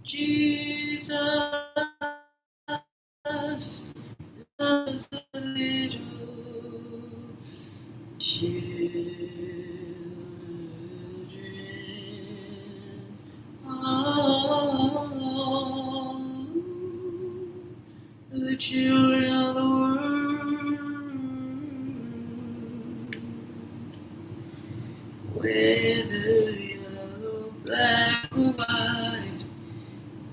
Jesus loves the little children. All the children of the world, whether yellow, black, or white,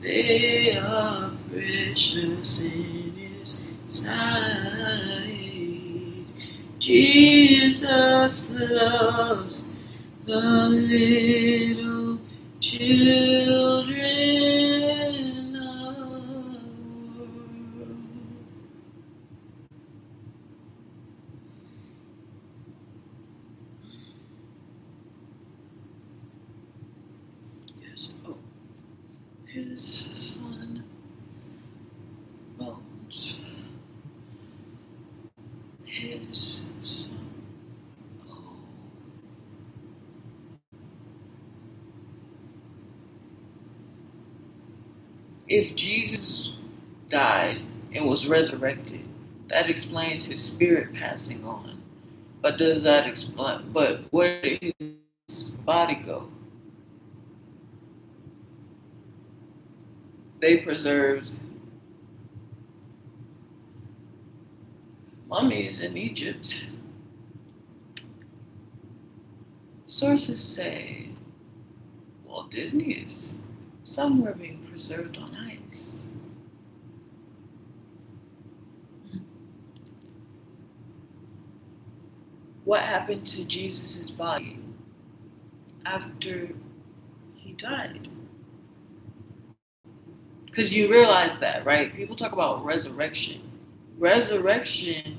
they are precious in His sight. Jesus loves the little children of the world. Yes, oh, His Son bones. His Son. Oh. If Jesus died and was resurrected, that explains His spirit passing on. But does that explain? But where did His body go? They preserved mummies in Egypt. Sources say Walt Disney is somewhere being preserved on ice. What happened to Jesus' body after He died? Because you realize that, right? People talk about resurrection. Resurrection,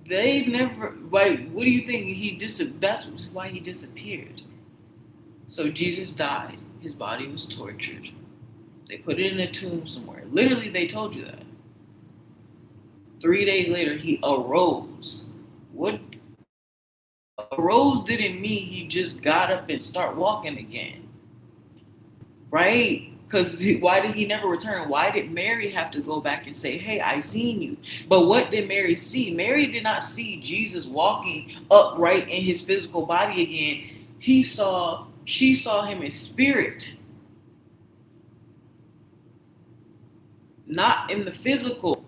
they never, like, what do you think? That's why He disappeared. So Jesus died. His body was tortured. They put it in a tomb somewhere. Literally, they told you that. 3 days later, He arose. What arose didn't mean He just got up and start walking again, right? Because why did He never return? Why did Mary have to go back and say, hey, I seen you? But what did Mary see? Mary did not see Jesus walking upright in His physical body again. She saw Him in spirit, not in the physical.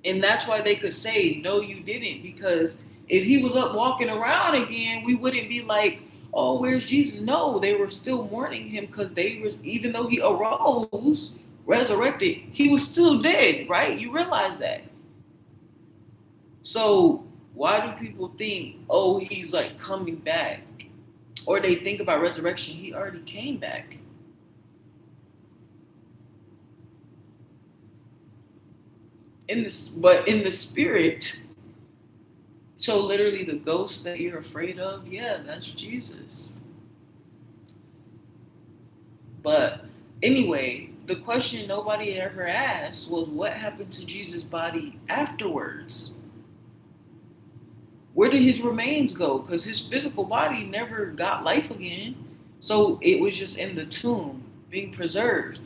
And that's why they could say, no, you didn't. Because if He was up walking around again, we wouldn't be like, oh, where's Jesus? No, they were still mourning Him because even though He arose, resurrected, He was still dead, right? You realize that. So why do people think, oh, He's like coming back? Or they think about resurrection, He already came back. But in the spirit, so literally the ghost that you're afraid of, yeah, that's Jesus. But anyway, the question nobody ever asked was what happened to Jesus' body afterwards? Where did His remains go? Because His physical body never got life again. So it was just in the tomb being preserved.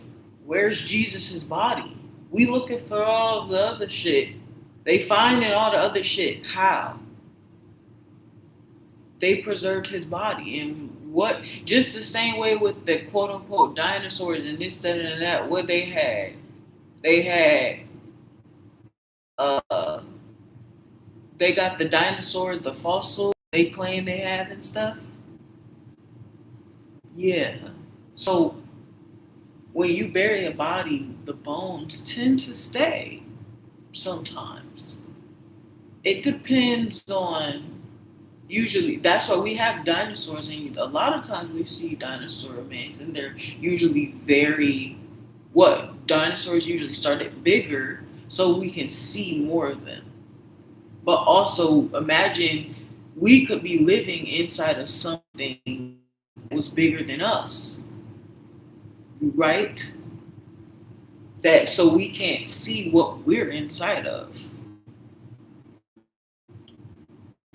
Where's Jesus' body? We looking for all the other shit. They finding all the other shit. How? They preserved His body. And what, just the same way with the quote unquote dinosaurs and this, that, and that, what they had uh they got the dinosaurs, the fossil they claim they have and stuff. Yeah. So when you bury a body, the bones tend to stay sometimes. It depends on, usually, that's why we have dinosaurs, and a lot of times we see dinosaur remains, and they're usually dinosaurs usually started bigger so we can see more of them. But also imagine we could be living inside of something that was bigger than us, right? That so we can't see what we're inside of.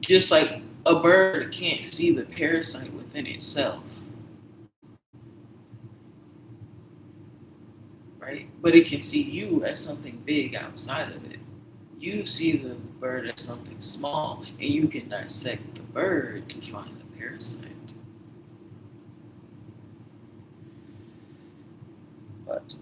Just like a bird can't see the parasite within itself. right? But it can see you as something big outside of it. You see the bird as something small, and you can dissect the bird to find the parasite. But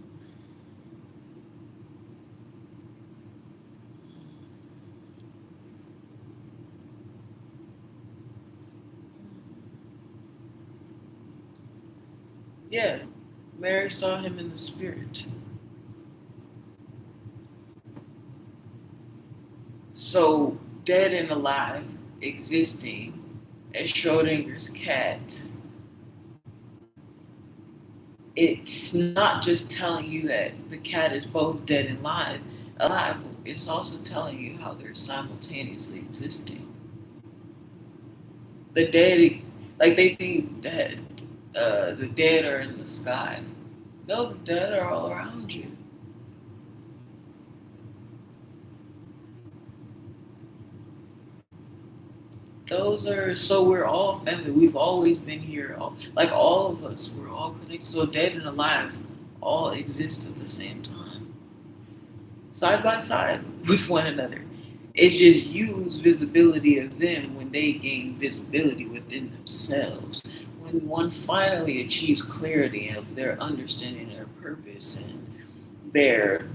yeah, Mary saw him in the spirit. So, dead and alive, existing as Schrodinger's cat, it's not just telling you that the cat is both dead and alive. It's also telling you how they're simultaneously existing. The dead, like they think that the dead are in the sky. No, the dead are all around you. Those are so we're all family. We've always been here. Like all of us, we're all connected. So dead and alive all exist at the same time, side by side with one another. It's just you lose visibility of them when they gain visibility within themselves. When one finally achieves clarity of their understanding their purpose and their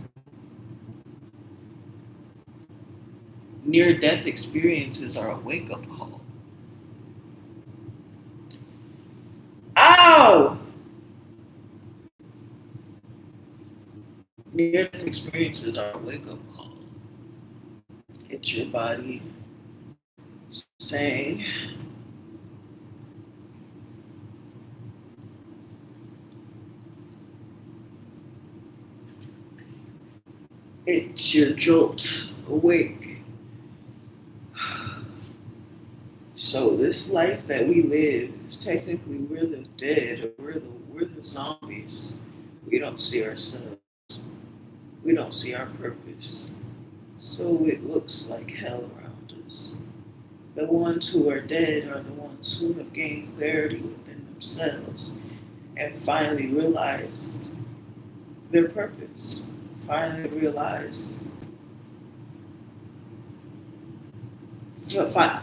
near death experiences are a wake up call. Ow! Near death experiences are a wake up call. It's your body saying, it's your jolt awake. So this life that we live, technically we're the dead, or we're the zombies. We don't see ourselves. We don't see our purpose. So it looks like hell around us. The ones who are dead are the ones who have gained clarity within themselves and finally realized their purpose. Finally realized.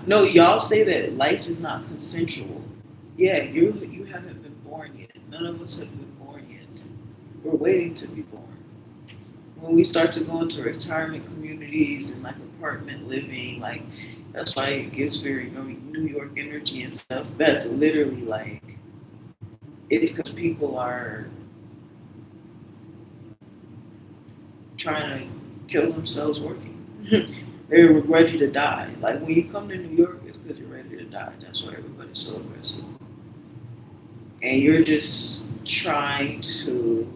No, y'all say that life is not consensual. Yeah, you haven't been born yet. None of us have been born yet. We're waiting to be born. When we start to go into retirement communities and like apartment living, like that's why it gives very New York energy and stuff. That's literally like it's because people are trying to kill themselves working. They're ready to die. Like when you come to New York, it's because you're ready to die. That's why everybody's so aggressive. And you're just trying to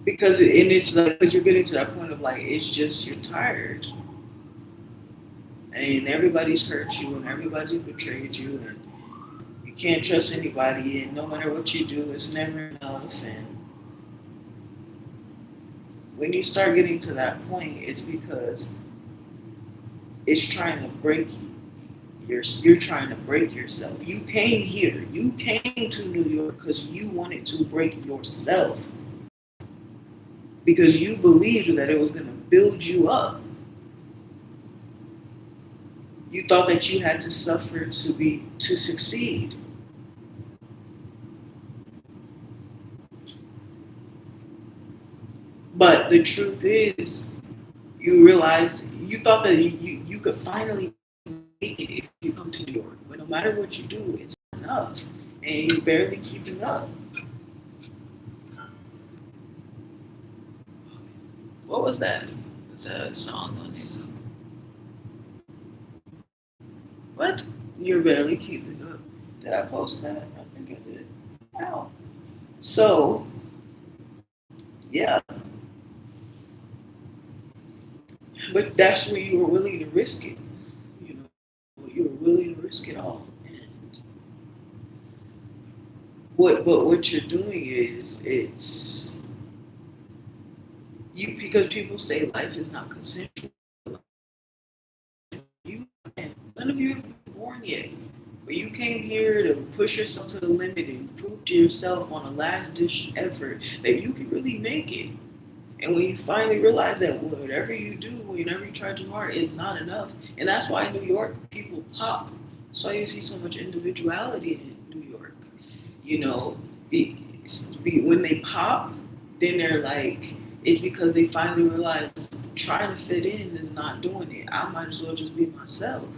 and it's like because you're getting to that point of like it's just you're tired and everybody's hurt you and everybody's betrayed you and you can't trust anybody and no matter what you do it's never enough and when you start getting to that point it's because it's trying to break you. You're trying to break yourself. You came here. You came to New York because you wanted to break yourself. Because you believed that it was going to build you up. You thought that you had to suffer to succeed. But the truth is, you realize you thought that you could finally make it if you come to New York. But no matter what you do, it's not enough. And you're barely keeping up. What was that? Was that a song on it? What? You're barely keeping up. Did I post that? I think I did. Ow. So, yeah. But that's where you were willing to risk it. You know, you were willing to risk it all. And what you're doing is it's you because people say life is not consensual. You and none of you have been born yet, When you came here to push yourself to the limit and prove to yourself on a last ditch effort that you can really make it. And when you finally realize that whatever you do, whenever you try too hard, it's not enough. And that's why in New York people pop. That's why you see so much individuality in New York. You know, when they pop, then they're like, it's because they finally realize trying to fit in is not doing it. I might as well just be myself.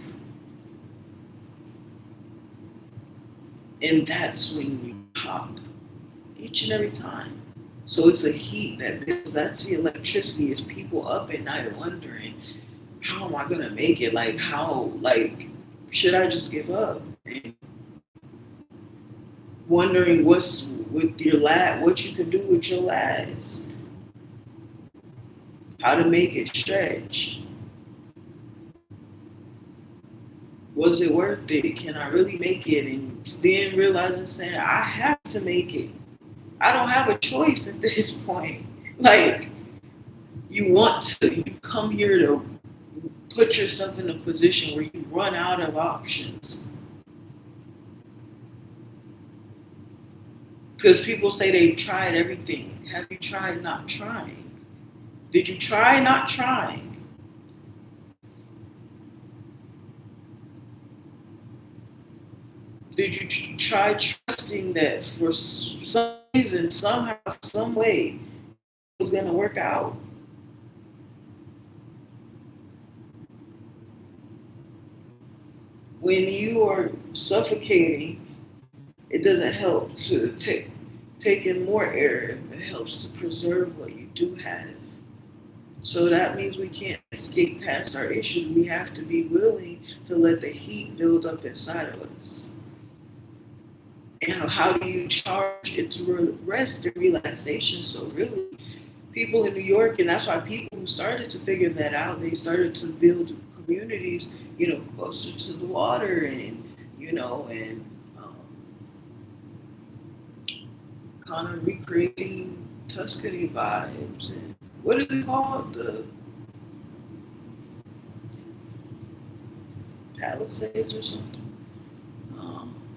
And that's when you pop each and every time. So it's a heat that builds. That's the electricity. It's people up at night wondering, how am I gonna make it? Like how? Like should I just give up? And wondering what's with your last, what you can do with your last, how to make it stretch. Was it worth it? Can I really make it? And then realizing, saying, I have to make it. I don't have a choice at this point. Like, you come here to put yourself in a position where you run out of options. Because people say they've tried everything. Have you tried not trying? Did you try not trying? Did you try trusting that for some reason, somehow, some way, it was going to work out? When you are suffocating, it doesn't help to take in more air. It helps to preserve what you do have. So that means we can't escape past our issues. We have to be willing to let the heat build up inside of us. And how do you charge? It's rest and relaxation. So really, people in New York, and that's why people who started to figure that out, they started to build communities, closer to the water, and and kind of recreating Tuscany vibes. And what is it called? The Palisades or something.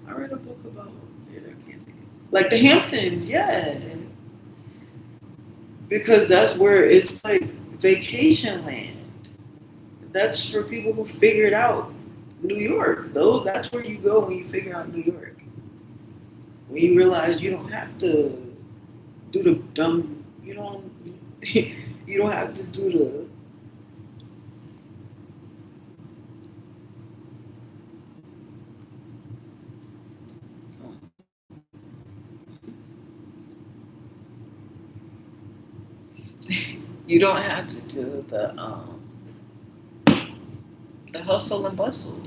I read a book about it. I can't think of it. Like the Hamptons, yeah. Because that's where it's like vacation land. That's for people who figured out New York. That's where you go when you figure out New York. When you realize you don't have to do the dumb, you don't have to do the you don't have to do the hustle and bustle.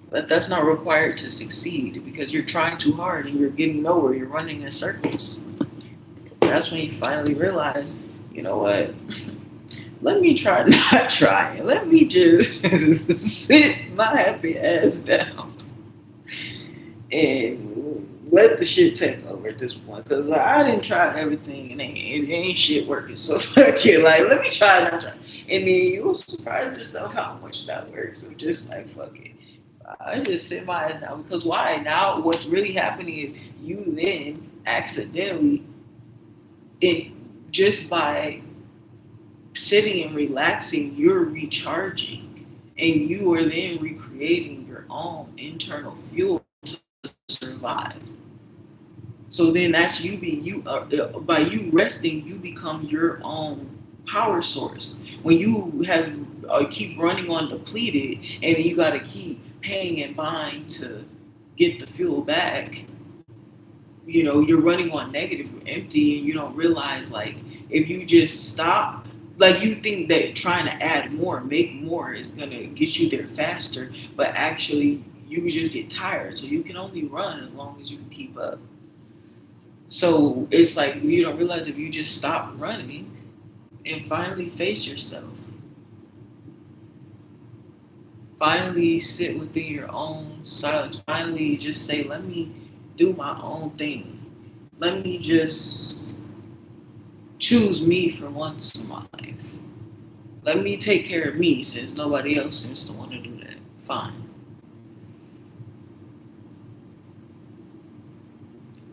But that's not required to succeed because you're trying too hard and you're getting nowhere. You're running in circles. That's when you finally realize, you know what? Let me try not trying. Let me just sit my happy ass down and let the shit take over at this point. Because I didn't try everything and it ain't shit working. So fuck it. Like, let me try not try. And then you'll surprise yourself how much that works. So just like, fuck it. I just sit my ass down. Because why? Now what's really happening is you then accidentally, just by sitting and relaxing, you're recharging. And you are then recreating your own internal fuel to survive. So then that's by you resting, you become your own power source. When you have keep running on depleted, and then you got to keep paying and buying to get the fuel back, you're running on negative, empty, and you don't realize, like, if you just stop, like, you think that trying to add more, make more is gonna get you there faster, but actually you just get tired. So you can only run as long as you can keep up. So it's like you don't realize if you just stop running and finally face yourself, finally sit within your own silence, finally just say, let me do my own thing. Let me just choose me for once in my life. Let me take care of me since nobody else seems to want to do that. Fine.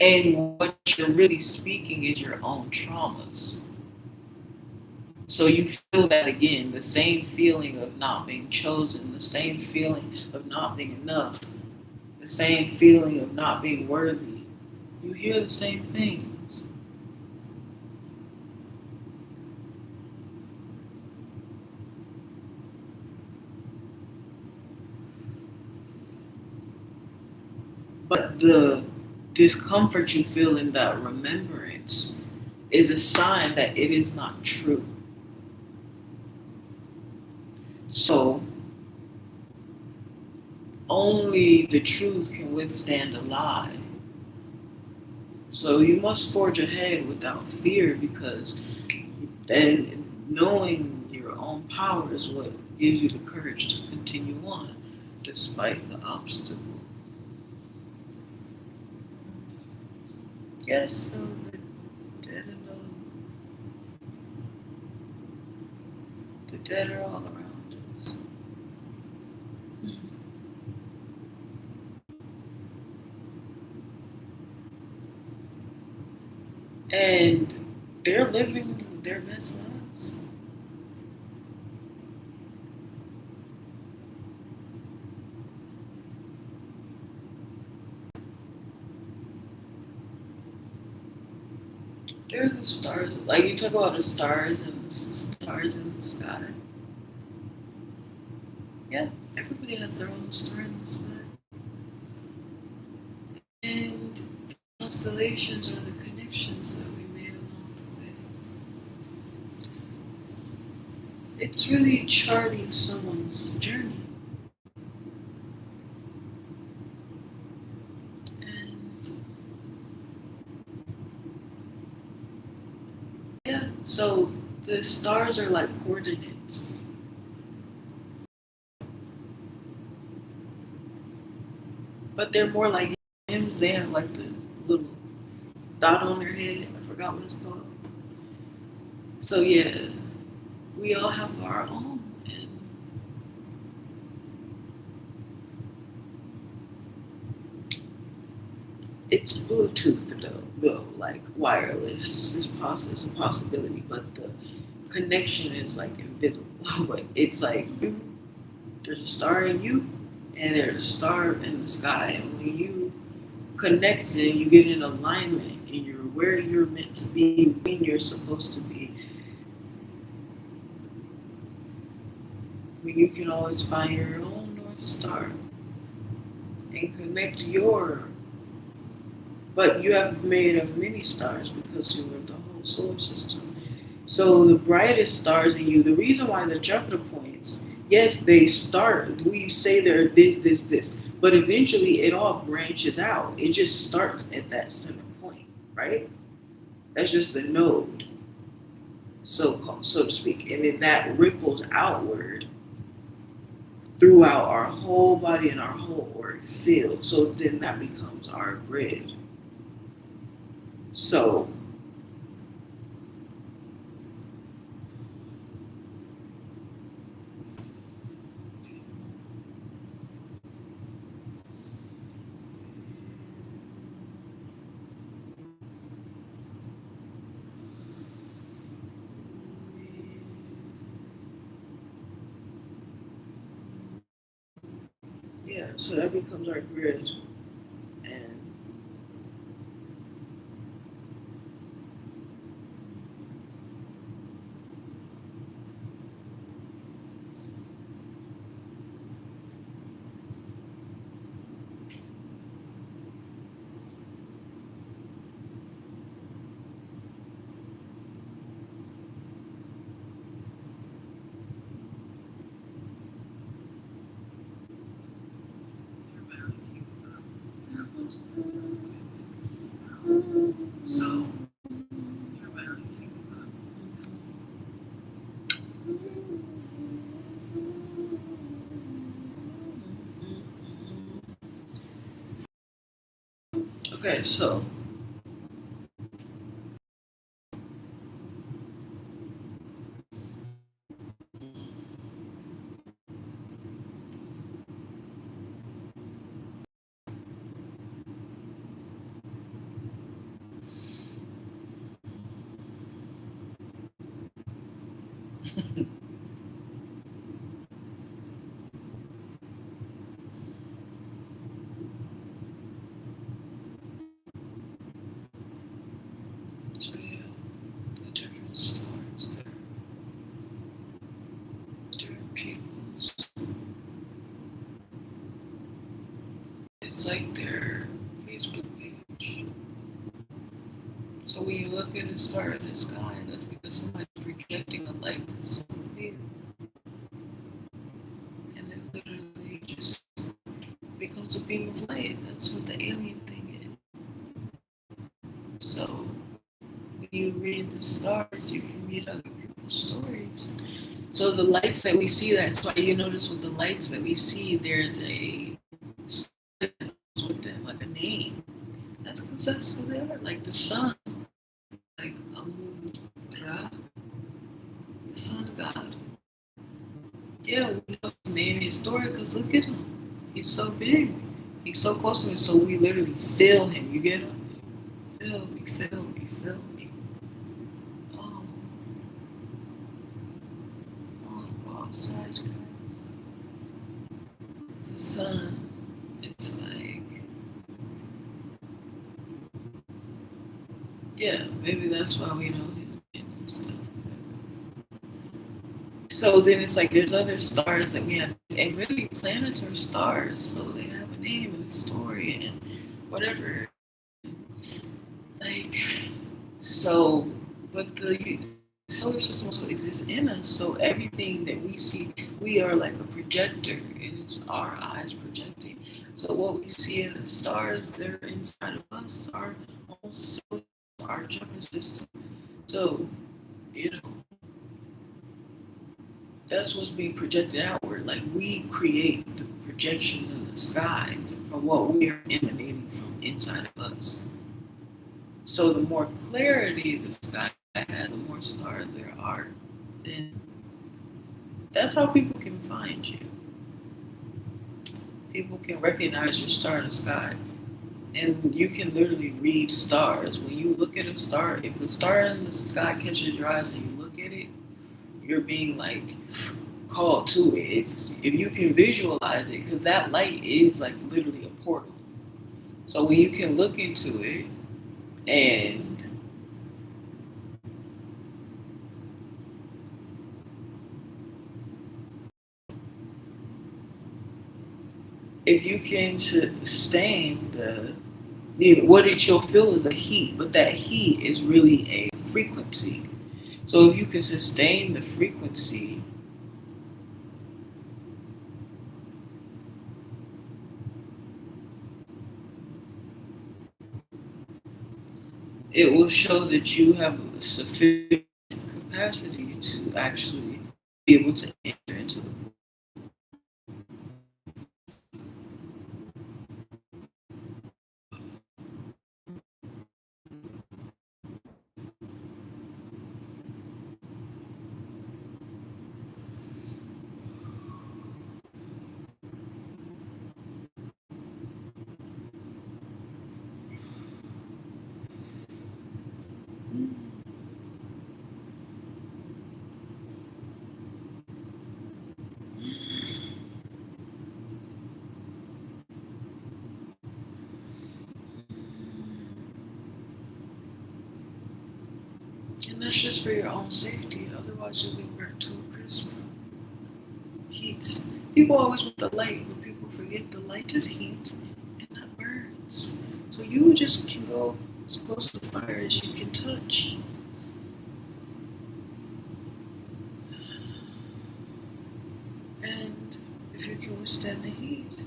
And what you're really speaking is your own traumas. So you feel that again, the same feeling of not being chosen, the same feeling of not being enough, the same feeling of not being worthy. You hear the same things. But the discomfort you feel in that remembrance is a sign that it is not true. So only the truth can withstand a lie. So you must forge ahead without fear because then knowing your own power is what gives you the courage to continue on despite the obstacle. Yes, so the dead and the dead are all around us. And they're living their best lives. There's the stars, like you talk about the stars and the stars in the sky. Yeah, everybody has their own star in the sky. And the constellations are the connections that we made along the way. It's really charting someone's journey. And yeah, so the stars are like coordinates. But they're more like hymns. They have like the little dot on their head. I forgot what it's called. So yeah, we all have our own. And it's Bluetooth though, like wireless is is a possibility, but the connection is like invisible. But it's like you, there's a star in you, and there's a star in the sky, and when you connect and you get in alignment, and you're where you're meant to be, when you're supposed to be, when you can always find your own North Star and connect your. But you have made of many stars because you are the whole solar system. So the brightest stars in you, the reason why the Jupiter points, yes, they start, we say they're this, but eventually it all branches out. It just starts at that center point, right? That's just a node, so to speak. And then that ripples outward throughout our whole body and our whole auric field. So then that becomes our grid. So yeah, so that becomes our grid. And so okay, so So yeah, the different stars, they're different people's. It's like their Facebook page. So when you look at a star in the sky, that's because somebody's projecting a light that's so clear, and it literally just becomes a beam of light. That's what the alien thing is. So when you read the stars, you can read other people's stories. So the lights that we see, that's why you notice with the lights that we see, there's a star that goes with them, like a name. That's because that's who they are. Like the sun, like Ra, the son of God. Yeah, we know his name is story because look at him. He's so big. He's so close to me, so we literally feel him. You get him? Feel me, feel me, feel me. Oh, oh, go outside, guys. The sun. It's like, yeah, maybe that's why we know his name and stuff. So then it's like there's other stars that we have, and really planets are stars, so they have a name and a story and whatever. Like, so, but the solar system also exists in us, so everything that we see, we are like a projector, and it's our eyes projecting. So what we see in the stars, they're inside of us, our also our chakra system. So, you know, that's what's being projected outward. Like we create the projections in the sky from what we are emanating from inside of us. So the more clarity the sky has, the more stars there are, then that's how people can find you. People can recognize your star in the sky. And you can literally read stars. When you look at a star, if a star in the sky catches your eyes and you look at it, you're being like called to it. It's if you can visualize it, because that light is like literally a portal. So when you can look into it and if you can sustain the, you know, what it you'll feel is a heat, but that heat is really a frequency. So if you can sustain the frequency, it will show that you have sufficient capacity to actually be able to enter into the. And that's just for your own safety. Otherwise, you'll be burnt to a crisp. Heat. People always want the light, but people forget the light is heat and that burns. So you just can go as close to the fire as you can touch. And if you can withstand the heat,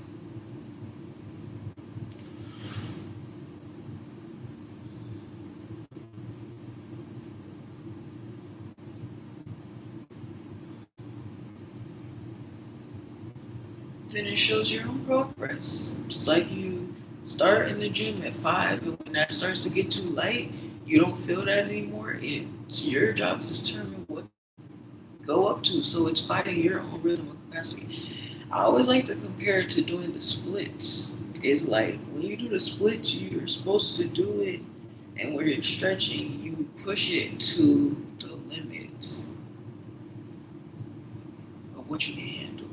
then it shows your own progress. It's like you start in the gym at 5, and when that starts to get too light, you don't feel that anymore. It's your job to determine what to go up to. So it's finding your own rhythm and capacity. I always like to compare it to doing the splits. It's like when you do the splits, you're supposed to do it, and when you're stretching, you push it to the limit. what you can handle.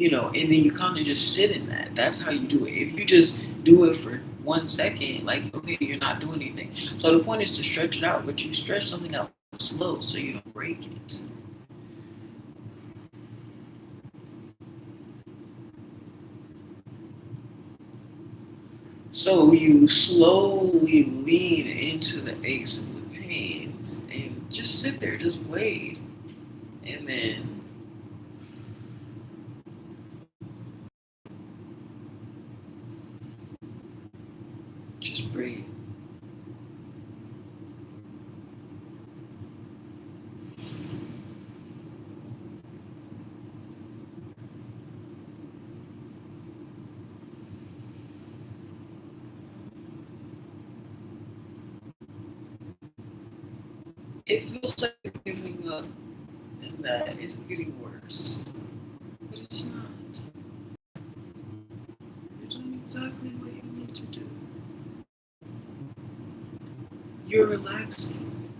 And then you kind of just sit in that. That's how you do it. If you just do it for 1 second, like, okay, you're not doing anything. So the point is to stretch it out, but you stretch something out slow so you don't break it. So you slowly lean into the aches and the pains and just sit there, just wait. And then just breathe. It feels like you're giving up and that it's getting worse. But it's not. You're doing exactly what you need to do. You're relaxing.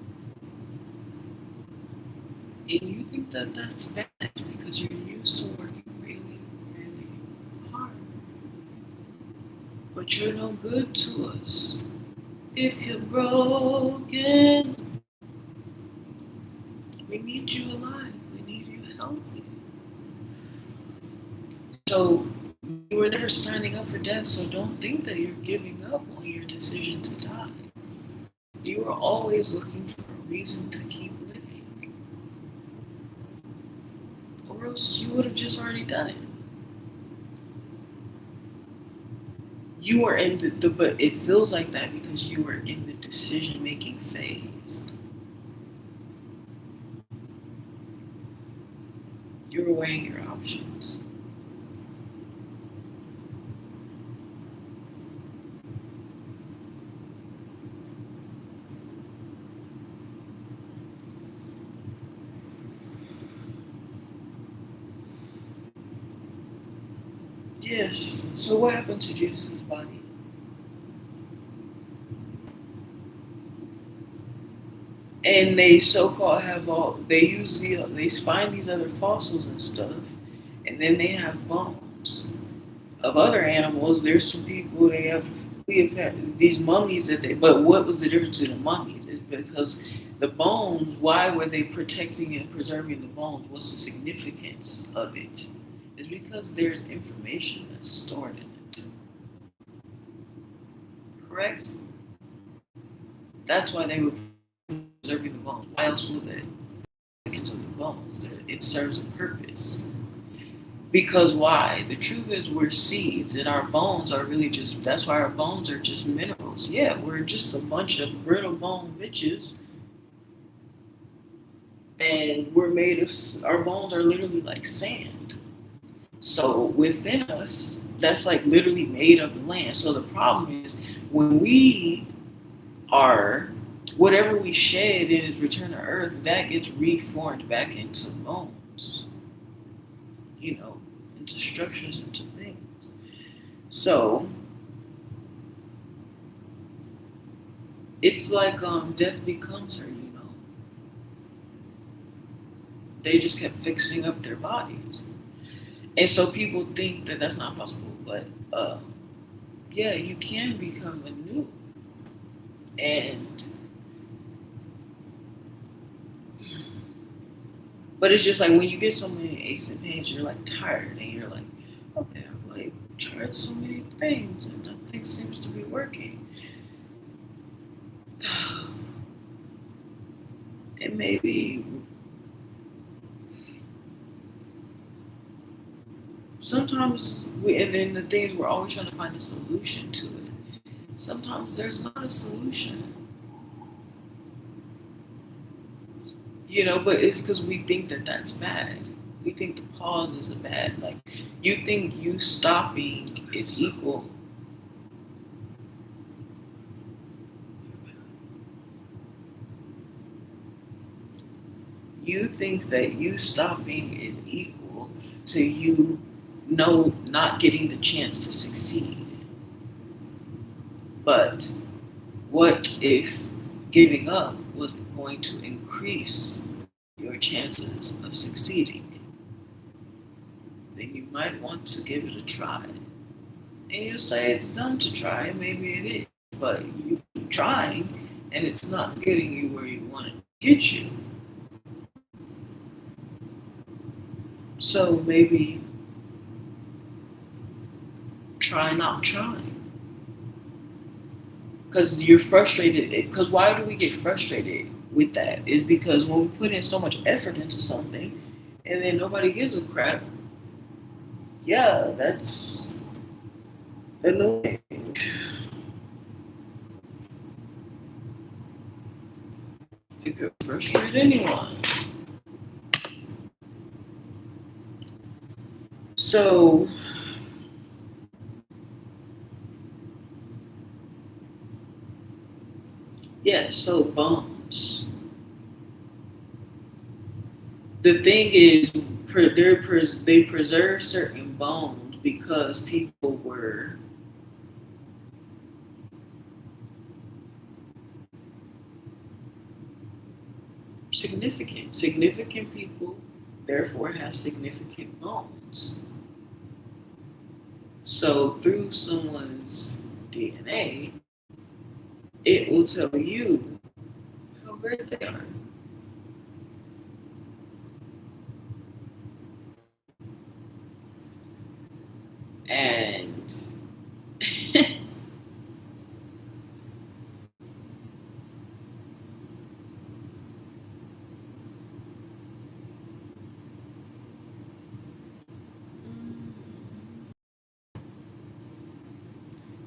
And you think that that's bad because you're used to working really, really hard. But you're no good to us. If you're broken, we need you alive. We need you healthy. So you were never signing up for death, so don't think that you're giving up on your decision to die. You were always looking for a reason to keep living. Or else you would have just already done it. You were in but it feels like that because you were in the decision-making phase. You were weighing your options. Yes. So what happened to Jesus' body? And they so-called have they find these other fossils and stuff, and then they have bones of other animals. There's some people they have these mummies but what was the difference in the mummies? Is because the bones, why were they protecting and preserving the bones? What's the significance of it? It's because there's information that's stored in it. Correct? That's why they were preserving the bones. Why else would they? Significance of the bones. It serves a purpose. Because why? The truth is we're seeds and our bones are really that's why our bones are just minerals. Yeah, we're just a bunch of brittle bone bitches. And our bones are literally like sand. So within us, that's like literally made of the land. So the problem is when we are, whatever we shed and is returned to earth, that gets reformed back into bones, into structures, into things. So it's like death becomes her. They just kept fixing up their bodies. And so people think that that's not possible, but yeah, you can become anew. But it's just like when you get so many aches and pains, you're like tired and you're like, okay, I've like tried so many things and nothing seems to be working. And maybe sometimes and then the things we're always trying to find a solution to it. Sometimes there's not a solution. But it's because we think that that's bad. We think the pause is bad. Like, you think you stopping is equal. You think that you stopping is equal to you not getting the chance to succeed. But what if giving up was going to increase your chances of succeeding, then you might want to give it a try. And you say it's dumb to try, maybe it is, but you keep trying and it's not getting you where you want it to get you. So maybe try not trying. Because you're frustrated. Because why do we get frustrated with that? Is because when we put in so much effort into something and then nobody gives a crap, yeah, that's annoying. It could frustrate anyone. So, yeah, so bones. The thing is, they preserve certain bones because people were significant. Significant people, therefore, have significant bones. So, through someone's DNA, it will tell you how great they are. And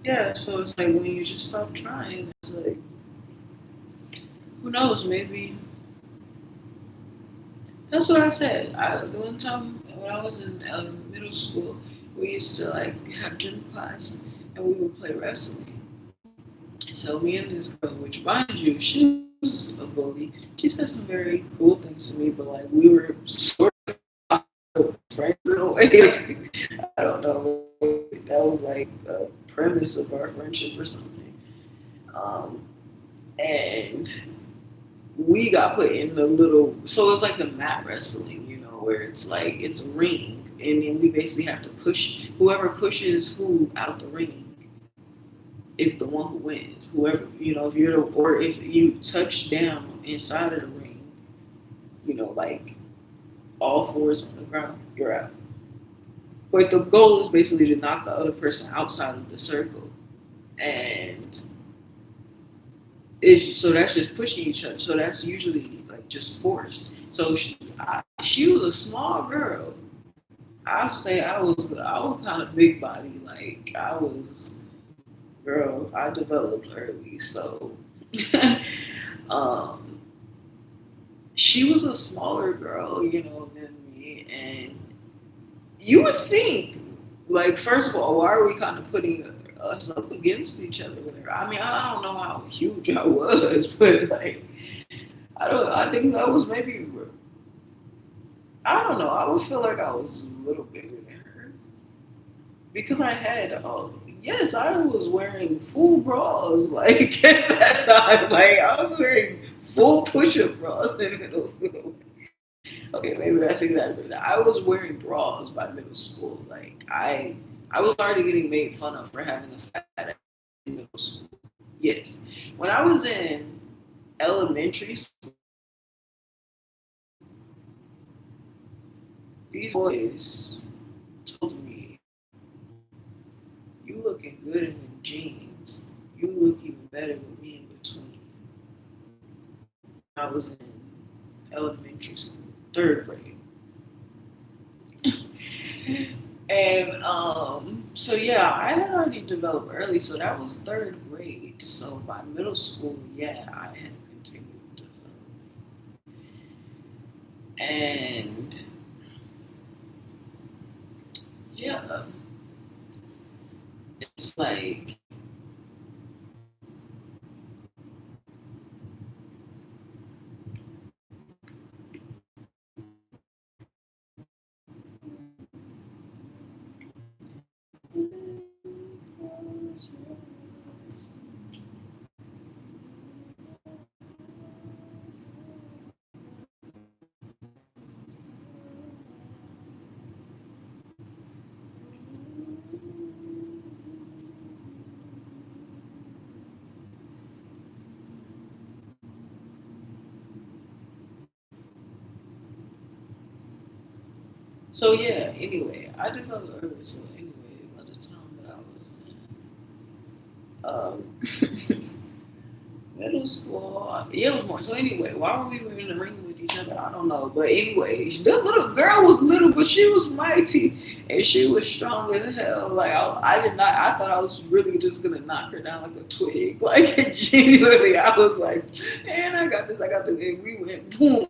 yeah, so it's like when you just stop trying, it's like, who knows, maybe that's what I said. The one time when I was in middle school, we used to like have gym class and we would play wrestling. So me and this girl, which mind you, she was a bully. She said some very cool things to me, but like we were sort of friends in a way. Like, I don't know. That was like the premise of our friendship or something. Um, and we got put in the little, so it's like the mat wrestling, where it's like it's a ring, and then we basically have to push whoever pushes who out the ring is the one who wins. Whoever, if you're the, or if you touch down inside of the ring, like all fours on the ground, you're out. But the goal is basically to knock the other person outside of the circle, and it's so that's just pushing each other. So that's usually like just force. So she was a small girl. I would say I was kind of big body. Like I was, girl. I developed early, so um, she was a smaller girl, than me, and you would think, like, first of all, why are we kind of putting us up against each other? Whatever. I mean, I don't know how huge I was, but like, I don't. I think I was maybe. I don't know. I would feel like I was a little bigger than her because I had. Yes, I was wearing full bras. Like at that time, like I was wearing full push-up bras in middle school. Okay, maybe that's exaggerated. I was wearing bras by middle school. Like I was already getting made fun of for having a fat ass in middle school. Yes, when I was in elementary school, these boys told me, "You looking good in them jeans. You look even better with me in between." I was in elementary school, third grade. And so yeah, I had already developed early, so that was third grade. So by middle school, yeah, I had continued to develop. And yeah, it's like So yeah, anyway, I developed early. So anyway, by the time that I was middle school, yeah, it was more. So anyway, why were we in the ring with each other? I don't know. But anyway, the little girl was little, but she was mighty and she was strong as hell. Like I did not. I thought I was really just gonna knock her down like a twig. Like genuinely, I was like, man, I got this. I got this. And we went boom,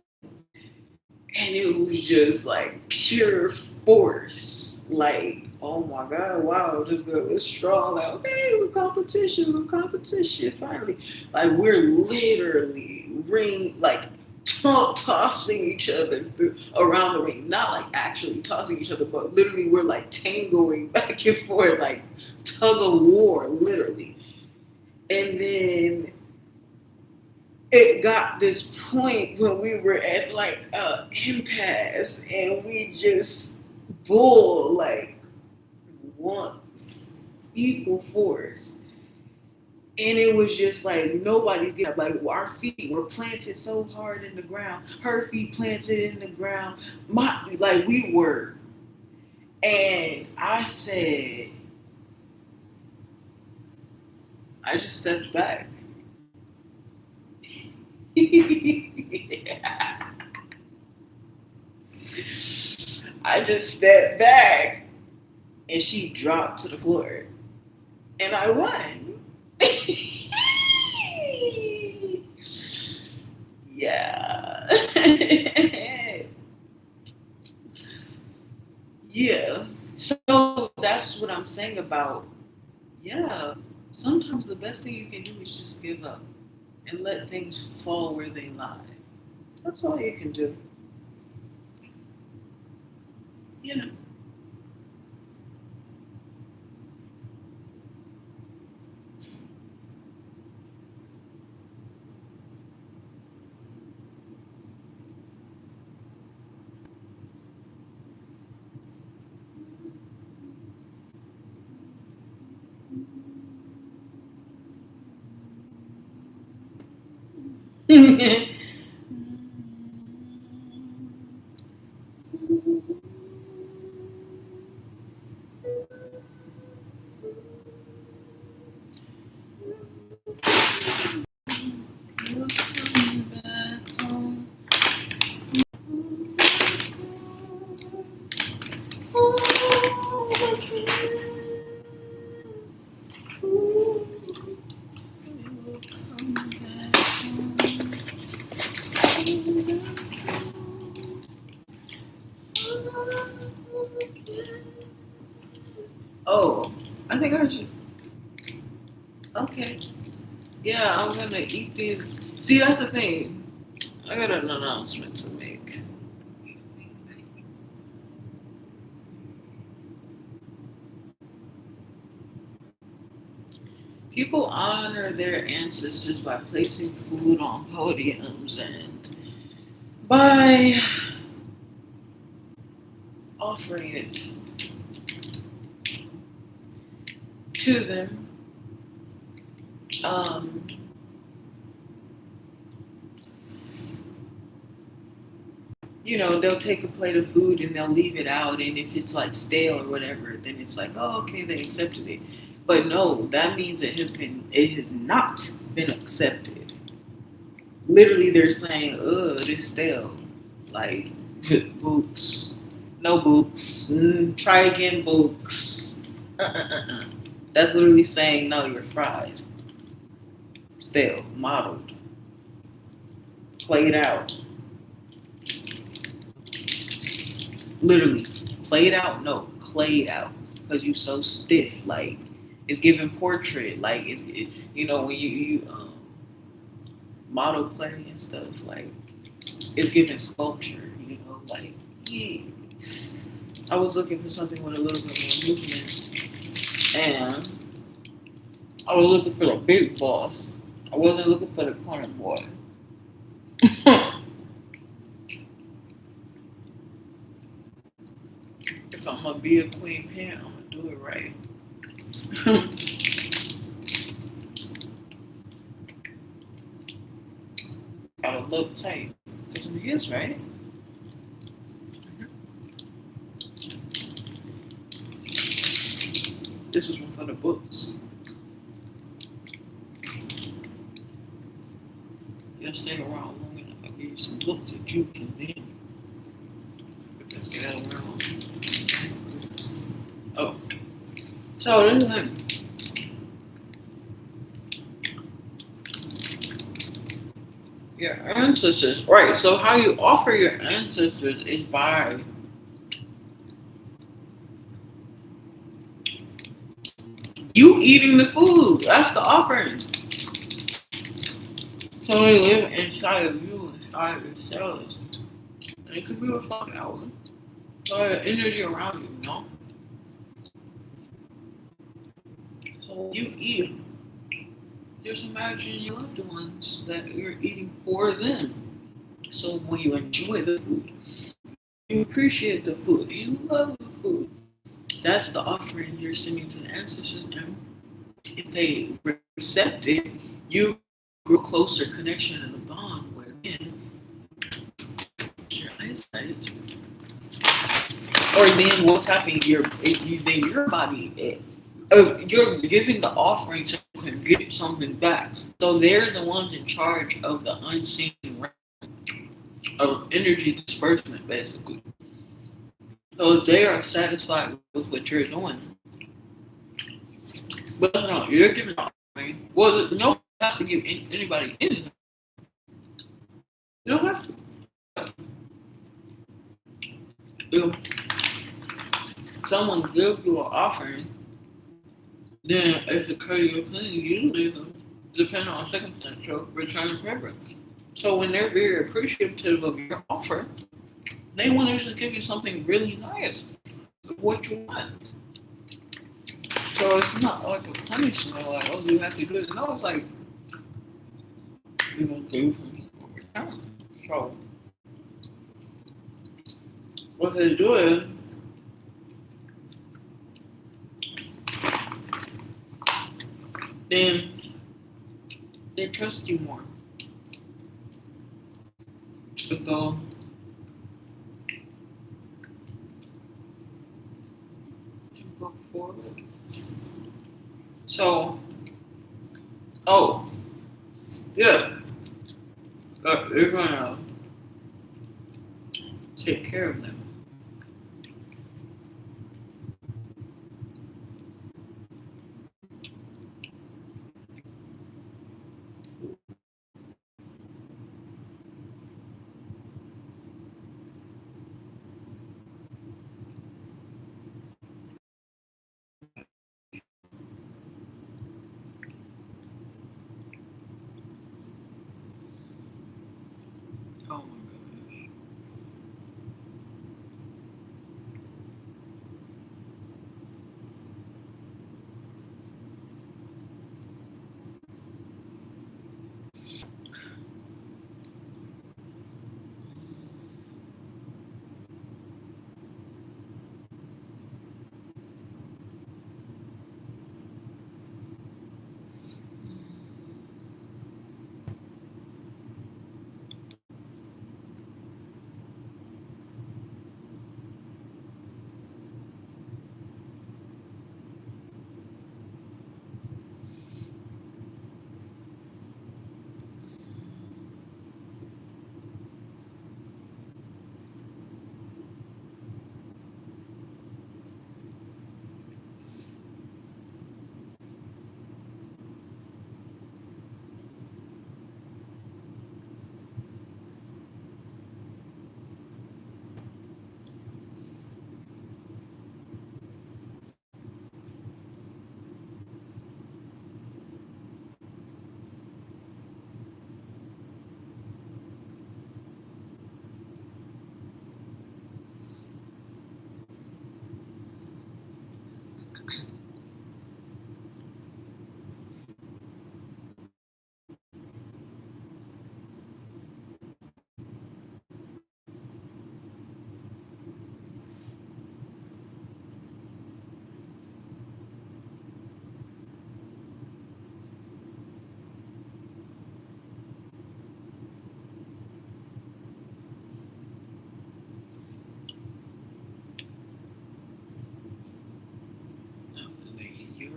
and it was just like pure force. Like, oh my god, wow, this girl is strong. Like, okay, some competition, finally. Like, we're literally tossing each other around the ring. Not like actually tossing each other, but literally we're like tangling back and forth, like tug of war, literally. And then it got this point when we were at like a impasse and we just bull like one equal force. And it was just like nobody's getting up. Like our feet were planted so hard in the ground. Her feet planted in the ground. Like we were. And I said, I just stepped back. I just stepped back and she dropped to the floor. And I won. Yeah. Yeah. So that's what I'm saying about, yeah, sometimes the best thing you can do is just give up and let things fall where they lie. That's all you can do. You know. Oh, I think I should. Okay. Yeah, I'm gonna eat these. See, that's the thing. I got an announcement to make. People honor their ancestors by placing food on podiums and by offering it to them. Um, they'll take a plate of food and they'll leave it out, and if it's like stale or whatever, then it's like, oh, okay, they accepted it. But no, that means it has not been accepted. Literally, they're saying, "Oh, this stale." Like books, no books. Try again, books. That's literally saying, no, you're fried, stale, modeled, played out. Literally, played out. No, played out because you so stiff. Like it's giving portrait. Like when you model clay and stuff. Like it's giving sculpture. Like yeah. I was looking for something with a little bit more movement, and I was looking for the big boss. I wasn't looking for the corner boy. If I'm gonna be a queen pin, I'm gonna do it right. Gotta look tight. Because it is, right? This is one for the books. You'll stay around long enough. I'll give you some books that you can then. If you stay around. Oh. So this is like, your ancestors, right? So how you offer your ancestors is by you eating the food. That's the offering. So they live inside of you, inside of your cells, and it could be reflected out. So the energy around you, you know. So when you eat, just imagine your loved ones that you're eating for them. So when you enjoy the food, you appreciate the food, you love the food. That's the offering you're sending to the ancestors, and if they accept it, you grow closer connection and a bond where then your eyesight, or then what's happening, then your body, you're giving the offering so you can get something back. So they're the ones in charge of the unseen realm of energy disbursement, basically. So they are satisfied with what you're doing. But no, you're giving the offering. Well, no one has to give anybody anything. You don't have to. If someone gives you an offering, then it's a courteous thing. Usually, depending on circumstance, so return favor. So when they're very appreciative of your offer, they want to just give you something really nice, what you want. So it's not like a punishment, like, oh, you have to do it. No, it's like, give them return. So what they do is, then they trust you more to go forward. So, oh, yeah, you're gonna take care of them. Oh my gosh.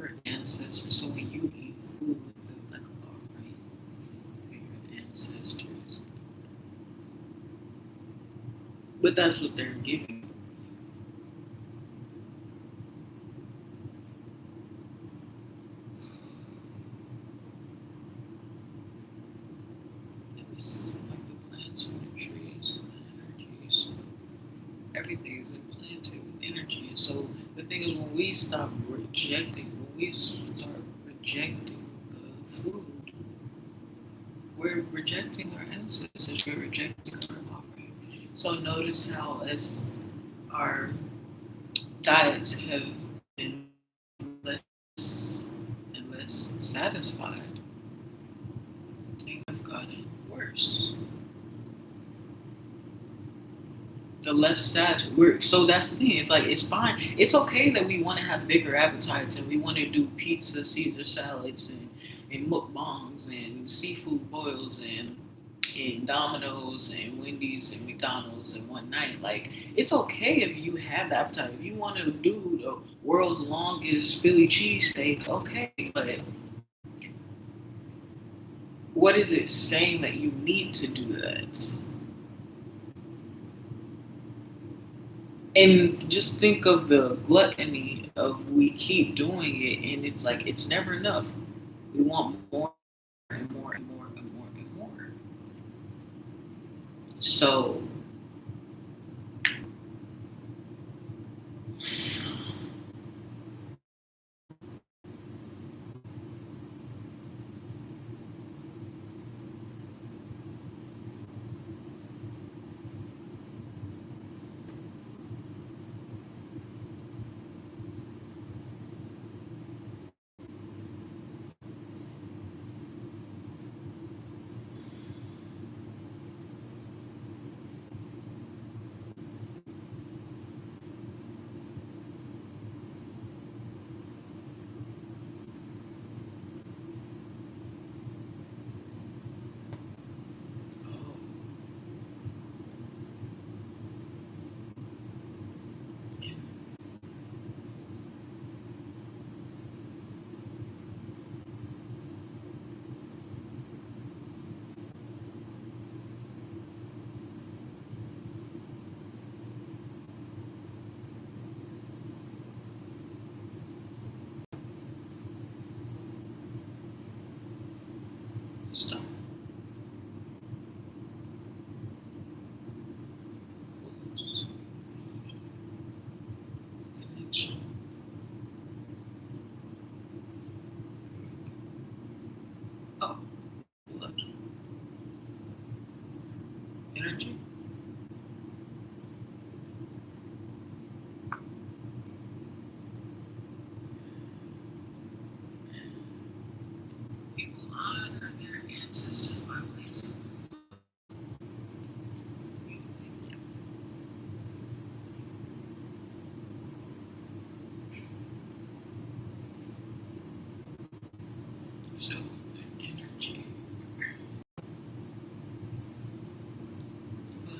your ancestors. So when you eat food, it's like an offering to your ancestors. But that's what they're giving. It's like the plants and the trees and the energies. Everything is implanted with energy. So the thing is, when we stop rejecting, when we start rejecting the food, we're rejecting our ancestors. We're rejecting our offering. So notice how, as our diets have been less and less satisfied, things have gotten worse. The less sad we're, so that's the thing. It's like it's fine. It's okay that we want to have bigger appetites and we want to do pizza, Caesar salads, and mukbangs and seafood boils and Domino's and Wendy's and McDonald's in one night. Like it's okay if you have the appetite. If you want to do the world's longest Philly cheesesteak, okay. But what is it saying that you need to do that? And just think of the gluttony of we keep doing it, and it's like it's never enough. We want more and more and more and more and more. So stop. Connection. Oh, blood. Energy. People honor their ancestors by placing. So energy. But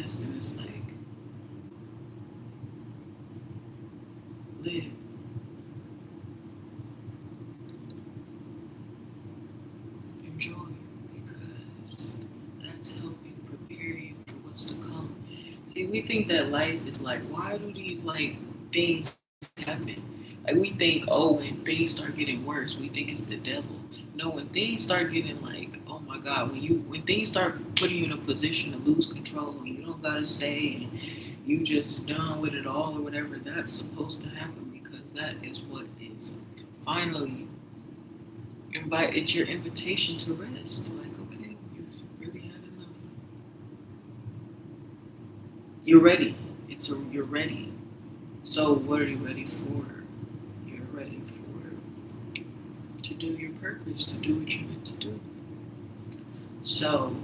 rest, and it's like live. Enjoy, because that's helping prepare you for what's to come. See, we think that life is like, why do these like things happen? Like we think, oh, when things start getting worse, we think it's the devil. No, when things start getting like, oh my God, when things start putting you in a position to lose control and you don't gotta say and you just done with it all or whatever, that's supposed to happen because that is what is finally it's your invitation to rest. Like, okay, you've really had enough. You're ready. You're ready. So what are you ready for? You're ready for to do your purpose, to do what you're meant to do. So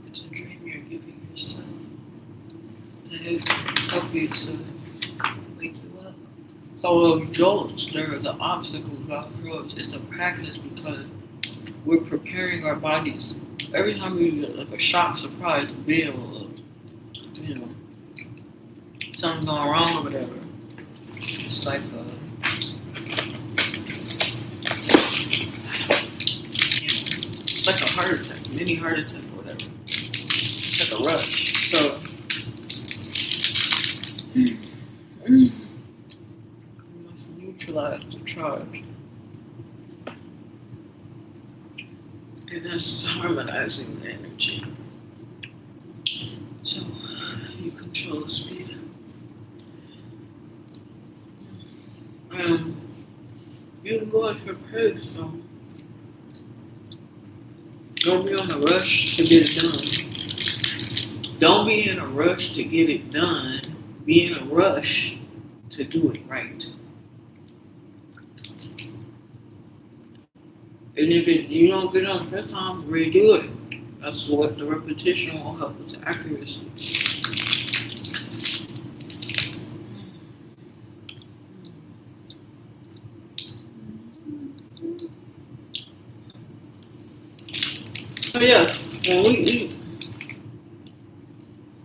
it's a dream you're giving yourself to help you to wake you up. So those jolts, they're the obstacles God throws. It's a practice because we're preparing our bodies. Every time we get like a shock, surprise, bill, you know, something going wrong or whatever, it's like it's like a heart attack, mini heart attack or whatever. It's like a rush. So you must neutralize the charge. And that's harmonizing the energy. So you control the speed. You can go at your pace, so don't be on a rush to get it done. Don't be in a rush to get it done. Be in a rush to do it right. And if you don't get it on the first time, redo it. That's what the repetition will help with the accuracy. So yeah, when we eat,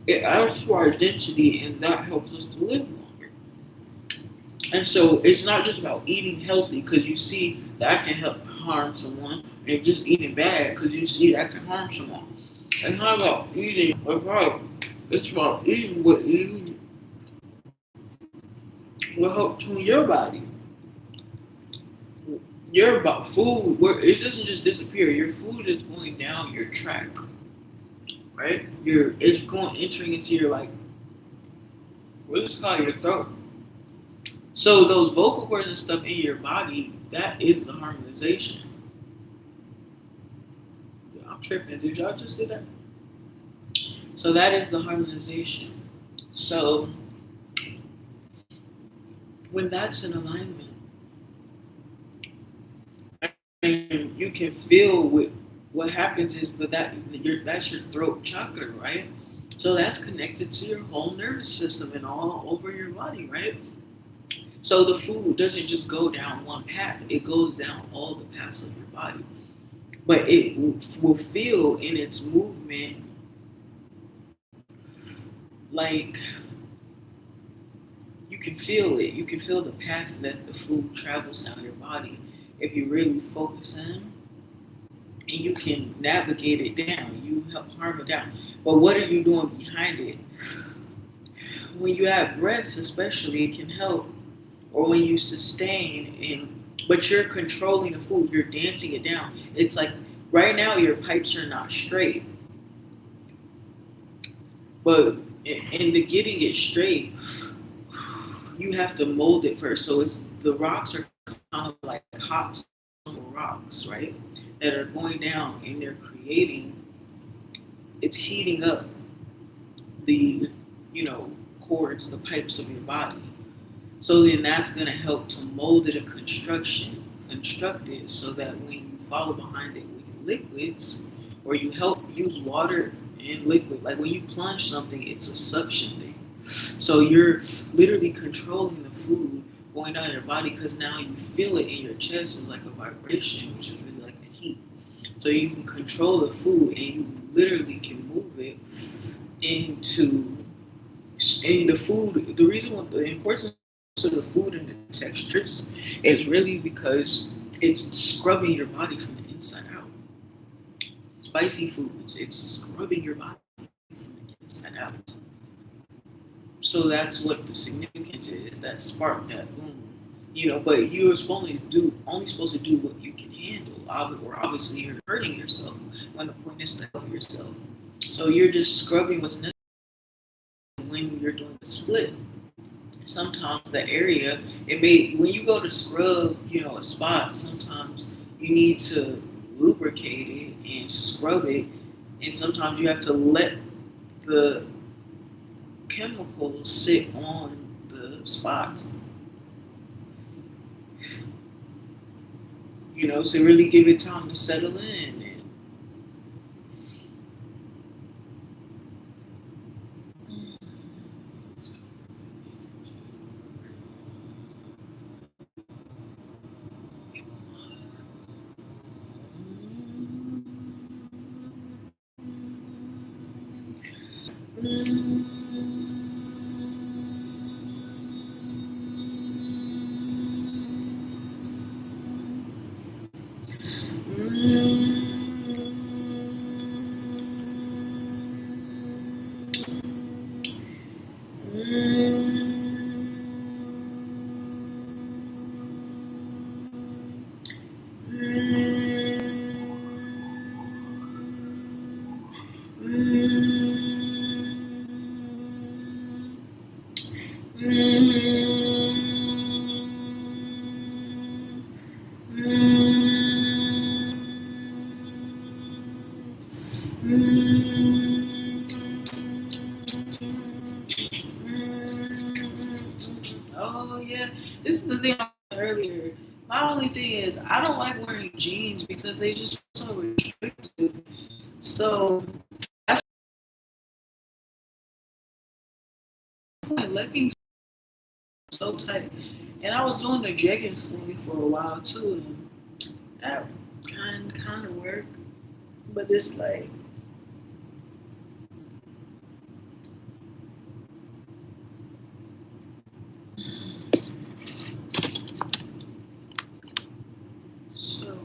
it adds to our density and that helps us to live longer. And so it's not just about eating healthy because you see that can help harm someone, and just eating bad because you see that can harm someone. It's not about eating about, it's about eating what you will help tune your body. You're about food where it doesn't just disappear. Your food is going down your track, right? It's going entering into your like what is it called your throat. So those vocal cords and stuff in your body, that is the harmonization. I'm tripping. Did y'all just see that? So that is the harmonization. So when that's in alignment, and you can feel what happens is, but that's your throat chakra, right? So that's connected to your whole nervous system and all over your body, right? So the food doesn't just go down one path; it goes down all the paths of your body. But it will feel in its movement like you can feel it. You can feel the path that the food travels down your body if you really focus in, and you can navigate it down. You help harm it down. But what are you doing behind it? When you have breaths, especially, it can help. Or when you sustain, but you're controlling the food, you're dancing it down. It's like right now your pipes are not straight, but in the getting it straight, you have to mold it first. So it's the rocks are kind of like hot rocks, right? That are going down and they're creating. It's heating up the, you know, cords, the pipes of your body. So then that's going to help to mold it a construct it so that when you follow behind it with liquids, or you help use water and liquid, like when you plunge something, it's a suction thing. So you're literally controlling the food going down your body because now you feel it in your chest as like a vibration, which is really like a heat. So you can control the food and you literally can move it into in the food. The reason why the importance of the food and the textures is really because it's scrubbing your body from the inside out. Spicy foods, it's scrubbing your body from the inside out. So that's what the significance is, that spark, that boom. You know, but you're only supposed to do what you can handle. Or obviously you're hurting yourself when the point is to help yourself. So you're just scrubbing what's necessary when you're doing a split. Sometimes the area it may when you go to scrub, you know, a spot, sometimes you need to lubricate it and scrub it, and sometimes you have to let the chemicals sit on the spots, you know, so really give it time to settle in. Oh yeah, this is the thing I said earlier. My only thing is I don't like wearing jeans because they just so restrictive. So that's why leggings are so tight. And I was doing the jegging sling for a while too, and that kind of worked. But it's like so.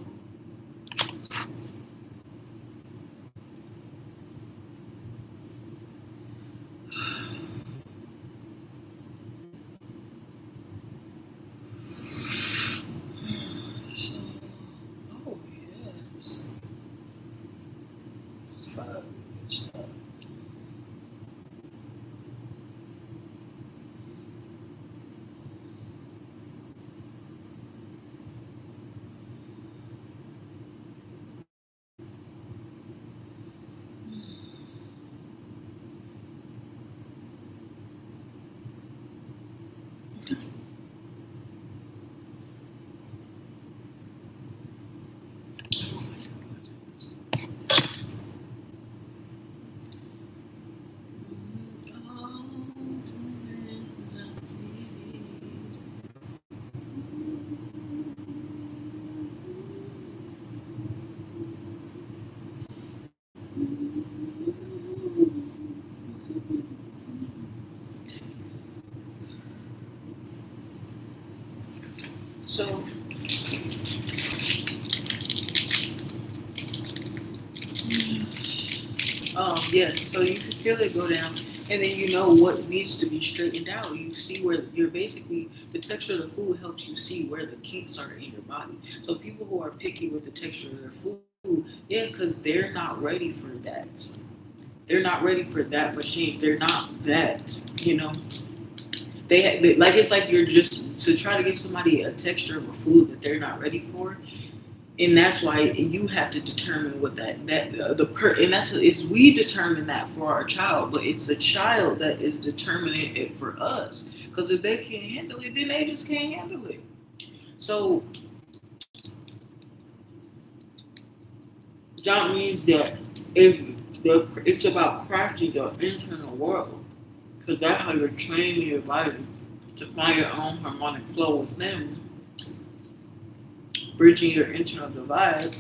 So oh yes, fuck. So, yeah, so you can feel it go down, and then you know what needs to be straightened out. You see where you're basically the texture of the food helps you see where the kinks are in your body. So people who are picky with the texture of their food, yeah, because they're not ready for that. They're not ready for that much change. They're not that, they like it's like you're just to try to give somebody a texture of a food that they're not ready for, and that's why you have to determine what and that's it's we determine that for our child, but it's the child that is determining it for us. Because if they can't handle it, then they just can't handle it. So that means that if it's about crafting your internal world, because that's how you're training your body to find your own harmonic flow within, bridging your internal divide,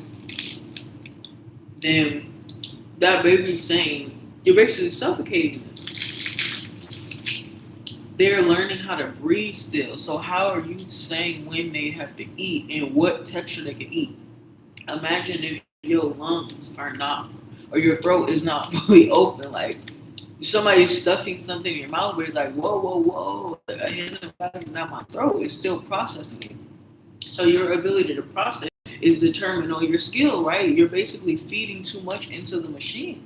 then that baby's saying you're basically suffocating them. They're learning how to breathe still. So how are you saying when they have to eat and what texture they can eat? Imagine if your lungs are not, or your throat is not fully open. Like somebody's stuffing something in your mouth, but it's like whoa, whoa, whoa. It isn't passing down my throat. It's still processing it. So your ability to process is determined on your skill, right? You're basically feeding too much into the machine.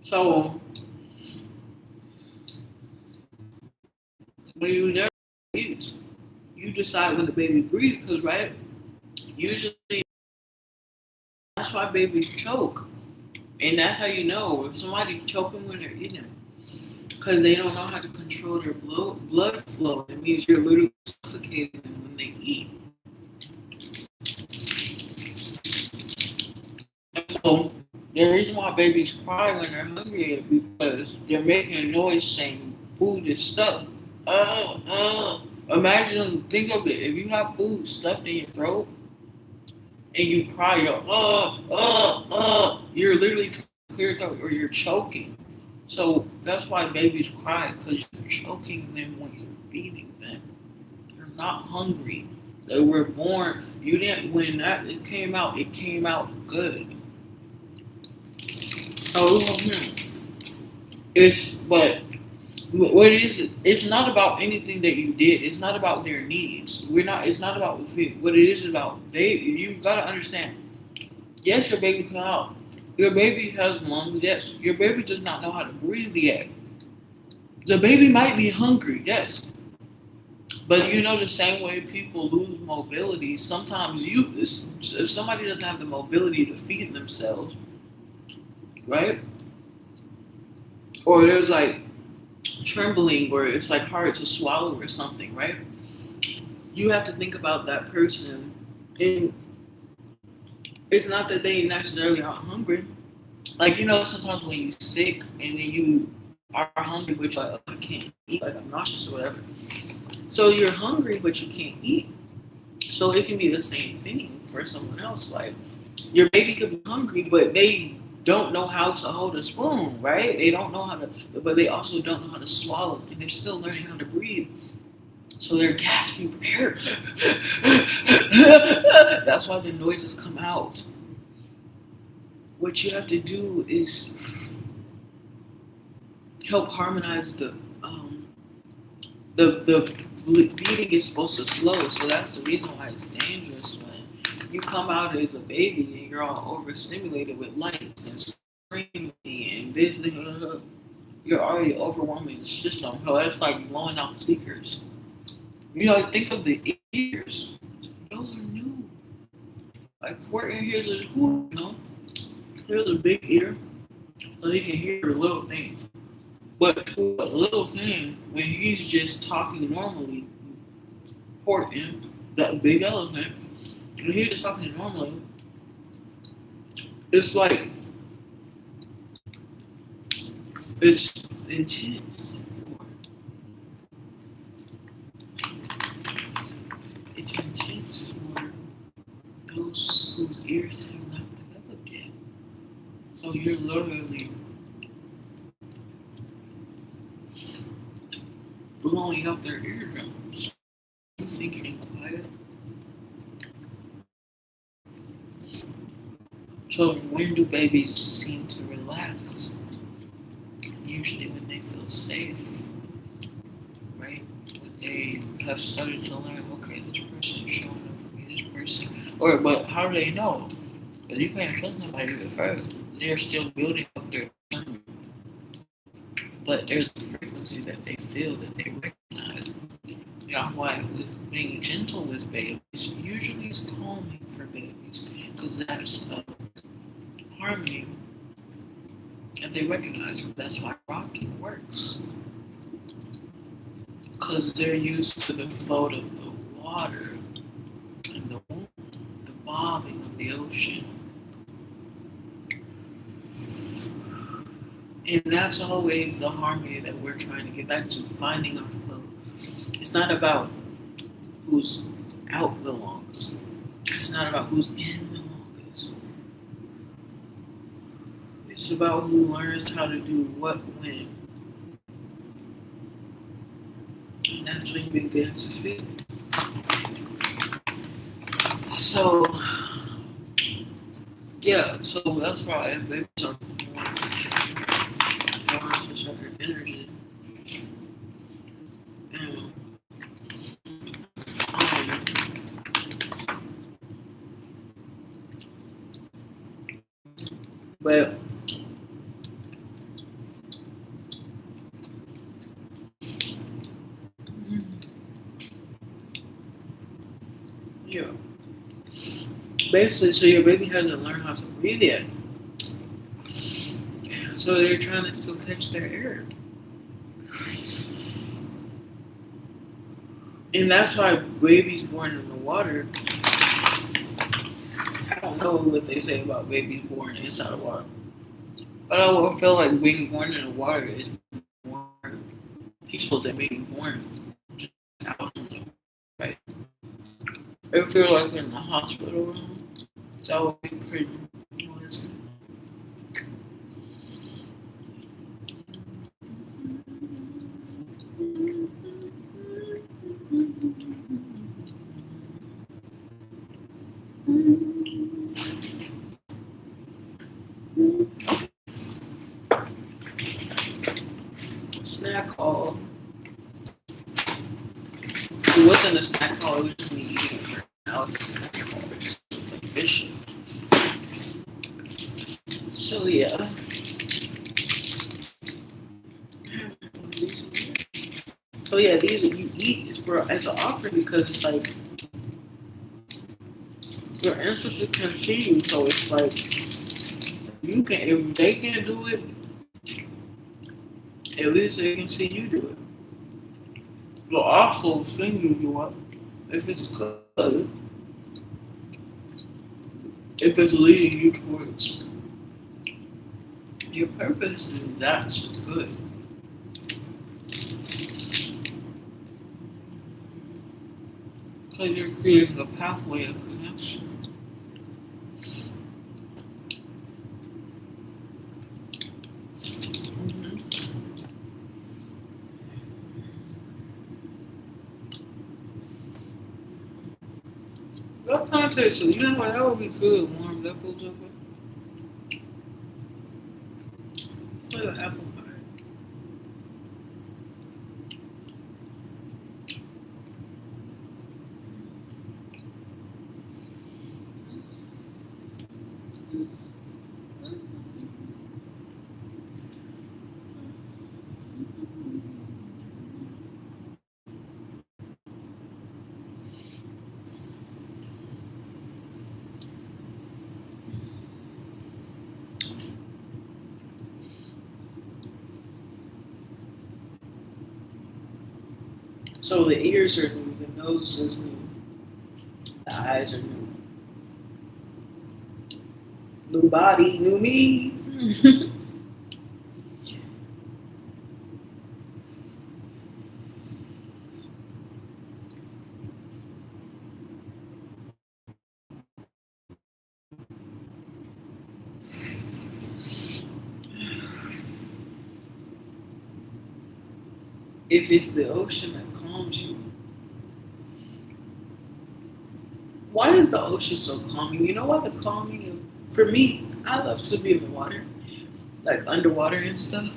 So when you never eat, you decide when the baby breathes, because right, usually that's why babies choke, and that's how you know if somebody's choking when they're eating, because they don't know how to control their blood flow. It means you're literally suffocating them when they eat. So the reason why babies cry when they're hungry is because they're making a noise saying food is stuck. Imagine, think of it. If you have food stuffed in your throat and you cry, you're literally trying to clear your throat or you're choking. So that's why babies cry, because you're choking them when you're feeding them. They're not hungry. They were born. You didn't when that it came out good. Oh, it's but what is it? It's not about anything that you did. It's not about their needs. We're not. It's not about what it is about. You gotta understand. Yes, your baby come out. Your baby has lungs. Yes, your baby does not know how to breathe yet. The baby might be hungry. Yes, but the same way people lose mobility. Sometimes if somebody doesn't have the mobility to feed themselves, right? Or there's like trembling or it's like hard to swallow or something, right? You have to think about that person, and it's not that they necessarily aren't hungry. Like sometimes when you're sick and then you are hungry, but you're like, oh, I can't eat, like I'm nauseous or whatever. So you're hungry, but you can't eat. So it can be the same thing for someone else. Like your baby could be hungry, but they don't know how to hold a spoon, right? They don't know how to, but they also don't know how to swallow, and they're still learning how to breathe. So they're gasping for air. That's why the noises come out. What you have to do is help harmonize the beating is supposed to slow, so that's the reason why it's dangerous when you come out as a baby and you're all overstimulated with lights and screaming and this. You're already overwhelming the system. So that's like blowing out speakers. Think of the ears. Those are new. Like Courtney hears a here's a big ear, so he can hear little things. But to a little thing, when he's just talking normally, Horton, that big elephant, when he's just talking normally, it's like it's intense. It's intense for those whose ears have not developed yet. So you're literally blowing out their eardrums. So when do babies seem to relax? Usually when they feel safe, right? When they have started to learn, okay, this person is showing up for me, this person. But how do they know? Because you can't trust nobody at first. They're still building up their discernment. But there's a frequency that they feel that they recognize. Yahweh with being gentle with babies usually is calming for babies because that's harmony and they recognize it. That's why rocking works because they're used to the flow of the water and the bobbing of the ocean. And that's always the harmony that we're trying to get back to, finding our flow. It's not about who's out the longest. It's not about who's in the longest. It's about who learns how to do what when. And that's when you begin to feel it. So, yeah, so that's why babies are more drawn to certain energy. And, but yeah, basically, so your baby hasn't learned how to breathe yet. So they're trying to still catch their air. And that's why babies born in the water, I don't know what they say about babies born inside the water. But I will feel like being born in the water is more peaceful than being born just out in the right. I feel like in the hospital room, that would be pretty noisy. Snack haul. It wasn't a snack haul, it was just me eating it. Now it's a snack haul. It's official. So yeah. So yeah, these you eat is for as an offering because it's like your ancestors can see you, so it's like you can if they can't do it, at least they can see you do it. They'll also see you do it if it's good, if it's leading you towards your purpose, then that's good. Because you're creating a pathway of connection. What context? You know what? That would be good. Warmed up a little bit. It's like an apple pie. So the ears are new, the nose is new, the eyes are new. New body, new me. If it's the ocean that calms you, why is the ocean so calming? You know why the calming, for me, I love to be in the water, like underwater and stuff.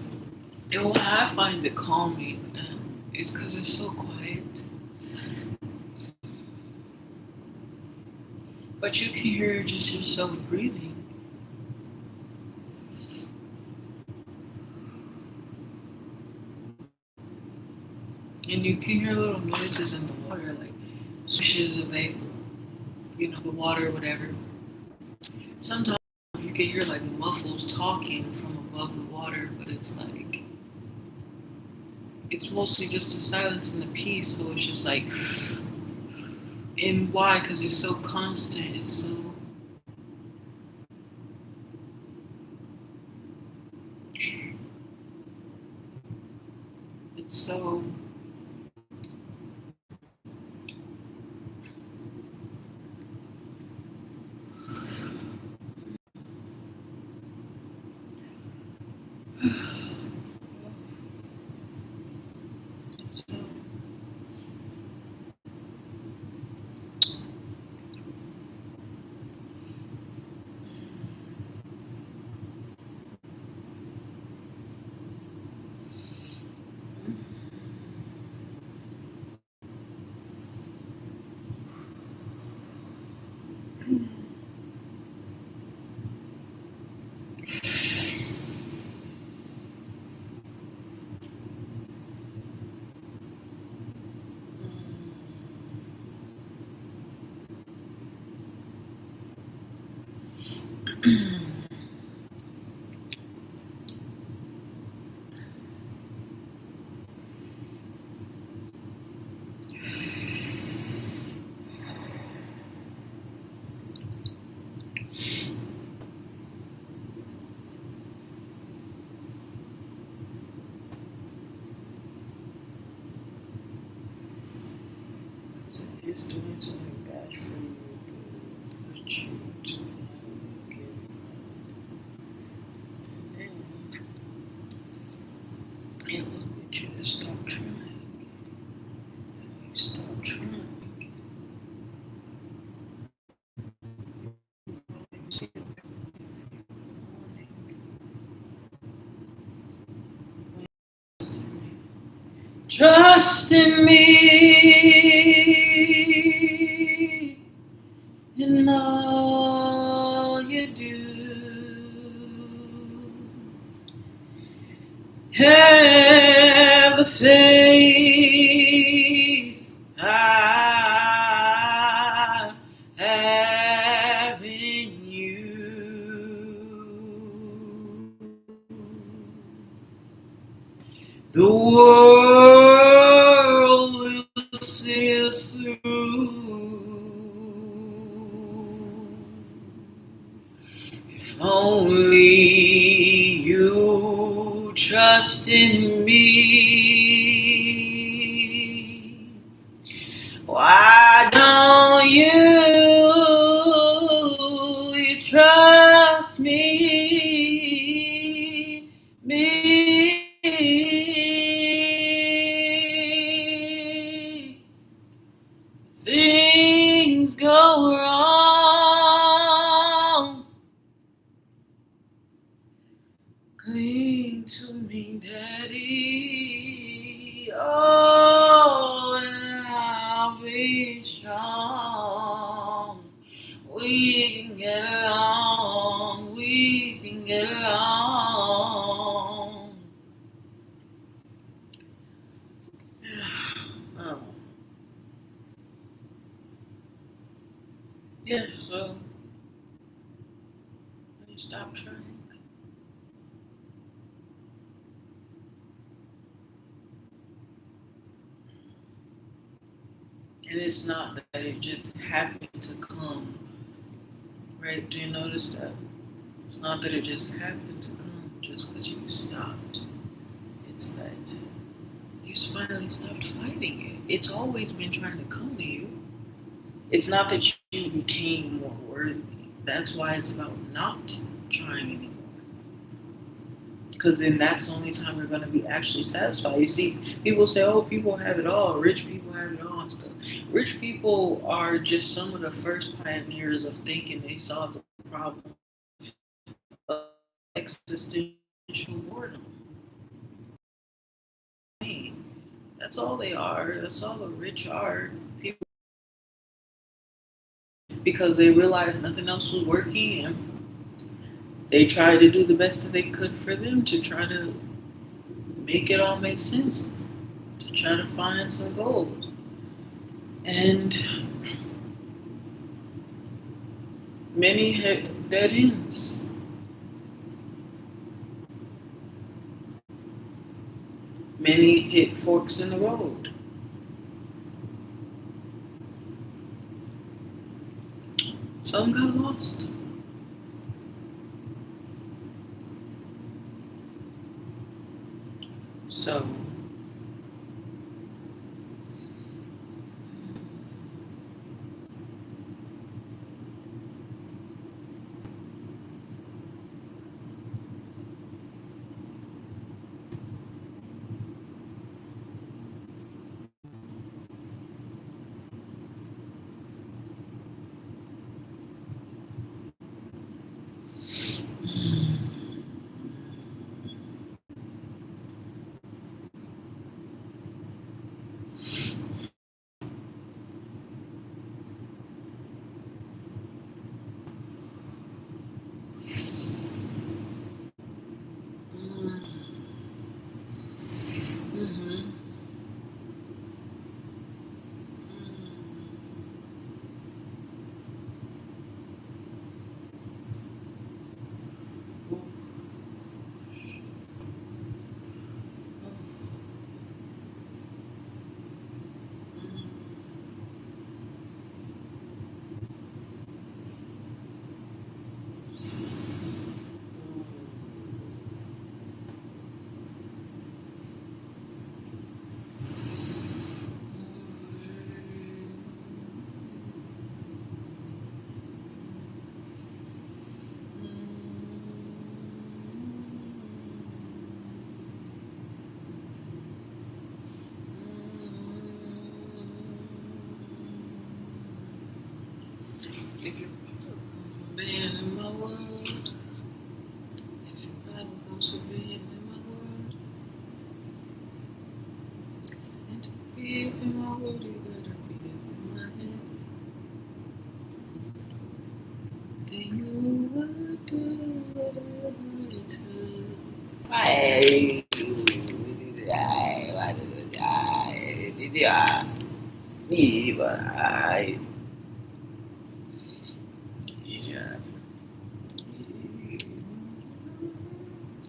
And why I find it calming is because it's so quiet. But you can hear just yourself breathing. And you can hear little noises in the water, like swishes of the water or whatever. Sometimes you can hear like muffled talking from above the water, but it's like, it's mostly just the silence and the peace, so it's just like, and why? Because it's so constant, it's so so it is doing something bad for you, but you to finally get it. And look at you to stop trying. You stop trying. Trust in me in all you do. Have the faith I have in you. The world will see us through. If only you trust in me. Why don't you trust me? Things go wrong. Cling to me, Daddy. Oh, and I'll be strong. We can get along. We can get along. Oh. Yes, so stop trying. And it's not that it just happened to come, right? Do you notice that? It's not that it just happened to come just because you stopped. It's that you finally stopped fighting it. It's always been trying to come to you. It's not that you became more worthy. That's why it's about not trying anymore. Because then that's the only time you're going to be actually satisfied. You see, people say, oh, people have it all. Rich people have it all and stuff. Rich people are just some of the first pioneers of thinking they solved the problem existential boredom. That's all they are. That's all the rich are. People, because they realized nothing else was working, and they tried to do the best that they could for them to try to make it all make sense, to try to find some gold. And many hit dead ends. Many hit forks in the road. Some got lost. So, mm-hmm. If you're being in my world, if you're ever going to be in my world, and to be in my world, you gotta be in my head. Then you would do it too. Hey,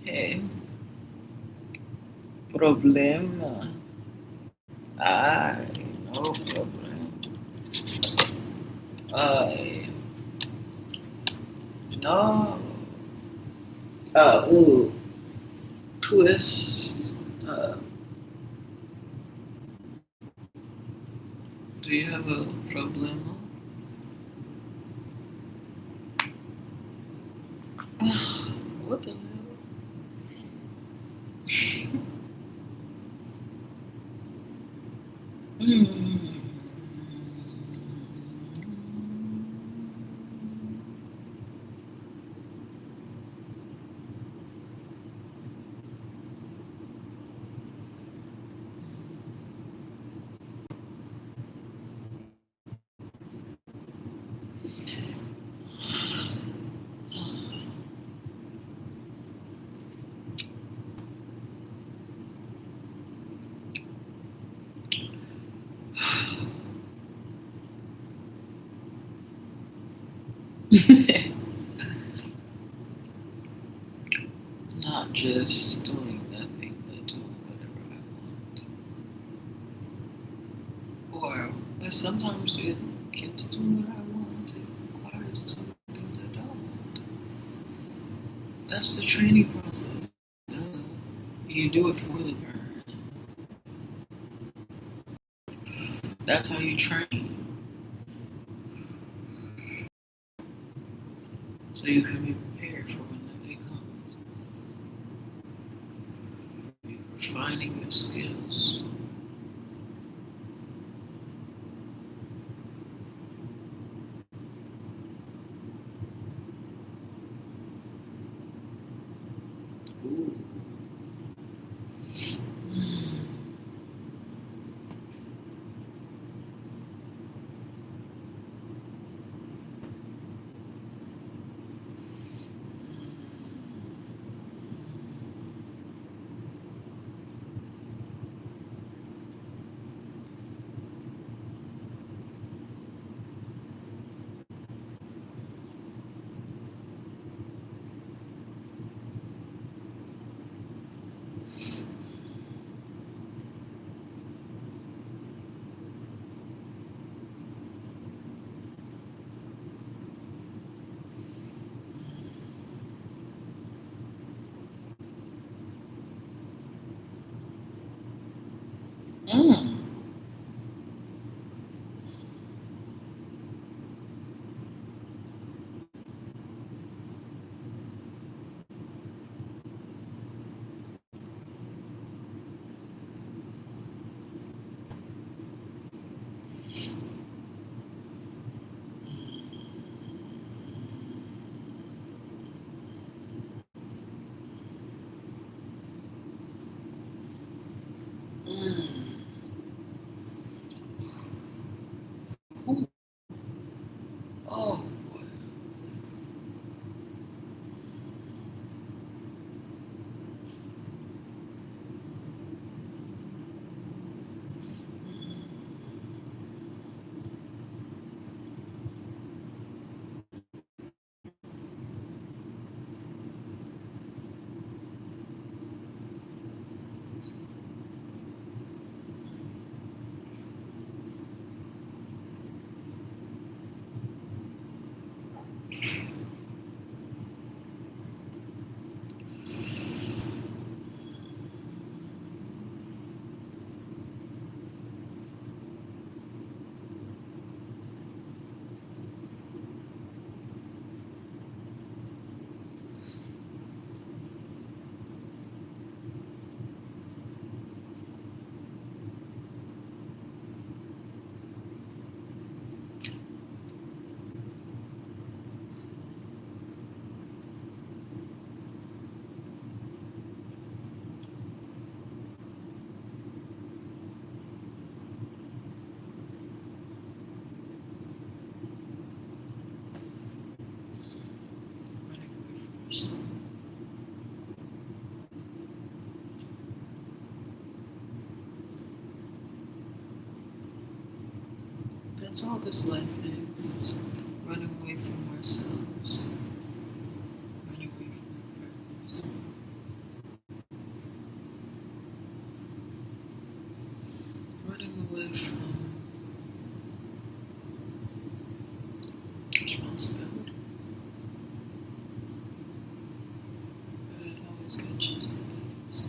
Hey, problema. Ay, no problem. Ay, no. Ooh, twist. Uh, do you have a problema? What the hell? Mm. Not just doing nothing, but doing whatever I want. Or, but sometimes it get to do what I want. It requires doing things I don't want. That's the training process. Duh. You do it for the burn. That's how you train. So you can be prepared for when the day comes. You're refining your skills. Ooh. Mm. Mm. Ooh. Oh boy. Running away from yourself. That's all this life is. Running away from ourselves. Running away from our purpose. Running away from responsibility. But it always catches up with us.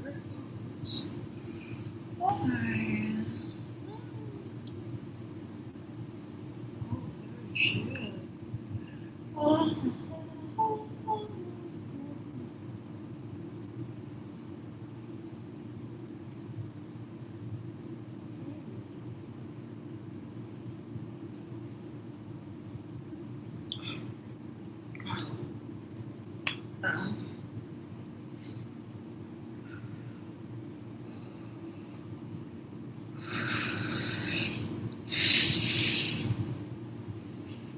There it goes. Why? Oh, there she is. Oh.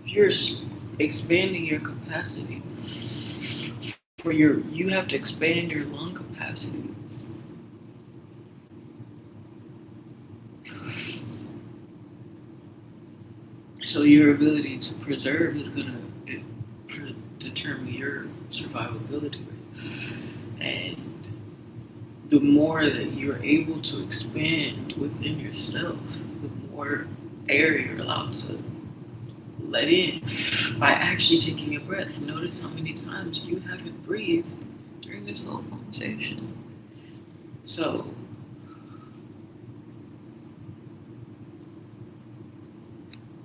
You're expanding your capacity for you have to expand your lung capacity. So your ability to preserve is gonna determine your survivability rate. And the more that you're able to expand within yourself, the more air you're allowed to let in by actually taking a breath. Notice how many times you haven't breathed during this whole conversation. So,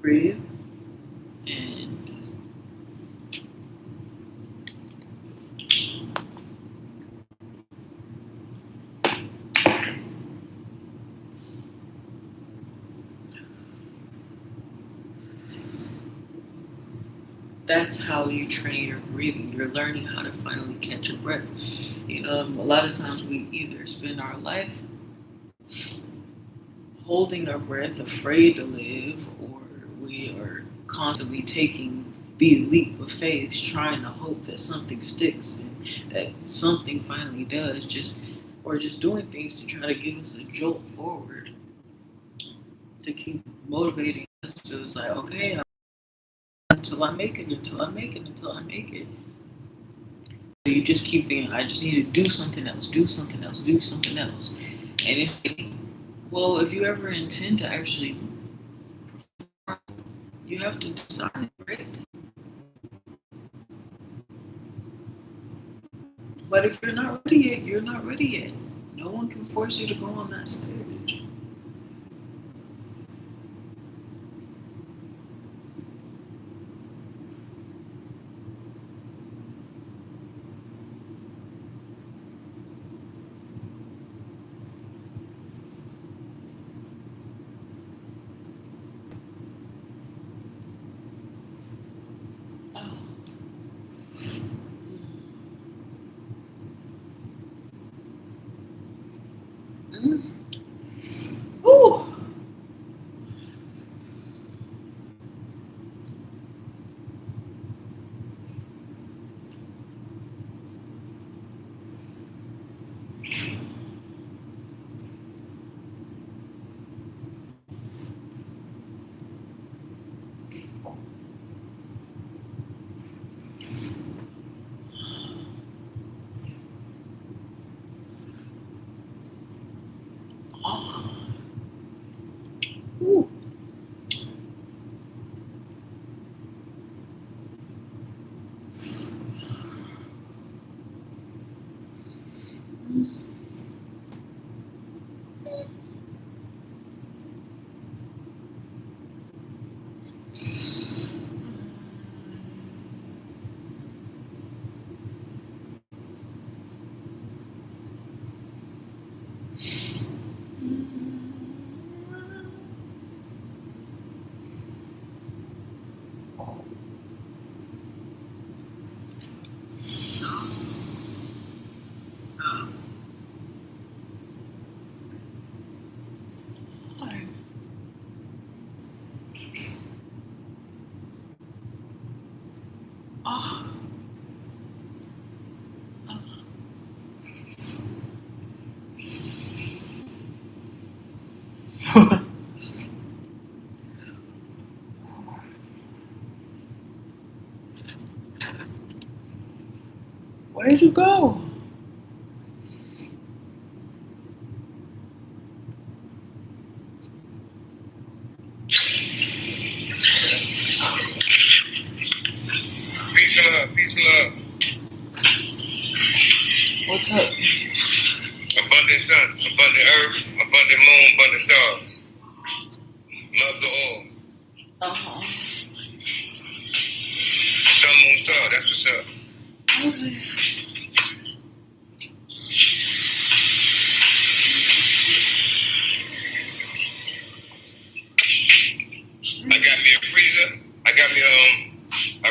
breathe and that's how you train your breathing. You're learning how to finally catch your breath. A lot of times we either spend our life holding our breath, afraid to live, or we are constantly taking the leap of faith, trying to hope that something sticks and that something finally does, or just doing things to try to give us a jolt forward, to keep motivating us to it's like, okay, until I make it, until I make it, until I make it. So you just keep thinking, I just need to do something else, do something else, do something else. And if you ever intend to actually perform, you have to decide, right? But if you're not ready yet, you're not ready yet. No one can force you to go on that stage. Oh. Ooh. Oh. Ooh. Oh. Where did you go? Peace and love, peace and love. What's up? Abundant sun, abundant earth, abundant moon, abundant stars. Love to all. Sun, moon, star, that's what's up. Okay. I got me a freezer. I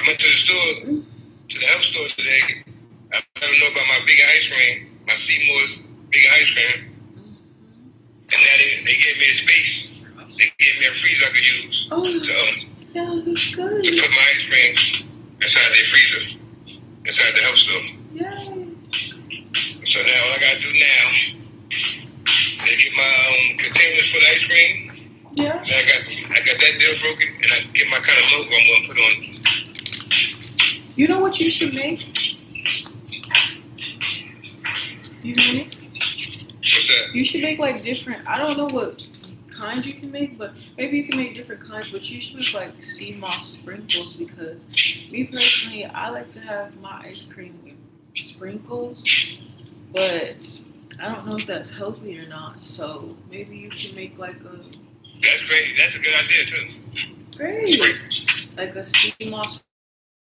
went to the store, to the health store today. I let them know about my vegan ice cream, my Seymour's vegan ice cream. And now they gave me a space. They gave me a freezer I could use Yeah, that's good. to put my ice cream inside their freezer, inside the health store. Yay. So now all I gotta do now is get my containers for the ice cream. Yeah. Now I got that deal broken, and I get my kind of logo I'm gonna put on. You know what you should make? You know? What's that? You should make like different. I don't know what kinds you can make, but maybe you can make different kinds. But you should make like sea moss sprinkles because me personally, I like to have my ice cream with sprinkles, but I don't know if that's healthy or not. So maybe you can make like a That's great. That's a good idea too. great like a sea moss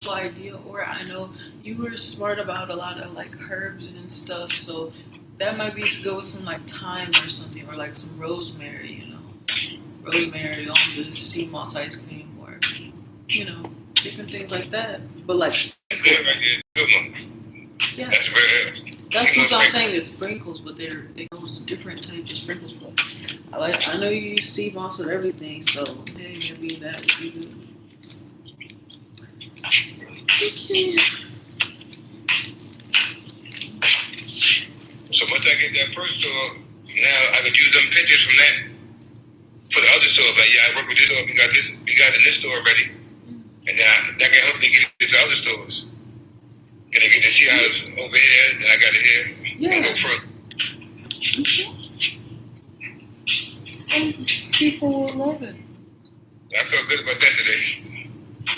idea. Or I know you were smart about a lot of like herbs and stuff, so that might be to go with some like thyme or something, or like some rosemary. Rosemary on the sea moss ice cream, or different things like that. But like, Good right there. Good one. yeah, That's very. that's what I'm saying. Is sprinkles, but they go with different types of sprinkles. But I know you use sea moss with everything, so hey, maybe that would be good. Okay. So once I get that first store, now I could use them pictures from that for the other store. Like, yeah, I work with this store. We got it in this store already, and now that can help me get it to other stores. Can I get to see how it's over here? Then I got it here. Yeah. And go further. Okay. And people will love it. I felt good about that today.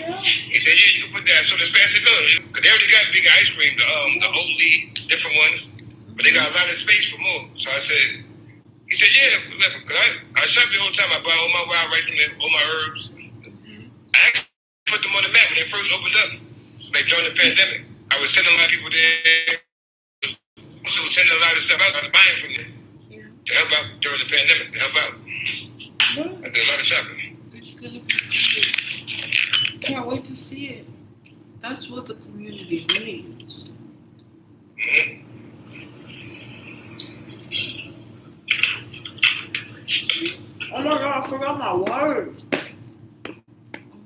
Yeah. He said, yeah, you can put that. So as fast as it goes. Because they already got big ice cream, the Oatly, different ones. But they got a lot of space for more. So I said, he said, yeah, because I shop the whole time. I buy all my wild rice and all my herbs. I actually put them on the map when they first opened up, like during the pandemic. I was sending a lot of people there. So sending a lot of stuff out. I was buying from them to help out during the pandemic, to help out. I did a lot of shopping. It's gonna be good. Can't wait to see it. That's what the community needs. Mm-hmm. Oh my god, I forgot my words. Oh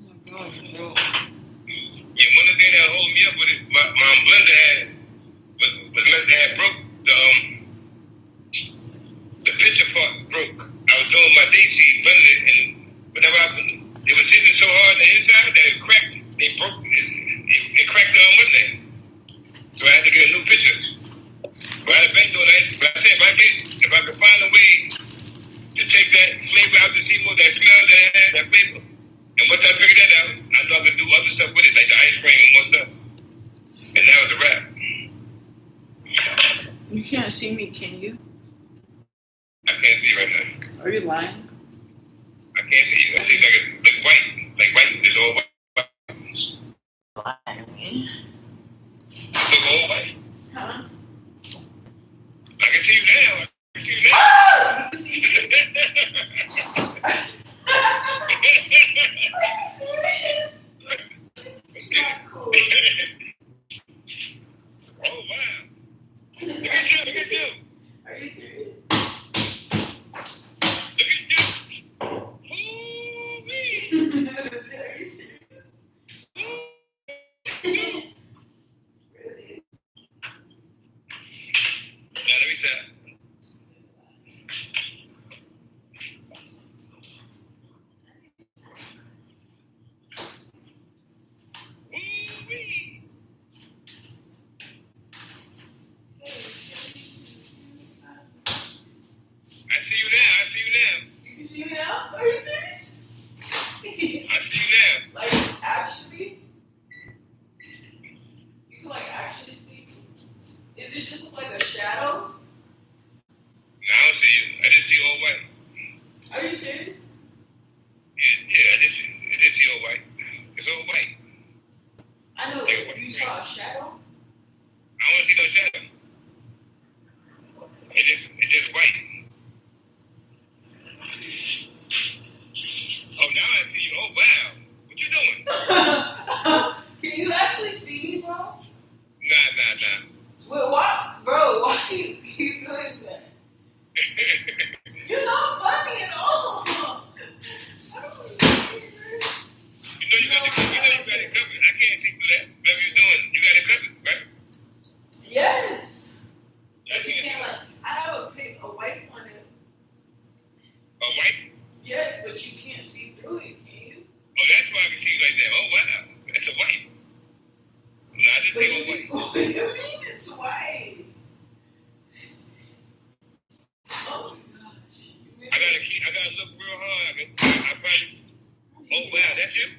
my god, bro. Yeah, one of the things that hold me up with it, my blender had broke the pitcher part broke. I was doing my DC blender, and whenever it was hitting so hard on the inside that it cracked. It broke. It cracked the what's name. So I had to get a new pitcher. But I had been doing that. But I said if I could find a way to take that flavor out the Seymour, that smell that flavor. And once I figured that out, I know I could do other stuff with it, like the ice cream and more stuff. And that was a wrap. You can't see me, can you? I can't see you right now. Are you lying? I can't see you. I see like white. Like white. It's all white. Lying. Look all white. Huh? I can see you now. I can see you now. It's not cool. Oh wow. Look at you. Look at you. Are you serious? Look at you. Ooh-wee. Are you serious? Really? Now let me say. Ooh-wee. I see you now. I see you now. You see me now? Are you serious? I see you now. Like, actually? You can, like, actually see me? Is it just like a shadow? No, I don't see you. I just see all white. Are you serious? Yeah. I just see all white. It's all white. I know. Like, You saw a shadow? I don't see no shadow. It's just white. Oh, now I see you. Oh, wow. What you doing? Can you actually see me, bro? Nah. Wait, why? Bro, why you keep doing that? You're not funny at all. I don't want to see you, man. You know you got it covered. I can't see through that. Whatever you're doing, you got it covered, right? Yes. I But you can't. can't, like, I have a white one. Oh, white? Yes, but you can't see through it, can you? Oh, that That's you?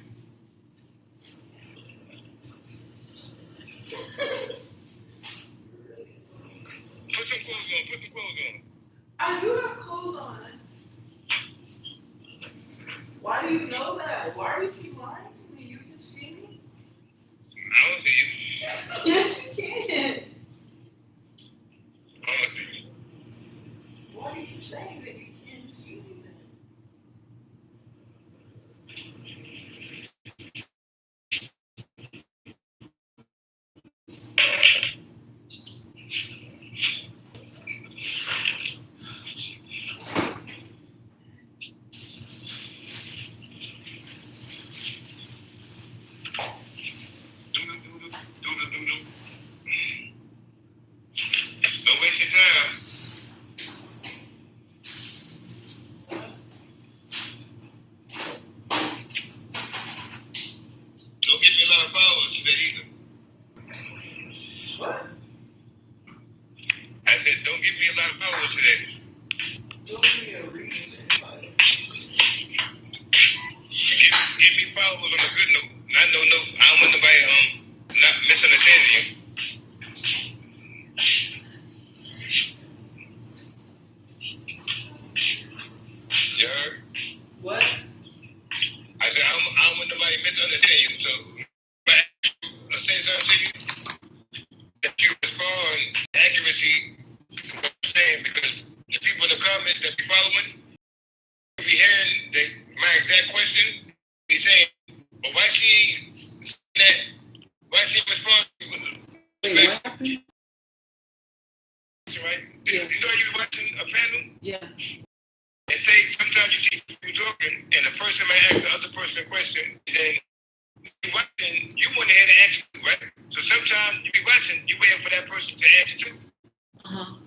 Put some clothes on. Put some clothes on. I do have clothes on. Why do you know that? Why do you keep lying to me? You can see me? I don't see you. Yes, you can. I don't see you. Why are you saying that you can't see me then? Doodle. Don't waste your time. Don't give me a lot of followers today either. What? I said, don't give me a lot of followers today. Don't give me a reason to invite. Give me followers on a good note, not no note. I don't want nobody not misunderstanding you. You heard? What? I said, I don't want nobody misunderstanding you. So, but I say something to you that you respond accuracy to what I'm saying, because the people in the comments that be following be hearing my exact question, be saying, well, why she ain't saying that? Why she ain't responding? Wait, what happened? Right? You know you be watching a panel? Yeah. And say sometimes you see people talking and the person might ask the other person a question, and then you watching, you want to hear the answer, right? So sometimes you be watching, you waiting for that person to answer too.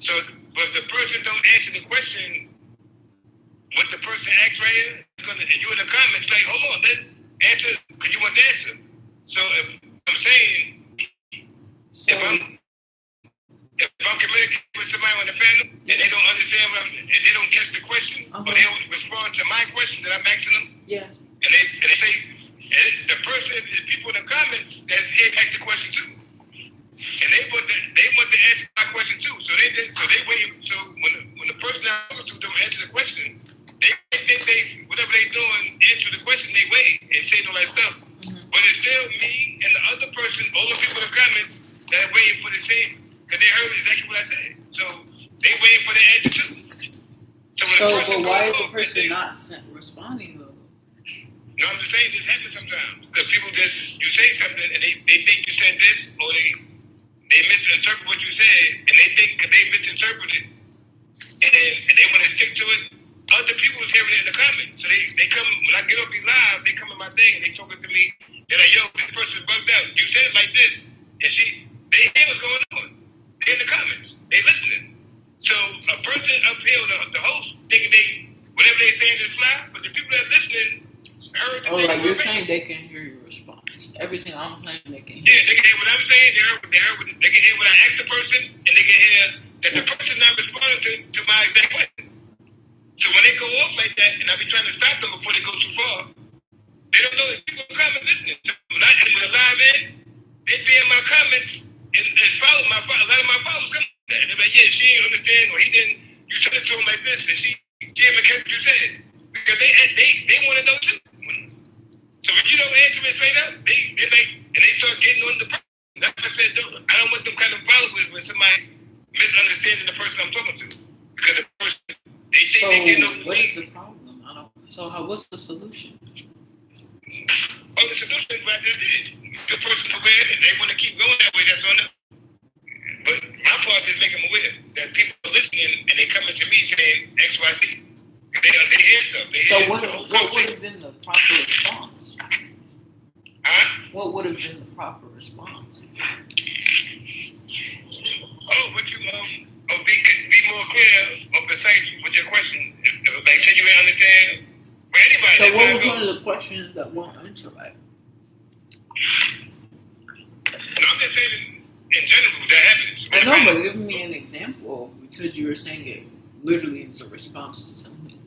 So, but if the person don't answer the question, what the person asks right here, and you in the comments like, hold on, let answer, because you want the answer. So if I'm saying, if I'm communicating with somebody on the panel and they don't understand and they don't catch the question, or they don't respond to my question that I'm asking them, and they say, and the person, the people in the comments that's here ask the question too, and they want to answer my question too. So they wait. So when the person I'm talking to don't answer the question, they think whatever they doing answer the question, they wait and say all that stuff. But it's still me and the other person, all the people in the comments that are waiting for the same. Because they heard exactly what I said. So they waiting for the answer too. So but why is the person not responding though? No, I'm just saying this happens sometimes. Because people you say something and they think you said this, or they misinterpret what you said, and they think because they misinterpreted and they want to stick to it. Other people is hearing it in the comments. So they come, when I get off these live, they come in my thing and they talking to me. They're like, yo, this person's bugged out. You said it like this. And they hear what's going on. They're in the comments. They listening. So a person up here, the host, thinking whatever they saying is fly, but the people that are listening heard the thing. Like you're saying they can hear your response. Everything I'm saying they can hear. Yeah, they can hear what I'm saying. They can hear what I ask the person, and they can hear that the person not responding to my exact question. So when they go off like that, and I be trying to stop them before they go too far, they don't know that people are coming listening. So when I get the live in, they be in my comments and follow a lot of my followers come. And they're like, yeah, she didn't understand, or he didn't. You said it to him like this, and she didn't catch what you said, because they want to know too. So when you don't answer it straight up, they like, and they start getting on the person. That's why I said, I don't want them kind of followers when somebody's misunderstanding the person I'm talking to, because the person they think they get no. What is the problem? What's the solution? Oh, the solution is what I just did. The person aware, and they want to keep going that way. That's on them. But my part is making them aware that people are listening and they coming to me saying X, Y, Z. They hear stuff. What would have been the proper response? What would have been the proper response? Oh, would you be more clear or precise with your question? Like, say you didn't understand. For anybody. So what was one of the questions that weren't answered right? No, I'm just saying in general that happens. I know, but give me an example of, because you were saying it literally is a response to something.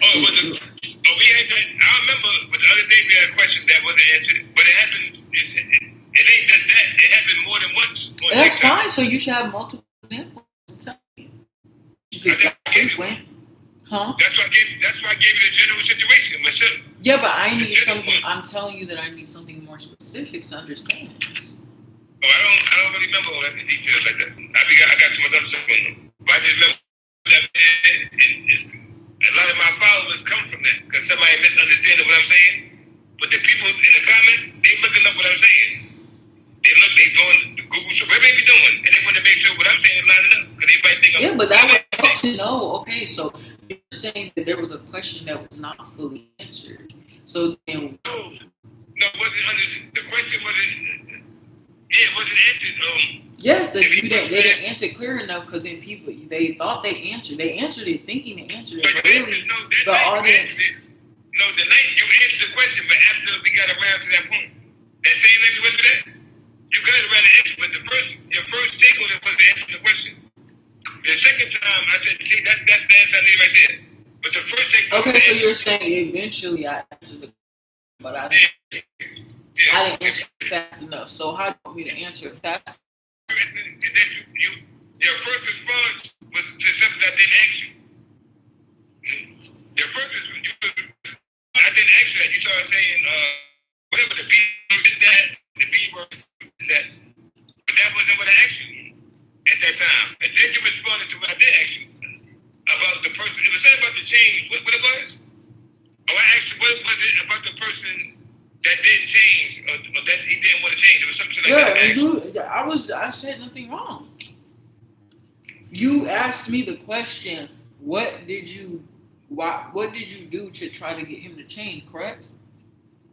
Oh, we had that. I remember, but the other day we had a question that wasn't answered. But it happens. It ain't just that. It happened more than once. That's fine. So you should have multiple examples. If it's that frequent, huh? That's why I gave you the general situation myself. Yeah, but I need something. I'm telling you that I need something more specific to understand. Oh, I don't really remember all that in details like that. I got too much other stuff going on. But I just remember that, and a lot of my followers come from that because somebody misunderstanding what I'm saying. But the people in the comments, they looking up what I'm saying. They going to Google search, whatever they be doing, and they want to make sure what I'm saying is lining up because they might think yeah, but that would help to know. Okay, so you're saying that there was a question that was not fully answered. So then, no, the question wasn't. Yeah, it wasn't answered. Yes, they didn't answer clear enough because then people they thought they answered. They answered it thinking they answered it. But really, the audience. No, the night you answered the question, but after we got around to that point, that same night we went through that, you got around the answer. But your first take on it was to answer the question. The second time I said, see, that's the answer I need right there. But the first take. Okay, so you're saying eventually I answered the question, but I didn't. Yeah. I didn't answer it fast enough. So how do you want me to answer it fast? Your first response was to something I didn't ask you. Your first response, I didn't ask you that. You started saying, whatever the B word is that, the B word is that. But that wasn't what I asked you at that time. And then you responded to what I did ask you about the person. It was something about the change. What it was? Oh, I asked you, what was it about the person that didn't change, or that he didn't want to change? It was something like that. I said nothing wrong. You asked me the question, what did you do to try to get him to change, correct?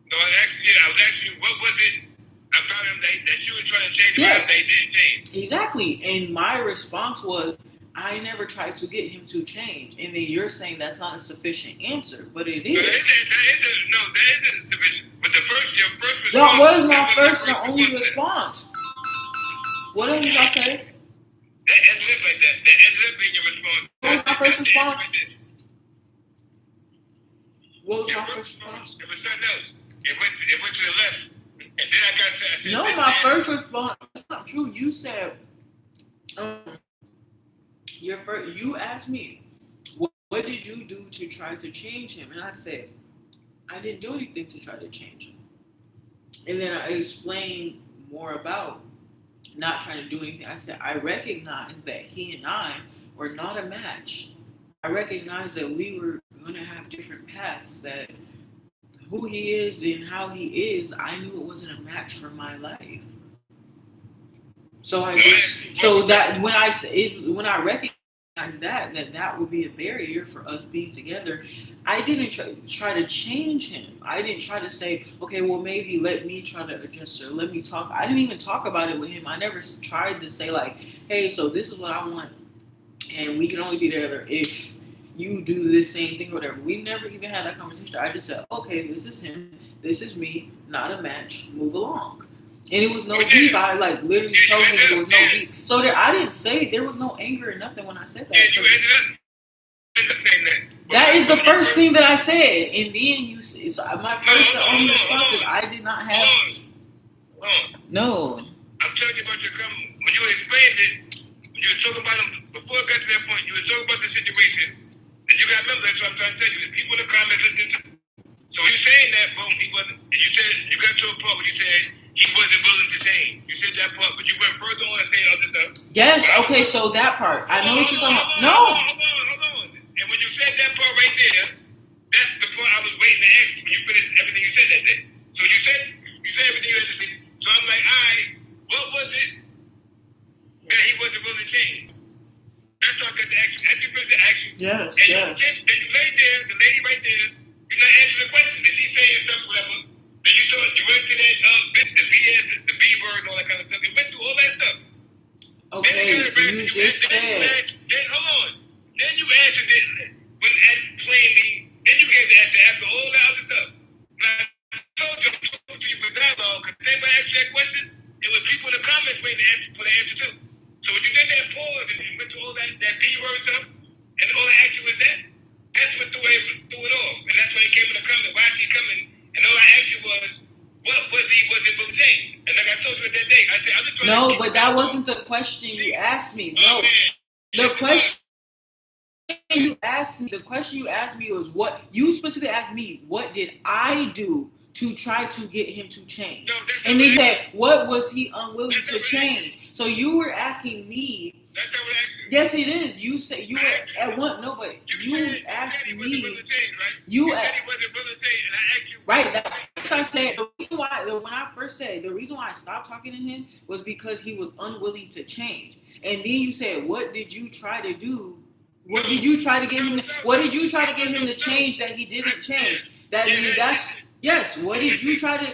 No, I was asking you, what was it about him that you were trying to change about that he didn't change? Exactly. And my response was, I never tried to get him to change. And then you're saying that's not a sufficient answer, but it is. That isn't sufficient. But your first response. That was my first and only response. What else did I say? That ended up like that. That ended up being your response. What was my first response? What was my first response? It was something else. It went to the left. And then I said, no, my first response, that's not true. You said, you asked me, what did you do to try to change him? And I said, I didn't do anything to try to change him. And then I explained more about not trying to do anything. I said, I recognize that he and I were not a match. I recognize that we were going to have different paths, that who he is and how he is, I knew it wasn't a match for my life. So that when I recognize that would be a barrier for us being together, I didn't try to change him. I didn't try to say, okay, well, maybe let me try to adjust or let me talk. I didn't even talk about it with him. I never tried to say like, hey, so this is what I want, and we can only be together if you do this same thing or whatever. We never even had that conversation. I just said, okay, this is him, this is me, not a match, move along. And it was no beef. I literally told him there was no beef. So I didn't say there was no anger or nothing when I said that. Yeah, you ended up saying that. That is the first thing that I said. And then my first and only response is I did not have. No. I'm telling you about your comment. When you explained it, when you were talking about him, before it got to that point, you were talking about the situation. And you got to remember, that's what I'm trying to tell you. The people in the comments listening to. So you saying that, boom, he wasn't. And you said, you got to a point where you said, he wasn't willing to change. You said that part, but you went further on and saying other stuff. Yes, okay, so that part. I know what you're talking about. No. Hold on. And when you said that part right there, that's the part I was waiting to ask you when you finished everything you said that day. So you said everything you had to say. So I'm like, all right, what was it that he wasn't willing to change? That's what I got to ask you. After you finished the action. Yes, and then you laid there, the lady right there, you're not answering the question. Is she saying stuff, whatever? Then you went to that the B word and all that kind of stuff. It went through all that stuff. Okay, you just said. Then hold on. Then you answered it plainly. Then you gave the answer after all that other stuff. Now, I told you I'm talking to you for dialogue because anybody asked you that question, it was people in the comments waiting for the answer too. So when you did that pause and you went through all that B word stuff and all the action was that, that's what threw was, what was he wasn't able to change? And like I told you at that day, I said, I'm just trying to No, get but that wasn't the question you asked me. No, the question you asked me, the question you asked me was what you specifically asked me. What did I do to try to get him to change? No, And then you said, what was he unwilling to change? So you were asking me. That's not what I asked you. Yes, it is. You said you were at one. No, but you asked he me. wasn't willing to change, right? You said he wasn't willing to change, and I asked you. Right. That's what I said. The reason why, when I first said, the reason why I stopped talking to him was because he was unwilling to change. And then you said, what did you try to do? What did you try to get him? What did you try to get him to change that he didn't change? That's yes. What did you try to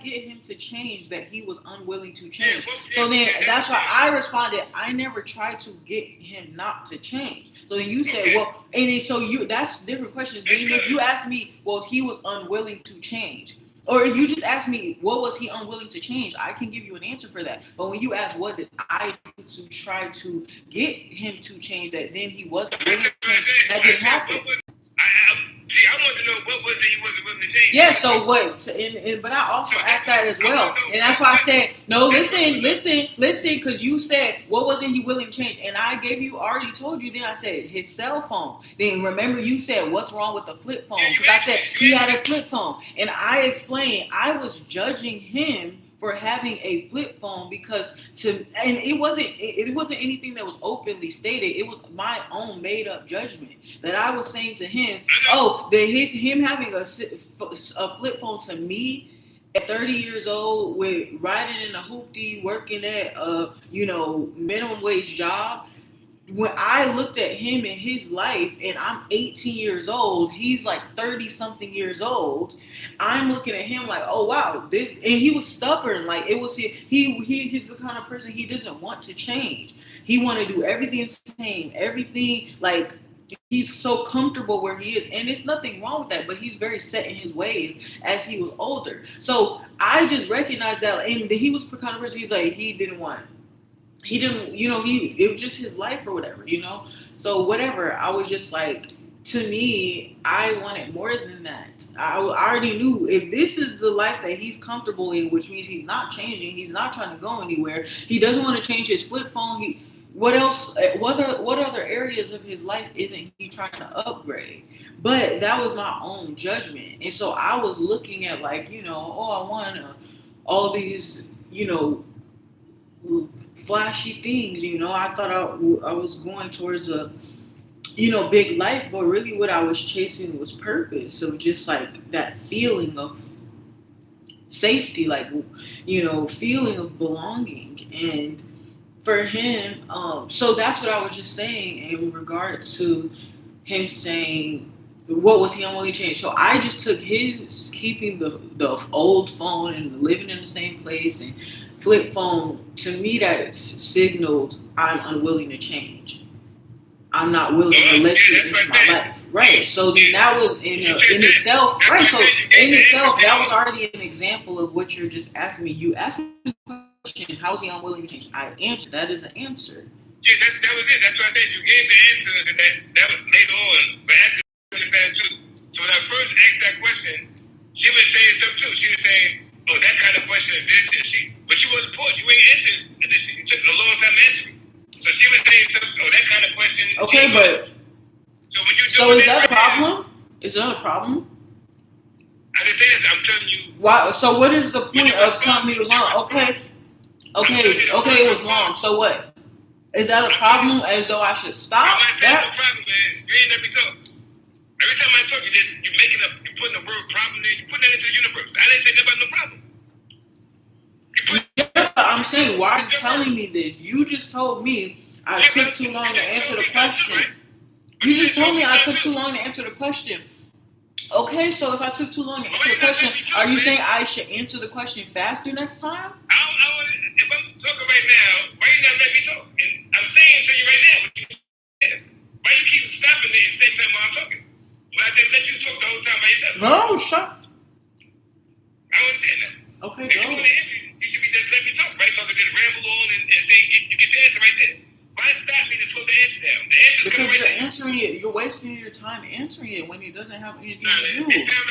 get him to change that he was unwilling to change? So then that's why I responded. I never tried to get him not to change. So then you said, well, and then, so you that's different questions. Then if you asked me, well, he was unwilling to change. Or if you just ask me, what was he unwilling to change? I can give you an answer for that. But when you ask, what did I do to try to get him to change that, then he wasn't willing to change, that didn't happen. I want to know what was it he wasn't willing to change. Yeah, so what? But I also asked that as well. And that's why I said, no, listen, because you said, what wasn't he willing to change? And I already told you, then I said, his cell phone. Then remember you said, what's wrong with the flip phone? Because I said, he had a flip phone. And I explained, I was judging him for having a flip phone because it wasn't anything that was openly stated. It was my own made up judgment that I was saying to him, him having a flip phone to me at 30 years old with riding in a hoopty, working at a minimum wage job. When I looked at him in his life, and I'm 18 years old, he's like 30 something years old. I'm looking at him like, oh wow, this, and he was stubborn. Like it was he's the kind of person he doesn't want to change. He want to do everything the same, everything like he's so comfortable where he is, and there's nothing wrong with that. But he's very set in his ways as he was older. So I just recognized that, and he was the kind of person he's like he didn't, it was just his life or whatever, So whatever, I was just like, to me, I wanted more than that. I already knew if this is the life that he's comfortable in, which means he's not changing, he's not trying to go anywhere, he doesn't want to change his flip phone, what other areas of his life isn't he trying to upgrade? But that was my own judgment. And so I was looking at like, I want all these, flashy things, I thought I was going towards a, big life, but really what I was chasing was purpose. So just like that feeling of safety, like, feeling of belonging. And for him, so that's what I was just saying in regard to him saying, what was he unwilling to change? So I just took his keeping the old phone and living in the same place and flip phone, to me that signaled I'm unwilling to change. I'm not willing to let you into my life. Right. So then that was in itself, right. So in itself, that was already an example of what you're just asking me. You asked me the question, how is he unwilling to change? I answered. That is an answer. Yeah, that was it. That's what I said. You gave the answer, and that was later on. But after that too. So when I first asked that question, she was saying stuff too. She was saying, oh, that kind of question is this, but you wasn't poor. You ain't answered this. You took a long time to answer me. So she was saying stuff, oh, that kind of question. Okay, but so when you is that a problem? Is that a problem? I didn't say that. I'm telling you. Why? So what is the point of telling me it was long? Okay, it was long. So what? Is that a problem? As though I should stop? I'm not telling you no problem, man. You ain't let me talk. Every time I talk, you're putting the word problem there, you're putting that into the universe. I didn't say nothing about no problem. I'm saying, why are you telling me this? You just told me I took too long to answer the question. You just told me I took too long to answer the question. Okay, so if I took too long to answer the question, are you saying I should answer the question faster next time? If I'm talking right now, why you not let me talk? And I'm saying to you right now, why you keep stopping me and say something while I'm talking? When I just let you talk the whole time by yourself. No, stop. I don't understand that. Okay, if you want to hear me, you should be just let me talk, right? So I can just ramble on and say, you get your answer right there. Why stop me to slow the answer down? The answer's coming right there. Answering it, you're wasting your time answering it when it doesn't have anything to do. It sounds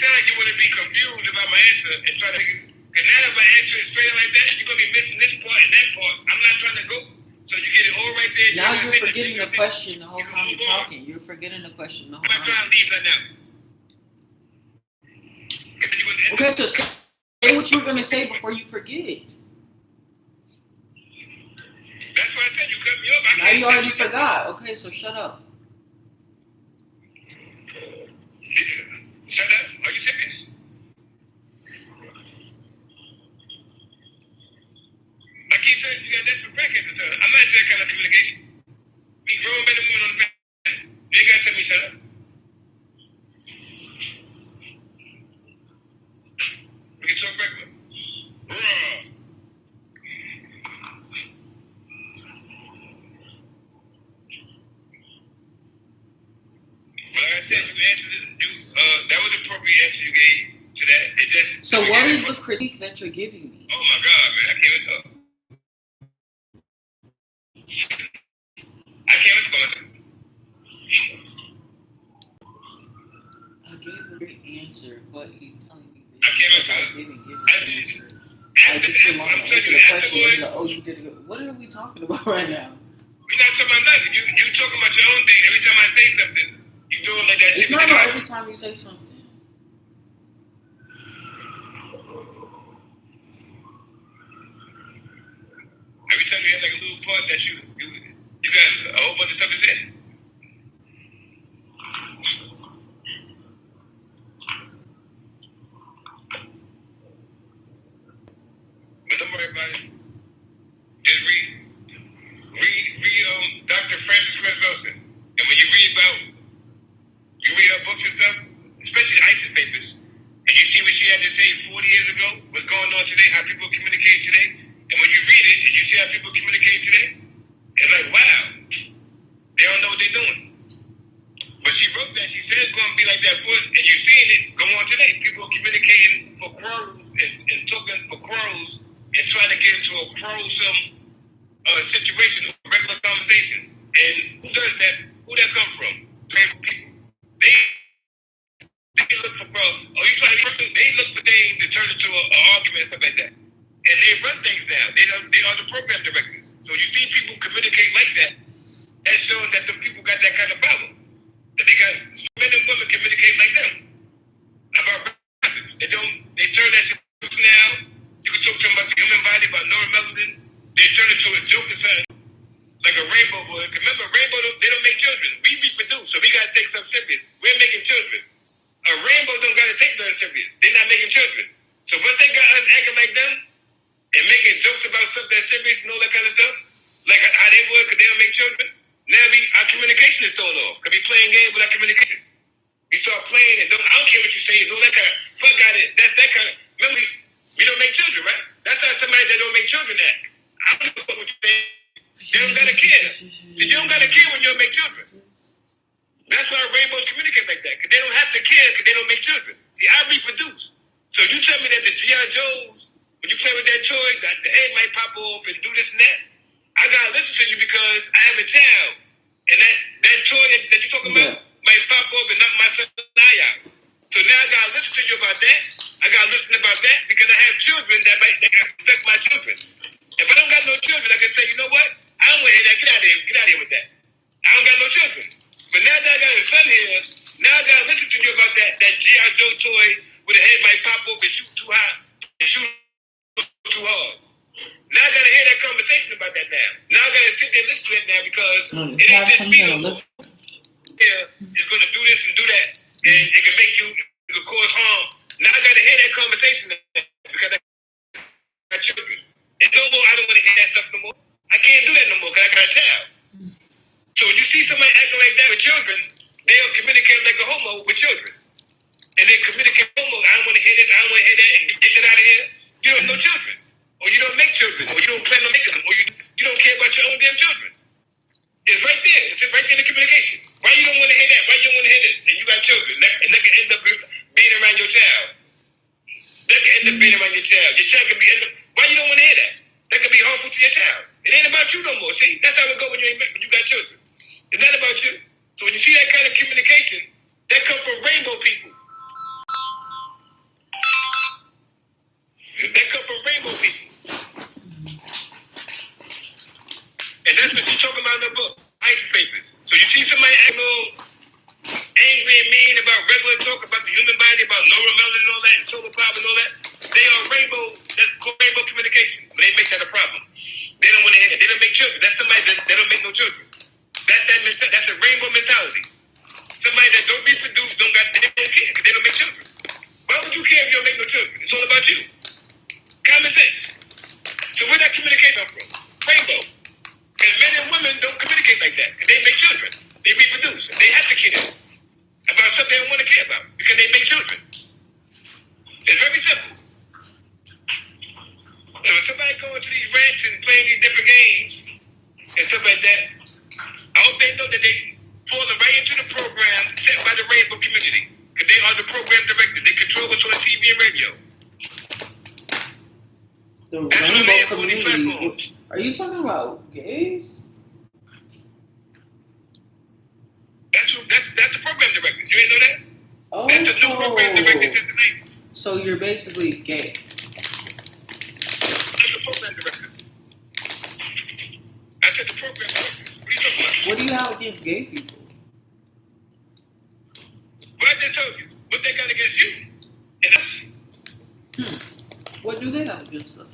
sound like you want to be confused about my answer and try to make it. Because now if I answer it straight like that, you're going to be missing this part and that part. I'm not trying to go. So you get it all right there. Now you're forgetting the question the whole time you're talking. You're forgetting the question the whole time. I'm not trying to leave that now. Okay, so say what you were going to say before you forget. That's why I said you cut me off. Now you already forgot. Okay, so shut up. Shut up? Are you serious? I keep telling you, you got that for practice. I'm not into that kind of communication. We grown men and women on the back. You ain't got to tell me shut up. We can talk regular. Bruh. Like I said, you answered it. That was the appropriate answer you gave to that. It just. So what is the critique that you're giving me? Oh my God, man! I can't even talk. I can't even talk. I gave a great answer, but he's telling me I can't even that I talk. didn't give an I see. answer. I just came on to answer the question. And like, oh, you did it. What are we talking about right now? We're not talking about nothing. You talking about your own thing. Every time I say something, you doing like that shit. It's not about every time you say something. Every time you have like a little part that you got a whole bunch of stuff to say. But don't worry about it. Just read Dr. Frances Cress Welsing. And when you read her books and stuff, especially the ISIS papers, and you see what she had to say 40 years ago, what's going on today, how people communicate today, and when you read it and you see how people communicate today, it's like, wow, they don't know what they're doing. But she wrote that, she said it's going to be like that for, and you're seeing it go on today. People are communicating for quarrels and talking for quarrels and trying to get into a quarrelsome situation, regular conversations. And who does that? Who that come from? People. They look for quarrels. Oh, you trying to be personal? They look for things to turn into an argument and stuff like that. And they run things now. They are the program directors. So you see people communicate like that. That's showing that the people got that kind of power. That they got men and women communicate like them. About rabbits. They turn that shit now. You can talk to them about the human body, about neuromelanin. They turn it to a joke or something. Like a rainbow boy. Remember, rainbow, they don't make children. We reproduce, so we got to take something serious. We're making children. A rainbow don't got to take nothing serious. They're not making children. So once they got us acting like them and making jokes about stuff that's serious and all that kind of stuff, like how they would because they don't make children, now our communication is thrown off because we playing games without communication. We start playing and I don't care what you say, it's all that kind of, fuck out it. That's that kind of, remember, we don't make children, right? That's how somebody that don't make children act. I don't give a fuck what you say. They don't gotta care. See, you don't gotta care when you don't make children. That's why rainbows communicate like that, because they don't have to care because they don't make children. See, I reproduce. So you tell me that the G.I. Joes, when you play with that toy, that the head might pop off and do this and that, I gotta listen to you because I have a child. And that toy that you're talking about might pop off and knock my son's eye out. So now I gotta listen to you about that. I gotta listen about that because I have children that can affect my children. If I don't got no children, I can say, you know what? I don't want to hear that. Get out of here. Get out of here with that. I don't got no children. But now that I got a son here, now I got to listen to you about that G.I. Joe toy where the head might pop off and shoot too high and shoot too hard. Now I got to hear that conversation about that now. Now I got to sit there and listen to it now because it ain't just me no more. Yeah, it's going to do this and do that. And it can make you, it can cause harm. Now I got to hear that conversation because I got children. And no more, I don't want to hear that stuff no more. I can't do that no more because I got a child. So when you see somebody acting like that with children, they'll communicate like a homo with children. And they communicate homo, I don't want to hear this, I don't want to hear that, and get it out of here. You don't have no children. Or you don't make children, or you don't plan on making them, or you don't care about your own damn children. It's right there. It's right there in the communication. Why you don't want to hear that? Why you don't want to hear this? And you got children, and that can end up being around your child. That can end up being around your child. Your child can be why you don't want to hear that? That could be harmful to your child. It ain't about you no more. See, that's how it go when you got children. It's not about you. So when you see that kind of communication, that comes from rainbow people. talking about in the book, ISIS papers. So you see somebody act a little angry and mean about regular talk about the human body, about neuromelanin and all that, and solar power and all that. They are rainbow. That's called rainbow communication. But they make that a problem. They don't want to hear that. They don't make children. That's somebody that they don't make no children. That's a rainbow mentality. Somebody that don't reproduce, they don't care because they don't make children. Why would you care if you don't make no children? It's all about you. Common sense. So where that communication from? Rainbow. Because men and women don't communicate like that. Because they make children. They reproduce. They have to care about stuff they don't want to care about because they make children. It's very simple. So if somebody going to these rants and playing these different games and stuff like that, I hope they know that they falling right into the program set by the rainbow community. Because they are the program director. They control what's on TV and radio. The That's what they have rainbow on these community. platforms. Are you talking about gays? That's the program directors. You ain't know that? Oh, That's the new program director since the 90s. so you're basically gay. That's the program director. I said the program directors. What are you talking about? What do you have against gay people? What I just told you. What they got against you and us. What do they have against us?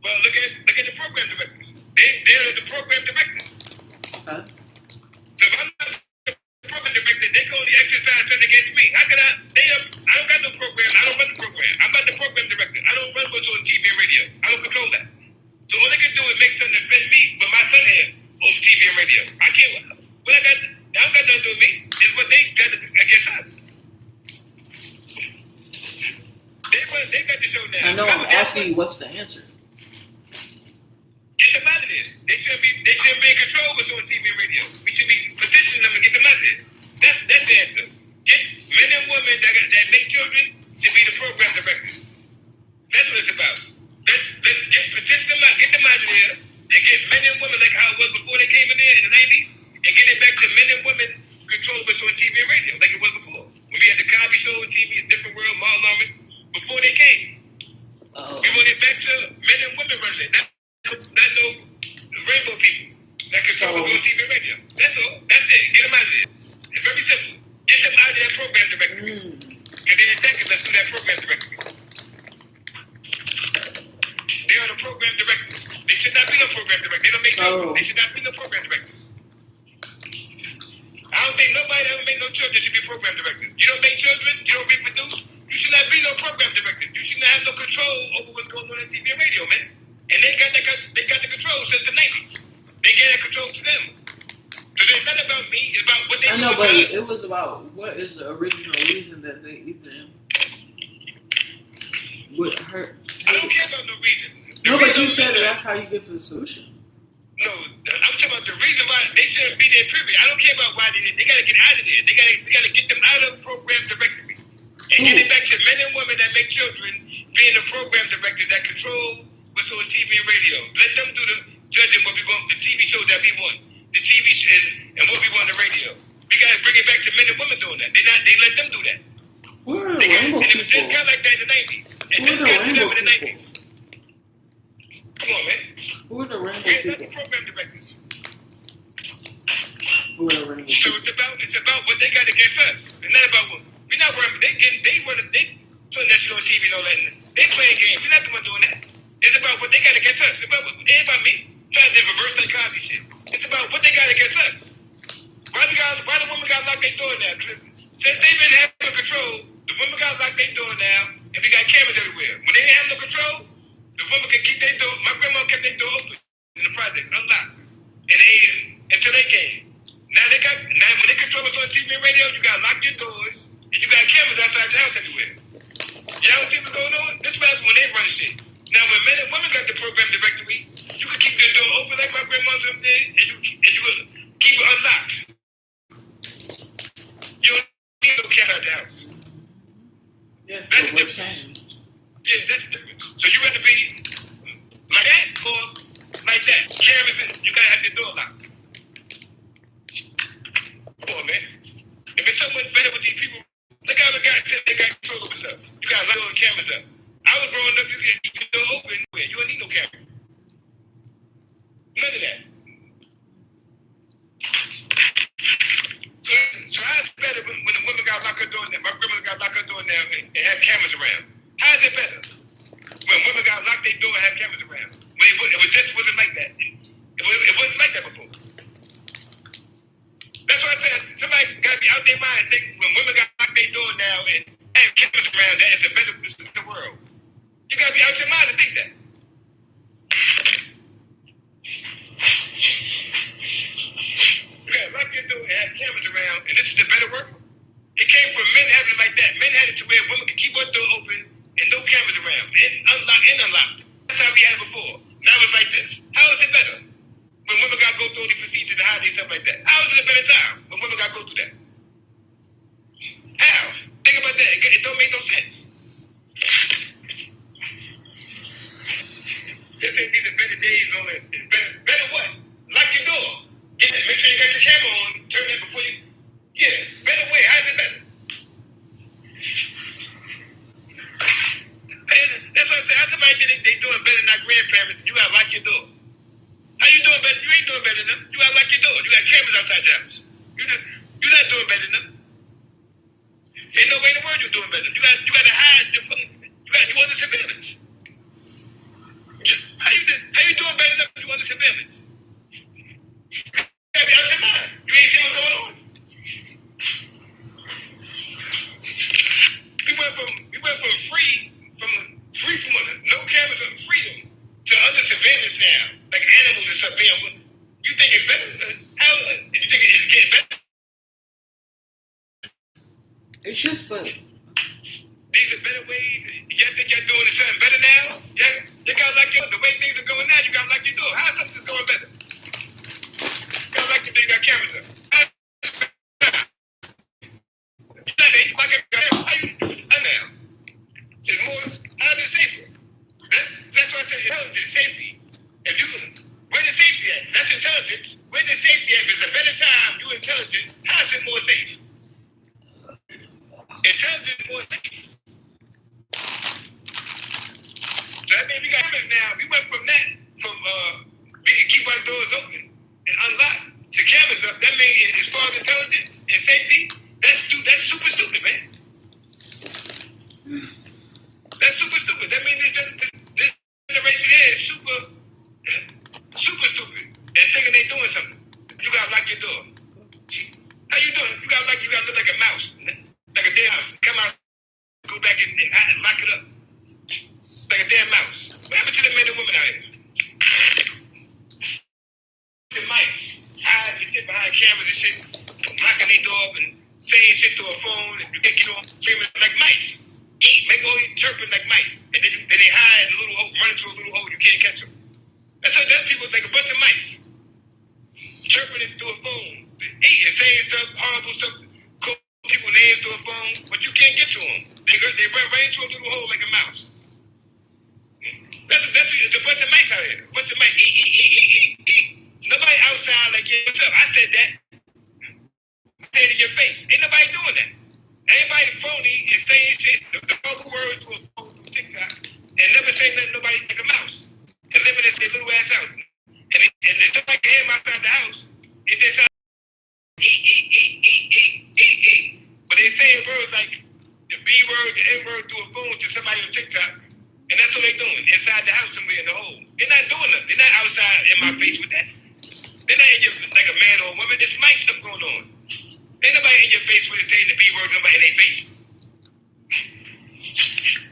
Well, look at the program directors. They're the program directors. Okay. So if I'm not the program director, they can only exercise something against me. How can I? I don't got no program. I don't run the program. I'm not the program director. I don't run what's on TV and radio. I don't control that. So all they can do is make something that offend me with my son here on TV and radio. I can't. What I don't got nothing to do with me. It's what they got against us. They got the show now. I know. I'm asking you, what's the answer? Get them out of there. They shouldn't be in control of what's on TV and radio. We should be petitioning them to get them out of there. That's the answer. Get men and women that make children to be the program directors. That's what it's about. Let's petition them out, get them out of there, and get men and women like how it was before they came in there in the 90s, and get it back to men and women control what's on TV and radio like it was before. When we had the Cosby Show on TV, A Different World, Martin Lawrence, before they came. We want it back to men and women running it. Not no rainbow people that control what's on TV and radio. That's all. That's it. Get them out of there. It's very simple. Get them out of that program directory. If they're attacking, let's do that program directory. They are the program directors. They should not be no program directors. They don't make children. They should not be no program directors. I don't think nobody that don't make no children should be program directors. You don't make children, you don't reproduce, you should not be no program director. You should not have no control over what's going on TV and radio, man. And they got the control since the 90s. They gave that control to them. So it's not about me, it's about what they do. I know, but it was about what is the original reason that they even would hurt. I don't care about no reason. No, but you said that's how you get to the solution. No, I'm talking about the reason why they shouldn't be there, period. I don't care about why they got to get out of there. We got to get them out of program directory and get it back to men and women that make children being the program directors that control what's on TV and radio. Let them do the judging what we want, the TV show that we want, the TV and what we want on the radio. We got to bring it back to men and women doing that. They let them do that. Who are the rainbow people? And it just got like that in the 90s. It just got to them in the 90s. Come on, man. Who are the rainbow We're people? not the program directors. Who are the rainbow So people? it's about what they got against us. It's not about what we're not worrying. They putting that shit on TV and all that. And they playing games. We're not the one doing that. It's about what they got against us. It ain't about me trying to reverse that Cosby shit. It's about what they got against us. Why the women got locked their door now? Since they've been having control, the women got locked their door now, and we got cameras everywhere. When they didn't have no control, the women could keep their door. My grandma kept their door open in the projects, unlocked, until they came. Now when they control us on TV and radio, you gotta lock your doors, and you got cameras outside your house everywhere. Y'all don't see what's going on? This is what happens when they run shit. Now when men and women got the program directory, you can keep the door open like my grandmother did, and you can keep it unlocked. You don't need no cameras out the house. Yeah, that's the difference. Yeah, that's the difference. So you have to be like that or like that. Cameras, you gotta have your door locked. Come on, man. If it's so much better with these people, look how the guys said they got control over stuff. You gotta lock all the cameras up. I was growing up, you could keep the door open. You don't need no camera. None of that. got locked her door now. My grandmother got locked her door now and have cameras around. How is it better? When women got locked their door and have cameras around. When it just wasn't like that. It wasn't like that before. That's why I said somebody got to be out their mind and think when women got locked their door now and have cameras around, that it's a better world. You got to be out your mind to think that. You got to lock your door and have cameras around, and this is a better world. It came from men having it like that. Men had it to where women could keep one door open and no cameras around, and unlocked. That's how we had it before. Now it's like this. How is it better? When women got to go through the procedure to hide themselves like that. How is it a better time when women got to go through that? How? Think about that. It don't make no sense. This ain't these are better days, no. It's better what? Lock your door. Yeah, make sure you got your camera on. Turn that before you. Yeah, better way. How's it better? That's what I'm saying. How somebody did it, they doing better than our grandparents. You gotta lock your door. How you doing better? You ain't doing better than them. You gotta lock your door. You got cameras outside your house. You're not doing better than them. Ain't no way in the world you're doing better than them. You gotta hide your phone. You under surveillance. How you doing better than them? You under surveillance. You gotta be out your mind. You ain't see what's going on. We went from free from no cameras and freedom to under surveillance now, like animals and stuff being. You think it's better? How? You think it's getting better? It's just, but these are better ways. Y'all think y'all doing something better now? Yeah, you got like the way things are going now. You got like you do. How something's going better? You got like you do. You got cameras up. How you now? It's more. How is it safer? That's why I said intelligence, safety. Where's the safety at? That's intelligence. Where's the safety at? If it's a better time, you intelligent. How is it more safe? Intelligence more safe. So I mean, we got cameras now. We went from we can keep our doors open and unlocked to cameras up. That means as far as intelligence and safety, that's super stupid, man. That's super stupid. That means this generation here is super stupid and thinking they doing something. You gotta lock your door. How you doing? You gotta look like a mouse, like a damn mouse. Come out, go back and lock it up, like a damn mouse. What happened to the men and women out here? The mice, they sit behind cameras and shit, locking their door up and saying shit to a phone, and you can get on screaming like mice. Make all these chirping like mice, and then they hide in a little hole, run into a little hole, you can't catch them. That's people like a bunch of mice chirping into a phone, eating, saying stuff, horrible stuff, calling people names to a phone, but you can't get to them. They run right into a little hole like a mouse. It's a bunch of mice out here. A bunch of mice. Nobody outside like, yeah, what's up? I said that. I said it in your face. Ain't nobody doing that. Everybody phony and saying shit, the vocal words to a phone through TikTok, and never say nothing nobody like a mouse. And living in their little ass house. And it's just like him outside the house. It just sounds but they saying words like the B word, the N word through a phone to somebody on TikTok. And that's what they're doing, inside the house somewhere in the hole. They're not doing nothing. They're not outside in my face with that. They're not in your, like a man or a woman. There's mic stuff going on. Ain't nobody in your face with it saying the B word, nobody in their face.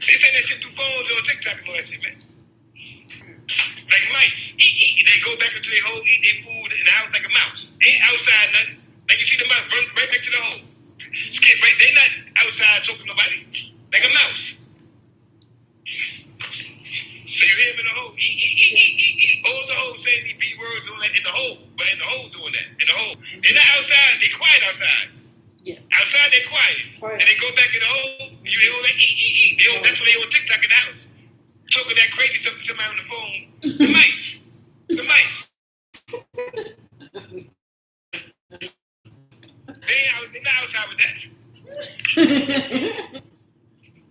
They say that shit through phones on TikTok and all that shit, man. Like mice. Eat. They go back into their hole, eat their food in the house like a mouse. Ain't outside nothing. Like you see the mouse run right back to the hole. Skip right. They not outside talking to nobody. Like a mouse. So you hear him in the hole. Eat. All the hoes saying these B words doing that in the hole. But in the hole doing that. In the hole. They're not outside. They quiet outside. yeah. Outside they quiet. And they go back in the hole. And you hear all that eat. That's what they on TikTok in the house. Talking that crazy stuff to somebody on the phone. The mice. They're not outside with that.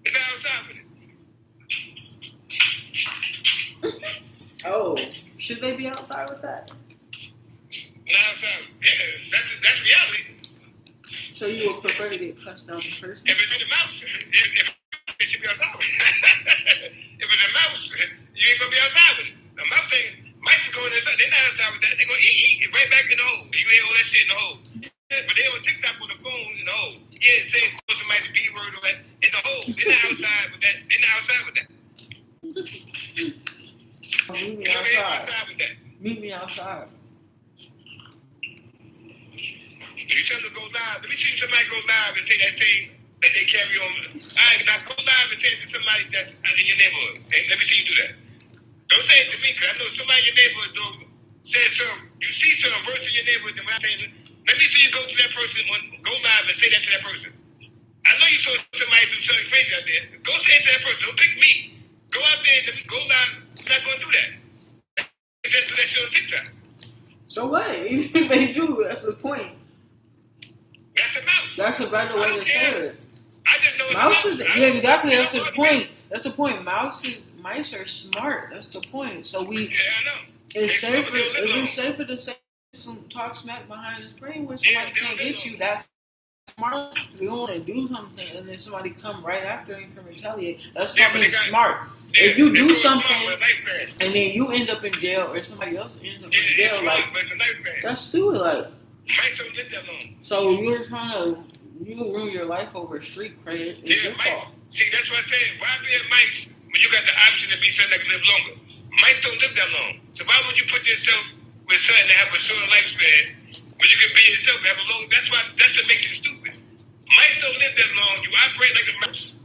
They're not outside with it. Oh, should they be outside with that? Not outside. Yeah, that's reality. So you would prefer to get cussed out in person? If it's a mouse, it should be outside with it. If it's a mouse, you ain't gonna be outside with it. The mouse thing, mice is going inside. They're not outside with that. They're gonna eat it right back in the hole. You ain't all that shit in the hole. But they on TikTok on the phone in the hole. Yeah, same for somebody the B word or that in the hole. They're not outside with that. They're not outside with that. Meet me You know, they ain't outside. outside with that. Meet me outside. If you tell them to go live, let me see somebody go live and say that same that they carry on. All right, now go live and say it to somebody that's in your neighborhood. And let me see you do that. Don't say it to me, because I know somebody in your neighborhood says something. You see something worse in your neighborhood than what I'm saying. Let me see you go to that person, go live and say that to that person. I know you saw somebody do something crazy out there. Go say it to that person. Don't pick me. Go out there and let me go live. I'm not going to do that. Just do that shit on TikTok. So what? Even if they do, that's the point. That's a mouse. That's a better way to say it. I just know it's Mouse a is, mouse. yeah, exactly. That's the point. That's the point. Mice are smart. That's the point. So Yeah, I know. it's They safer. don't live long. It's safer to say some talk smack behind the screen where somebody can't get you. That's smart. We want to do something, and then somebody come right after and can retaliate. That's Yeah, but probably they got- smart. Yeah, If you they do go smart something with a lifespan. and then you end up in jail, or somebody else ends up in Yeah, it's jail, smart, like but it's a lifespan. that's stupid. Like, Mice don't live that long. so you're trying to ruin your life over street credit. It's Yeah, your mice. fault. See, that's what I said. Why be a mice when you got the option to be something that can live longer? Mice don't live that long. So why would you put yourself with something that have a short lifespan when you can be yourself and have a long? That's what makes you stupid. Mice don't live that long. You operate like a mouse,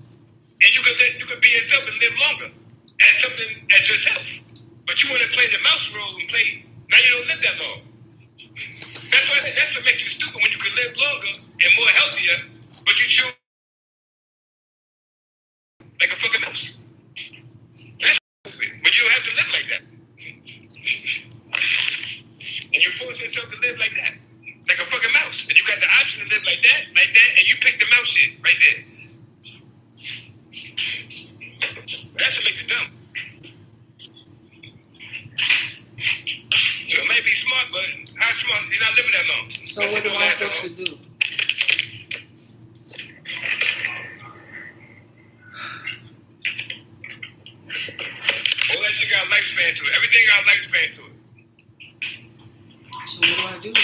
and you can be yourself and live longer as something as yourself. But you want to play the mouse role and play. Now you don't live that long. That's what makes you stupid when you can live longer and more healthier, but you choose like a fucking mouse. That's stupid. But you don't have to live like that. And you force yourself to live like that. Like a fucking mouse. And you got the option to live like that, and you pick the mouse shit right there. That's what makes it dumb. So it may be smart, but how smart? You're not living that long. So That what shit am don't I last that supposed long. to do? All that shit got a lifespan to it. Everything got a lifespan to it. So what do I do?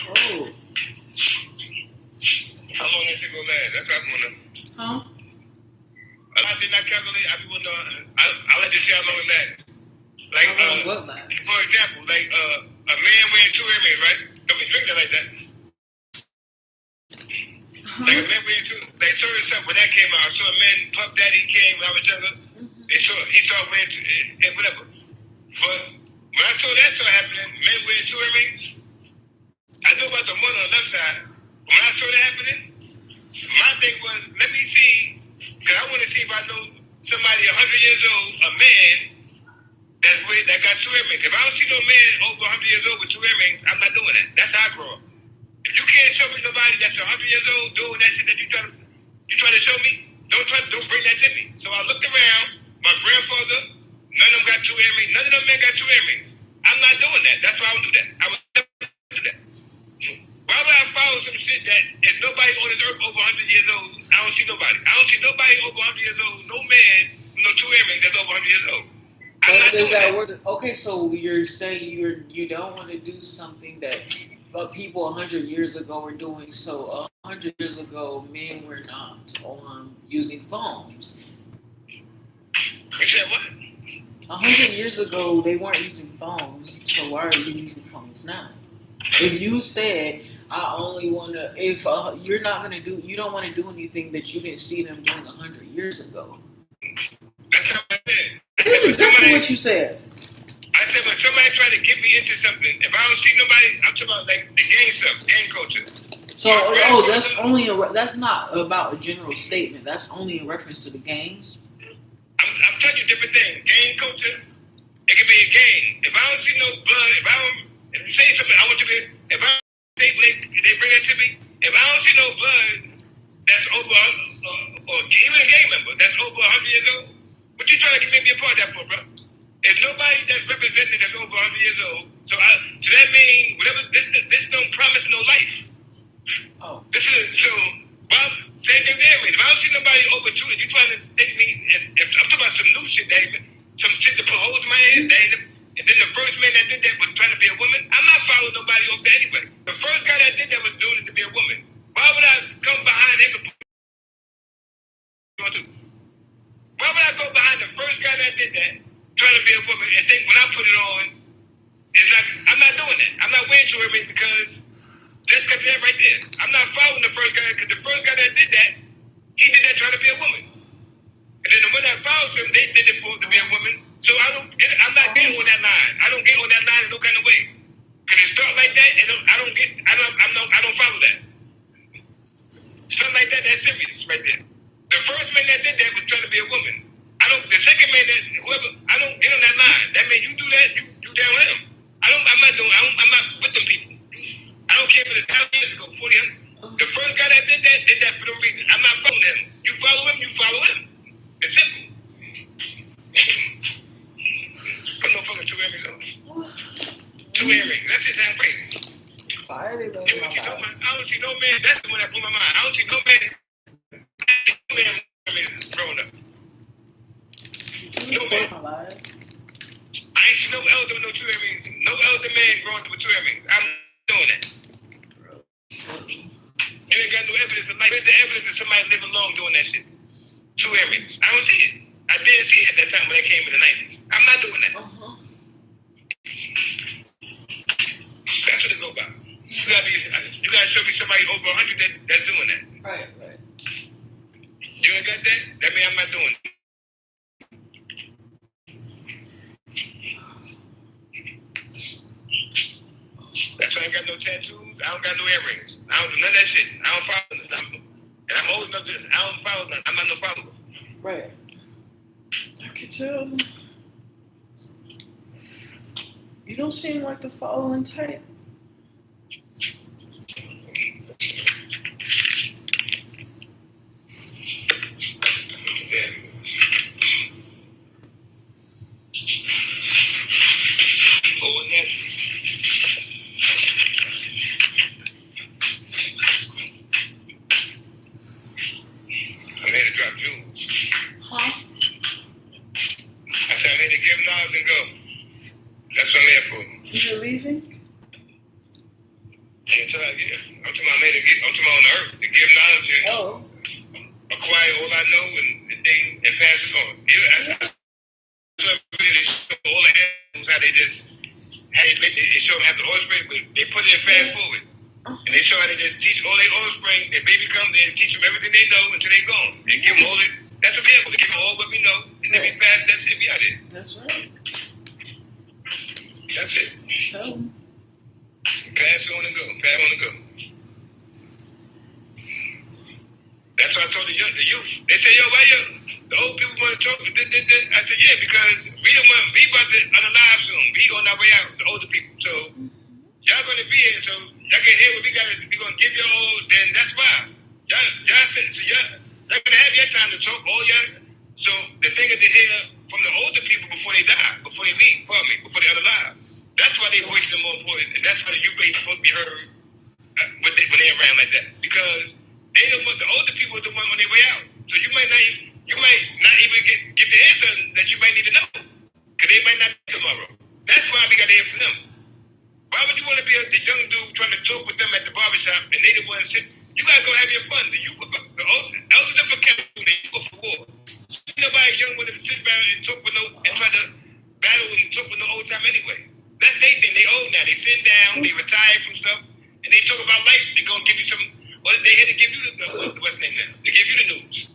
Oh, How long that shit gonna last? That's what I wanna know. huh? I did not calculate. I be wanna know. I'll let you see how long it lasts. Like, How long what lasts? for example, like a man wearing two earrings, right? Don't be drinking like that. Like a man wearing two. Like certain stuff when that came out. I saw a man, Puff Daddy came when I was younger. He saw wearing two, and whatever. But when I saw that start happening, men wearing two earrings, I knew about the one on the left side. When I saw that happening, my thing was, let me see, because I want to see if I know somebody 100 years old, a man that got two earrings. If I don't see no man over 100 years old with two earrings, I'm not doing that. That's how I grow up. If you can't show me nobody that's 100 years old doing that shit that you try to show me, don't bring that to me. So I looked around. My grandfather, none of them got two earrings. None of them men got two earrings. I'm not doing that. That's why I don't do that. I would never do that. Why would I follow some shit that if nobody on this earth over 100 years old, I don't see nobody. I don't see nobody over 100 years old, no man, no two earrings that's over 100 years old. I'm not Does doing that that. work? Okay, so you're saying you don't want to do something that people 100 years ago were doing. So 100 years ago, men were not using phones. You said what? 100 years ago, they weren't using phones. So why are you using phones now? If you said I only want to, if you're not gonna do, you don't want to do anything that you didn't see them doing 100 years ago. That's not what I said. That's exactly what you said. I said when somebody try to get me into something, if I don't see nobody, I'm talking about like the gang stuff, gang culture. So, that's only that's not about a general statement. That's only in reference to the gangs. I'm telling you different things. Gang culture, it can be a gang. If I don't see no blood, if you say something, I want you to, if I they bring that to me, if I don't see no blood that's over, or even a gang member that's over 100 years old, what you trying to make me a part of that for, bro? If nobody that's represented that's over 100 years old, So that means whatever this don't promise no life. Oh. This is so. Bob, same thing there, man. If I don't see nobody over to it, you trying to take me. And I'm talking about some new shit, David. Some shit to put holes in my head, David. And then the first man that did that was trying to be a woman. I'm not following nobody off that anyway. The first guy that did that was doing it to be a woman. Why would I come behind him and put what you do? Why would I go behind the first guy that did that, trying to be a woman, and think when I put it on, it's not? I'm not doing that. I'm not wearing jewelry because just because of that right there. I'm not following the first guy because the first guy that did that, he did that trying to be a woman. And then the one that followed him, they did it for to be a woman. So I don't get it. I'm not getting on that line. I don't get on that line in no kind of way. Cause it start like that, and I don't follow that. Something like that, that's serious right there. The first man that did that was trying to be a woman. The second man that I don't get on that line. That means you do that, you down with him. I'm not with them people. I don't care if it's 1,000 years ago, 40. The first guy that did that for no reason. I'm not following him. You follow him, you follow him. It's simple. Put no fucking 2 earrings on. 2 earrings. That shit sound crazy. I already know I don't see no man. That's the one that blew my mind. I don't see no man growing up. No man. I ain't see no elder with no 2 earrings. No elder man growing up with 2 earrings. I'm doing that. You ain't got no evidence of life. Where's the evidence of somebody living long doing that shit? 2 earrings. I don't see it. I didn't see it at that time when that came in the 90s. I'm not doing that. That's what it go by. You gotta show me somebody over 100 that's doing that. Right. You ain't got that? That means I'm not doing it. That's why I ain't got no tattoos. I don't got no earrings. I don't do none of that shit. I don't follow nothing. And I'm old enough to, I don't follow nothing. I'm not no follower. Right. I can tell. You don't seem like the following type. You're leaving? I'm talking about on the earth to give knowledge and acquire all I know and pass it on. All the animals how they show them how the offspring, but they put it in fast forward. And they show how they just teach all their offspring, their baby come and teach them everything they know until they gone. They give them all it. That's what we have. They give them all what we know, and then we pass. That's it. We out there. That's right. That's it. So. Pass on and go. Pass on and go. That's why I told the youth. They say, yo, why the old people want to talk? I said, yeah, because we about to unalive soon. We on our way out, the older people. So y'all going to be here. So y'all can hear what we got. We going to give y'all all. Then that's why. Y'all said, so y'all going to have your time to talk. All y'all. So the thing is to hear from the older people before they die, before they leave, before they unalive. That's why their voices are more important, and that's why the youth ain't supposed to be heard when they're around like that. Because the older people are the one on their way out. So you might not even get the answer that you might need to know, because they might not be tomorrow. That's why we got to hear from them. Why would you want to be the young dude trying to talk with them at the barbershop, and they the ones sit? You gotta go have your fun. The youth, the elders are for capital, the youth are for war. So nobody young want to sit around and talk with and try to battle and talk with no old time anyway. That's their thing. They old now. They sit down. They retired from stuff, and they talk about life. They're gonna give you some. Or they had to give you what's the name now? They give you the news.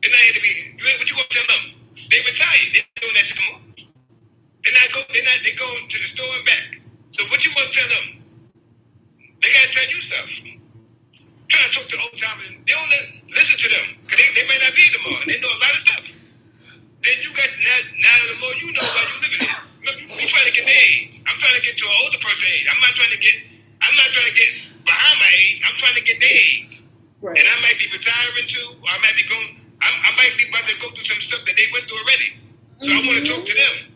They're not here to be. What you gonna tell them? They retired. They ain't doing that shit no more. They go to the store and back. So what you gonna tell them? They gotta tell you stuff. Trying to talk to old timers, they don't listen to them because they may not be tomorrow, and they know a lot of stuff. Then you got now the more you know about you living it. We trying to get their age. I'm trying to get to an older person age. I'm not trying to get behind my age. I'm trying to get their age. Right. And I might be retiring too, or I might be going. I might be about to go through some stuff that they went through already. So I want to talk to them.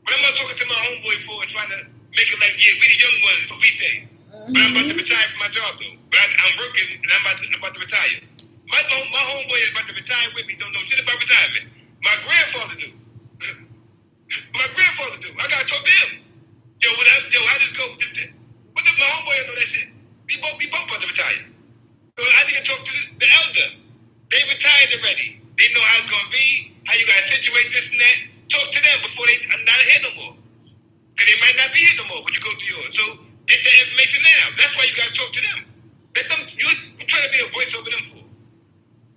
What am I talking to my homeboy for and trying to make it like, yeah, we the young ones, what we say. But I'm about to retire from my job though. But I'm working and I'm about to retire. My homeboy is about to retire with me, don't know shit about retirement. My grandfather do. My grandfather do. I gotta talk to him. Yo, how this go? But my homeboy don't know that shit. We both about to retire. So I need to talk to the elder. They retired already. They know how it's gonna be, how you gotta situate this and that. Talk to them before they are not here no more. Because they might not be here no more when you go to yours. So get the information now. That's why you gotta talk to them. Let them. You trying to be a voice over them for.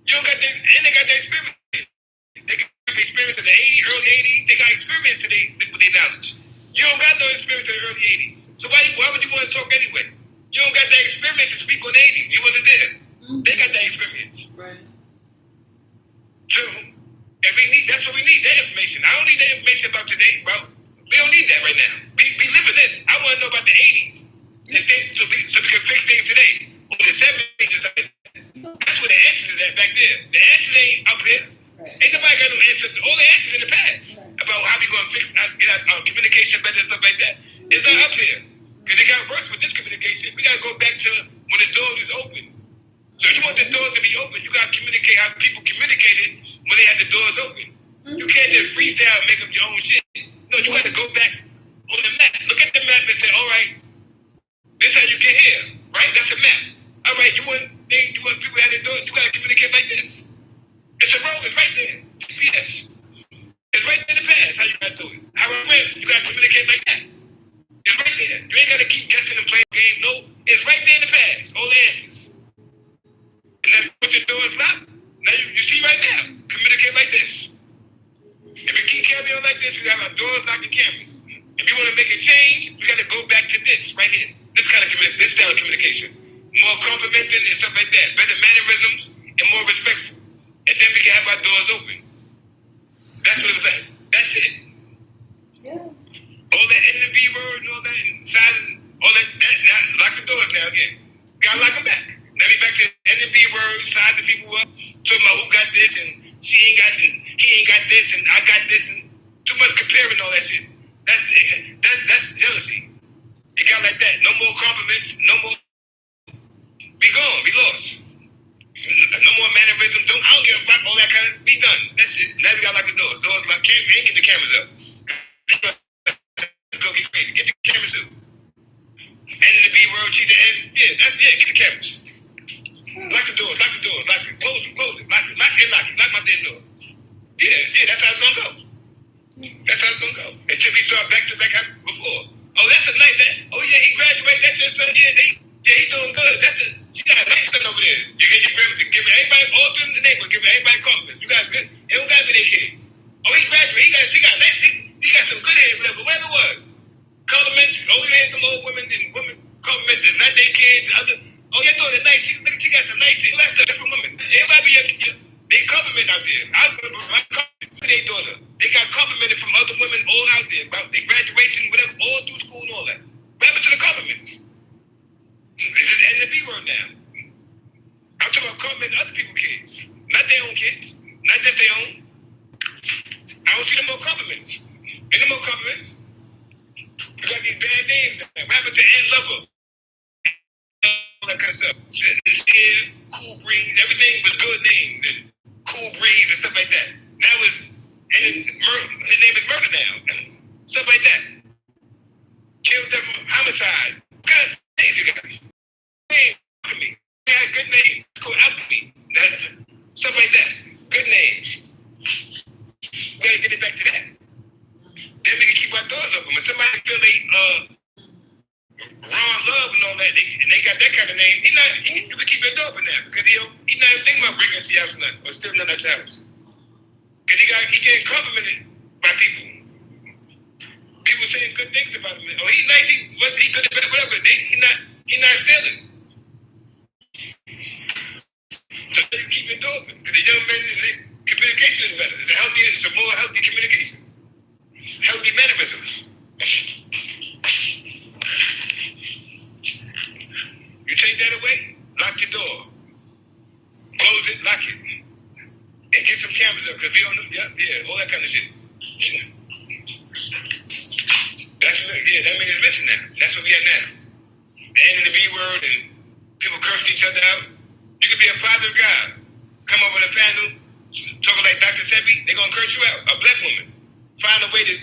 You don't got the, and they got the experience. They got the experience of the early 80s. They got experience with their knowledge. You don't got no experience in the early 80s. So why would you want to talk anyway? You don't got that experience to speak on the 80s. You wasn't there. They got that experience. Right. So, and that's what we need, that information. I don't need that information about today, bro. We don't need that right now. We live in this. I want to know about the 80s. And things, so we can fix things today. Or the 70s. That's where the answers is at back there. The answers ain't up here. Right. Ain't nobody got no answer. All the answers in the past about how we going to fix, get our communication better and stuff like that. It's not up here. Because they got worse with this communication. We got to go back to when the doors is open. So if you want the doors to be open, you got to communicate how people communicated when they had the doors open. You can't just freestyle and make up your own shit. No, you got to go back on the map. Look at the map and say, all right, this is how you get here, right? That's a map. All right, you want people to have their doors, you got to communicate like this. It's a road, it's right there. GPS. It's right there in the past, how you got to do it. How I went, you got to communicate like that. It's right there. You ain't got to keep guessing and playing the game. No, it's right there in the past. All the answers. And then put your doors locked. Now you see right now. Communicate like this. If you keep carrying on like this, you got our doors locked and cameras. If you want to make a change, you got to go back to this right here. This style of communication. More complimenting and stuff like that. Better mannerisms and more respectful. And then we can have our doors open. That's what it's like. That's it. Yeah. All that NB word and all that inside all that now lock the doors now again. Gotta lock them back. Now we back to NB word, size the people up, talking about who got this and she ain't got this, he ain't got this and I got this and too much comparing all that shit. That's jealousy. It got like that. No more compliments, no more. We gone, we lost. No more mannerism. I don't give a fuck, all that kind of, be done. That's it. Now we gotta lock the doors. Doors locked. We ain't get the cameras up. Go get ready. Get the cameras up. And the B word, she the N. Yeah, get the cameras. Lock the doors, lock it. Close it. Lock my damn door. Yeah, that's how it's gonna go. That's how it's gonna go. Until we start back to back before. Oh, that's a night that, oh yeah, he graduated, that's your son, yeah, he doing good. You got a nice son over there. You get your grandma, give everybody, all through the neighborhood, give everybody compliments. You got good, it don't gotta be their kids. Oh, he graduated, he got some good hair, whatever it was. Compliments, oh, you had them old women and women compliments, it's not their kids, oh, you're doing it nice, look, she got some nice, that's a different woman. It don't gotta be they compliment out there. I remember my compliments to their daughter. They got complimented from other women all out there about their graduation, whatever, all through school and all that. What happened to the compliments? It's just end the B word now. I'm talking about complimenting other people's kids, not their own kids, not just their own. I don't see no more compliments. Ain't no more compliments. You got these bad names. What happened to Aunt Lover? All that kind of stuff. It's here, Cool Breeze, everything was good names. And Cool Breeze and stuff like that. Now his name is Murder now. Stuff like that. Killed them, homicide. What kind of names you got? Name, alchemy. They had good names. It's called alchemy. Stuff like that. Good names. We gotta get it back to that. Then we can keep our doors open. When somebody feel Ron Love and all that, and they got that kind of name, you can keep your door open now because he's not even thinking about bringing it to your house or nothing, or stealing none of that house. Because he getting complimented by people. People saying good things about him. Oh, he's nice, he good at whatever. He's not stealing. So you keep your door open. Because the young men, communication is better. It's a more healthy communication. Healthy mannerisms. You take that away, lock your door. Close it, lock it. And get some cameras up, because we don't know, yeah, all that kind of shit. That's that means it's missing now. That's what we at now. The end of the B word and people cursing each other out. You could be a positive guy. Come up on a panel, talking like Dr. Sebi, they're gonna curse you out. A black woman. Find a way to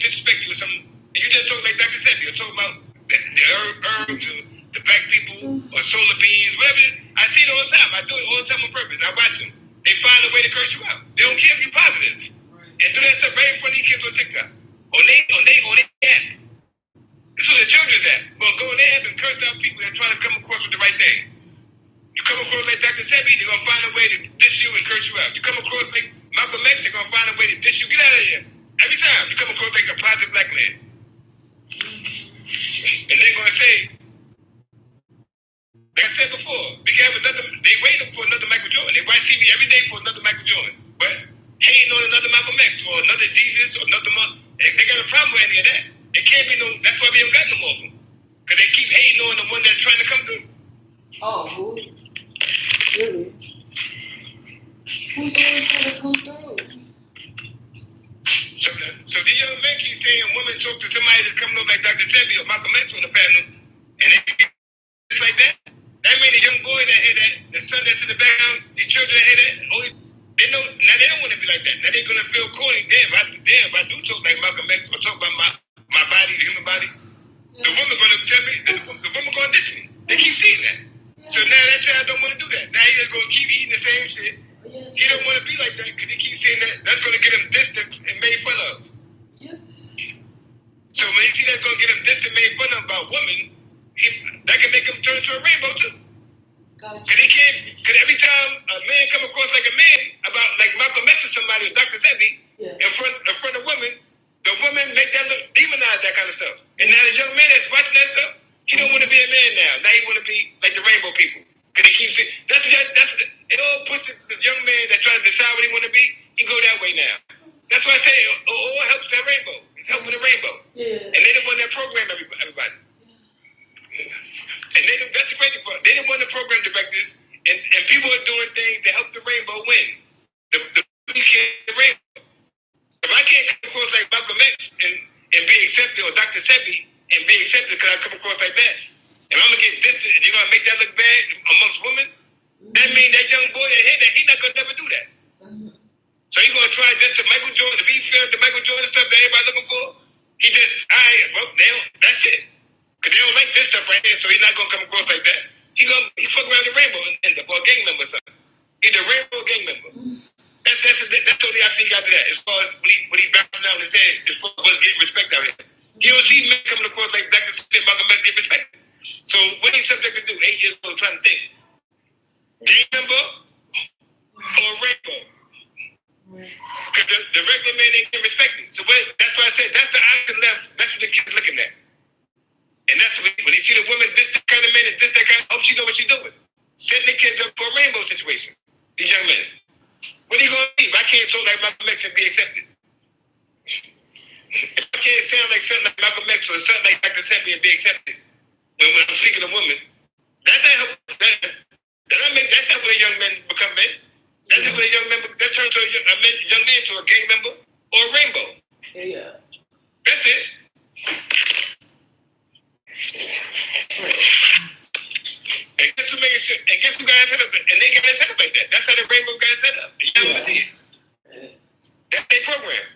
disrespect you or something. And you just talk like Dr. Sebi, or talk about the herbs, or the black people, or solar beings, whatever. I see it all the time. I do it all the time on purpose. I watch them. They find a way to curse you out. They don't care if you're positive. And do that stuff right in front of these kids on TikTok. On they app. This is where the children's at. Gonna go on their app and curse out people that are trying to come across with the right thing. You come across like Dr. Sebi, they're gonna find a way to diss you and curse you out. You come across like Malcolm X, they're gonna find a way to diss you. Get out of here. Every time you come across like a positive black man. And they're gonna say, like I said before, they waiting for another Michael Jordan. They watch TV every day for another Michael Jordan. But hating on another Malcolm X or another Jesus or another they got a problem with any of that. It can't be no, that's why we don't got no more of them. Because they keep hating on the one that's trying to come through. Oh, who? Really? Who's the one trying to come through? So the young men keep saying women talk to somebody that's coming up like Dr. Sebi or Malcolm X on the panel, and they it's like that. That means the young boy that hear that, the son that's in the background, the children that hear that, they know now they don't want to be like that. Now they're gonna feel corny. Damn, if I do talk like Malcolm X or talk about my body, the human body, the woman gonna tell me, the woman gonna diss me. They keep seeing that. So now that child don't want to do that. Now he's just gonna keep eating the same shit. He don't want to be like that because he keeps saying that. That's gonna get him distant and made fun of. So when he see that's gonna get him distant, made fun of about women, that can make him turn into a rainbow too. Because he can't. Because every time a man come across like a man about like Malcolm X or somebody or Dr. Sebi in front of women, the women make that look demonize that kind of stuff. And now the young man that's watching that stuff, he don't want to be a man now. Now he want to be like the rainbow people. Because they keep saying it all puts the young man that tries to decide what he want to be. He go that way now. That's why I say it all helps that rainbow. It's helping the rainbow. Yeah. And they the one that program everybody. And that's the crazy part. They didn't want to program directors, and people are doing things to help the rainbow win. The rainbow. If I can't come across like Malcolm X and be accepted, or Dr. Sebi and be accepted because I come across like that, and I'm gonna get this, you're gonna make that look bad amongst women. That means that young boy that hit that, he's not gonna never do that. So he's gonna try just to Michael Jordan, to be fair to Michael Jordan stuff that everybody looking for. He just, that's it. Because they don't like this stuff right here, so he's not going to come across like that. He fuck around the rainbow and end up a gang member or something. He's a rainbow gang member. That's totally I think after that. As far as when he bouncing out his head, as far as getting respect out here. You don't see men coming across like Dr. Smith, Malcolm X get respected. So what he's subject to do, 8 years old, trying to think. Gang member or rainbow? Because the regular man ain't getting respected. So that's why I said that's the option left. That's what the kid's looking at. And that's when he see the woman, this kind of man, and this that kind of, hope she know what she's doing. Setting the kids up for a rainbow situation. These young men. What are you going to be? I can't talk like Malcolm X and be accepted. If I can't sound like something like Malcolm X or something like Dr. Sebi and be accepted when I'm speaking to women, that's not when young men become men. That's when a young man, that turns to a young man to a gang member or a rainbow. Yeah. That's it. And guess who got it set up? And they got it set up like that. That's how the rainbow got it set up. You never see it. That's their program.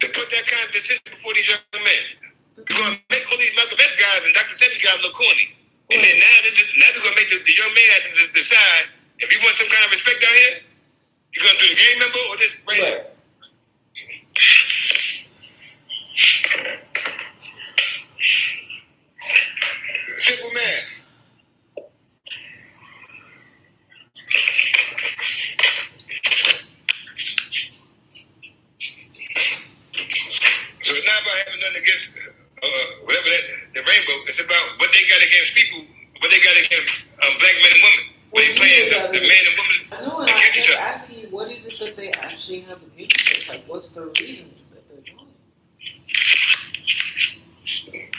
To put that kind of decision before these young men. You're going to make all these Malcolm X guys and Dr. Sebi guys look corny. And then now they're going to make the young man have to decide if you want some kind of respect out here, you're going to do the gang member or this right here. Simple man. So it's not about having nothing against whatever the rainbow. It's about what they got against people, what they got against black men and women. When they playing the man and woman. I know, and I kept asking you, what is it that they actually have against us? Like, what's the reason that they're doing it?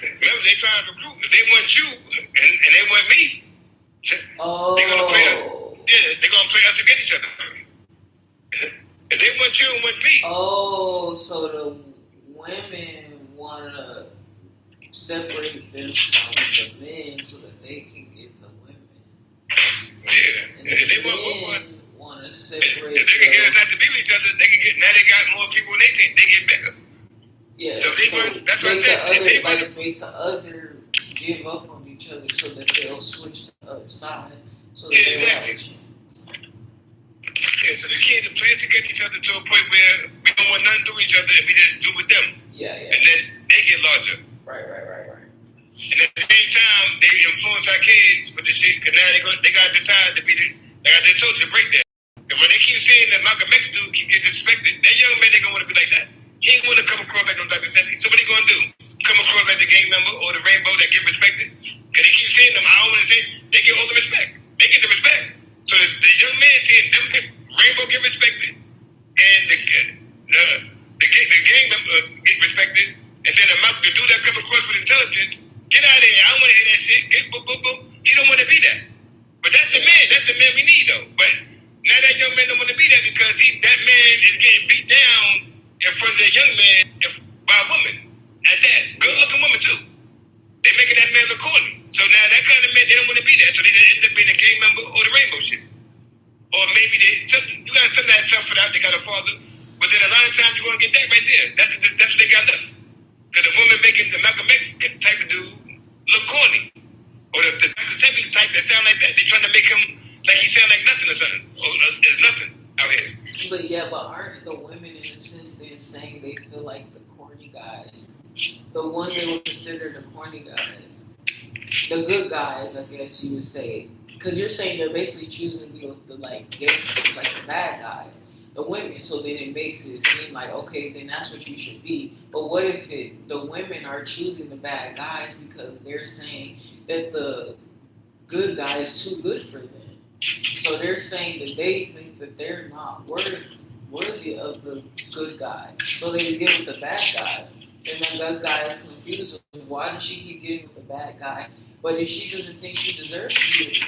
Remember, they trying to recruit. They want you, and they want me. Oh. They're gonna play us. Yeah, they're gonna play us against each other. If they want you and want me. Oh, so the women wanna separate them from the men so that they can get the women. Yeah. And If they the want, men wanna if separate they can get them. us not to be with each other, they can get. Now they got more people on their team. They get bigger. Yeah, So they so want. That's what I make said. the If they other want, like make the other give up on each other so that they'll switch to the other side so that they'll have a chance. yeah. So the kids are playing against each other to a point where we don't want nothing to do with each other, and we just do with them, Yeah, and then they get larger. Right. And at the same time, they influence our kids with the shit, because now they got to decide to be the, like I just told you, to break that. Because when they keep saying that Malcolm X dude keep getting disrespected, that young man, they going to want to be like that. He ain't want to come across like no Dr. Sebi. So what he going to do? Come across like the gang member or the rainbow that get respected? Because they keep saying them, I don't want to say, they get all the respect. They get the respect. So the young man saying them get, rainbow get respected, and the gang member get respected, and then the dude that come across with intelligence, get out of here. I don't want to hear that shit. Get boop, boop, boop. He don't want to be that. But that's the man. That's the man we need, though. But now that young man don't want to be that because that man is getting beat down in front of that young man by a woman. At that. Good-looking woman, too. They making that man look corny. So now that kind of man, they don't want to be that. So they end up being a gang member or the rainbow shit. Or maybe you got something that tough for that. They got a father. But then a lot of times you're going to get that right there. That's what they got left. Because the woman making the Malcolm X type of dude look corny. Or the Dr. Sebi type that sound like that. They trying to make him like he sound like nothing or something. Or there's nothing out here. But aren't the women in a sense they're saying they feel like the corny guys, the ones they would consider the corny guys, the good guys, I guess you would say, because you're saying they're basically choosing to be with the like gangsters, like the bad guys, the women. So then it makes it seem like okay, then that's what you should be. But what if the women are choosing the bad guys because they're saying that the good guy is too good for them? So they're saying that they think that they're not worthy of the good guy. So they get with the bad guy. And then that guy is confused. Why does she keep getting with the bad guy? But if she doesn't think she deserves to be with the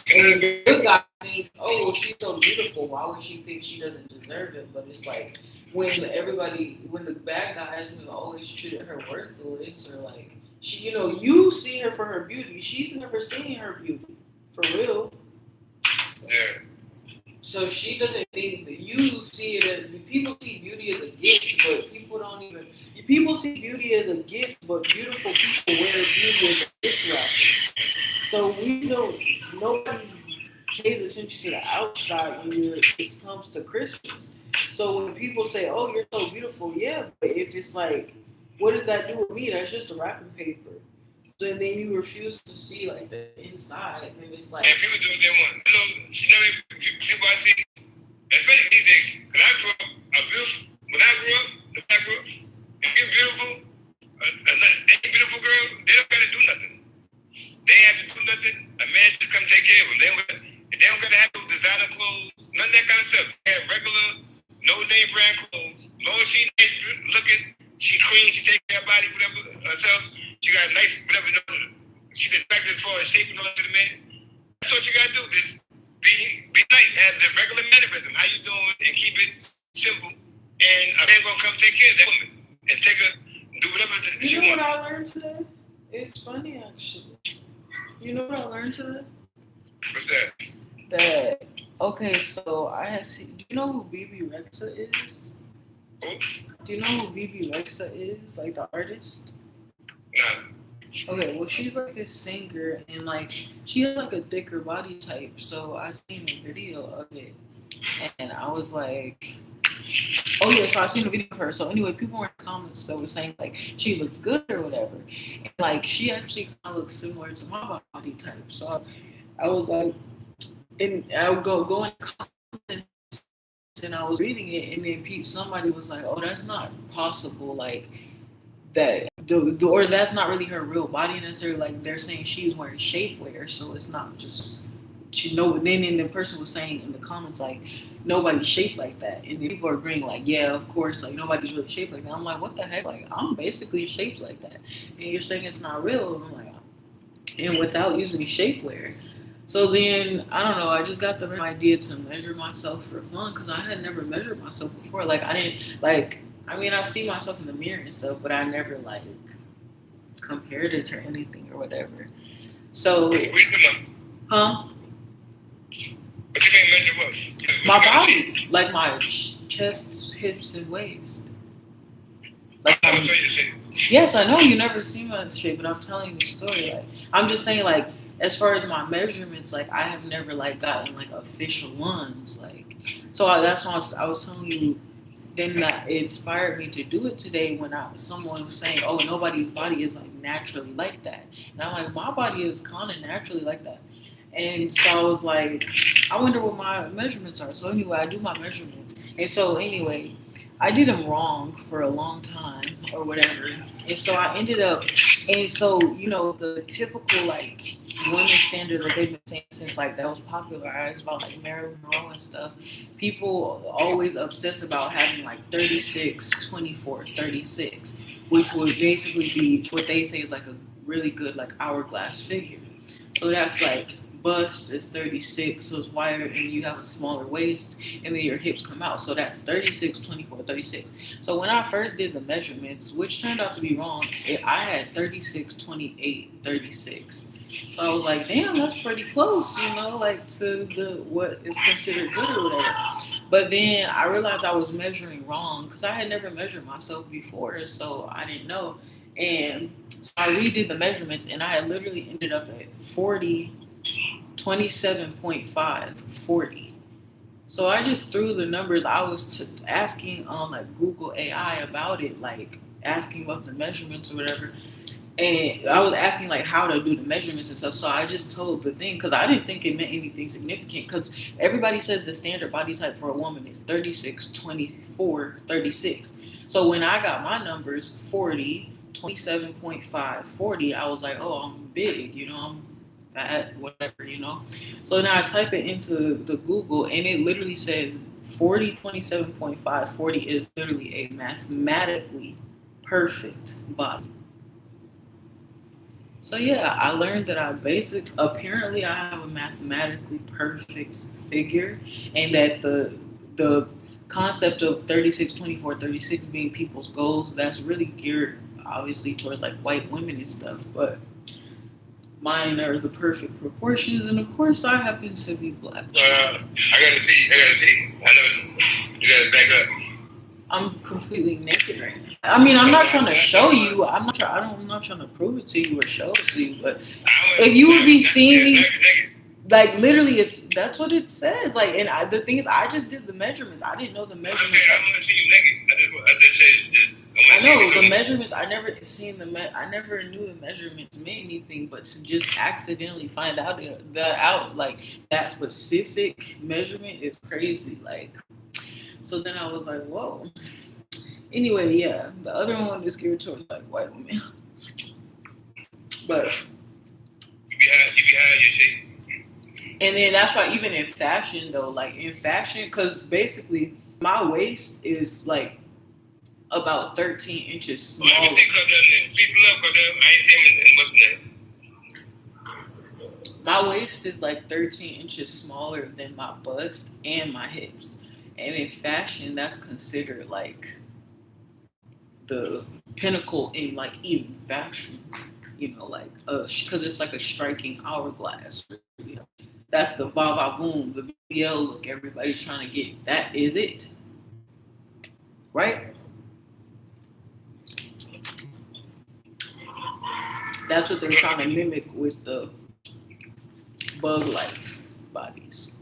good guy. And the good guy thinks, oh, she's so beautiful. Why would she think she doesn't deserve it? But it's like when the bad guys have always treated her worthless or like, she, you see her for her beauty. She's never seen her beauty, for real. Yeah. So she doesn't think that you see it as, people see beauty as a gift, but people see beauty as a gift, but beautiful people wear beauty as a gift wrapper. So nobody pays attention to the outside when it comes to Christmas. So when people say, oh, you're so beautiful, yeah, but if it's like, what does that do with me? That's just a wrapping paper. So then you refuse to see like the inside, and it's like. And people do what they want. People I see, especially these days, because I grew up, when I grew up, if you're beautiful, any beautiful girl, they don't got to do nothing. They ain't have to do nothing. A man just come take care of them. They don't got to have no designer clothes, none of that kind of stuff. They have regular, no-name brand clothes. As long as she nice looking, she clean, she take care of her body, whatever, herself. She got nice, whatever, she's attractive as far as shape and all that to the man. That's what you got to do. Just be nice, have the regular mannerism. How you doing? And keep it simple. And a man going to come take care of that woman and take her, do whatever she wants. You know what I learned today? It's funny, actually. You know what I learned today? What's that? That, okay, so I had seen, do you know who Bebe Rexha is? Who? Do you know who Bebe Rexha is? Like the artist? Nah. Okay, well, she's like a singer, and like she has like a thicker body type. So I seen a video of it, and I was like, oh yeah. So I seen a video of her. So anyway, people were in the comments that were saying like she looks good or whatever, and like she actually kind of looks similar to my body type. So I was like, and I would go in comments, and I was reading it, and then somebody was like, oh, that's not possible, like. That or that's not really her real body necessarily. Like they're saying she's wearing shapewear, so it's not just Then the person was saying in the comments like nobody's shaped like that, and then people are agreeing like yeah, of course, like nobody's really shaped like that. I'm like, what the heck? Like I'm basically shaped like that, and you're saying it's not real. And I'm like, and without using shapewear. So then I don't know. I just got the idea to measure myself for fun because I had never measured myself before. Like I didn't like. I mean, I see myself in the mirror and stuff, but I never like compared it to anything or whatever. So, What you doing? huh? What you mean measure what? My body, like my chest, hips, and waist. Like, I never saw your shit. yes, I know you never seen my shit, but I'm telling you the story. Like, I'm just saying, like, as far as my measurements, like, I have never like gotten like official ones. Like, so that's why I was telling you. Then that it inspired me to do it today when someone was saying, "Oh, nobody's body is like naturally like that," and I'm like, "My body is kind of naturally like that." And so I was like, I wonder what my measurements are. So anyway, I do my measurements. And so anyway, I did them wrong for a long time or whatever. And so I ended up, and so, the typical like women standard that they've been saying since like that was popularized about like Marilyn Monroe and stuff, people always obsess about having like 36, 24, 36, which would basically be what they say is like a really good like hourglass figure. So that's like bust is 36, so it's wider, and you have a smaller waist, and then your hips come out. So that's 36, 24, 36. So when I first did the measurements, which turned out to be wrong, I had 36, 28, 36. So I was like, damn, that's pretty close, like to the what is considered good or whatever. But then I realized I was measuring wrong because I had never measured myself before, so I didn't know. And so I redid the measurements, and I had literally ended up at 40, 27.5, 40. So I just threw the numbers. I was asking on like Google AI about it, like asking about the measurements or whatever. And I was asking like how to do the measurements and stuff. So I just told the thing because I didn't think it meant anything significant because everybody says the standard body type for a woman is 36, 24, 36. So when I got my numbers, 40, 27.5, 40, I was like, oh, I'm big, I'm fat, whatever. So then I type it into the Google and it literally says 40, 27.5, 40 is literally a mathematically perfect body. So yeah, I learned that apparently I have a mathematically perfect figure, and that the concept of 36, 24, 36 being people's goals, that's really geared obviously towards like white women and stuff, but mine are the perfect proportions, and of course I happen to be black. I gotta see. I know you gotta back up. I'm completely naked right now. I mean, I'm not trying to show you. I'm not trying to prove it to you or show it to you. But if you would be seeing me, like literally, that's what it says. Like, and the thing is, I just did the measurements. I didn't know the measurements. I want to see you naked. I just said. I know the measurements. I never knew the measurements meant anything, but to just accidentally find out like that specific measurement is crazy. Like. So then I was like, whoa. Anyway, yeah, the other one is geared towards like white women. But you behind your shape. And then that's why even in fashion though, like in fashion, because basically my waist is like about 13 inches smaller. Well, peace and love, I ain't saying what's my waist is like 13 inches smaller than my bust and my hips. And in fashion, that's considered like the pinnacle in like even fashion, like because it's like a striking hourglass. That's the va-va-voom, the BBL look everybody's trying to get. That is it, right? That's what they're trying to mimic with the bug life bodies.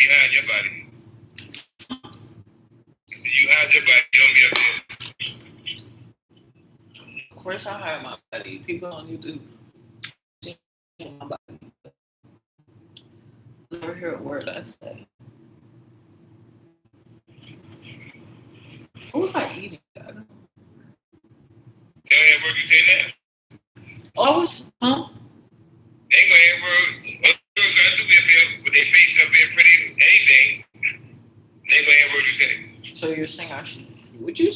You hide your body. So you hide your body, you don't be up there. Of course I hide my body. People don't need to see my body. Never hear a word I say. What was I eating? I don't know. They don't have work you say now? Oh, I was, huh? They ain't gonna have work. Girls got to be up here with their face up here pretty anything. They ain't gonna have work you say. So you're saying would you?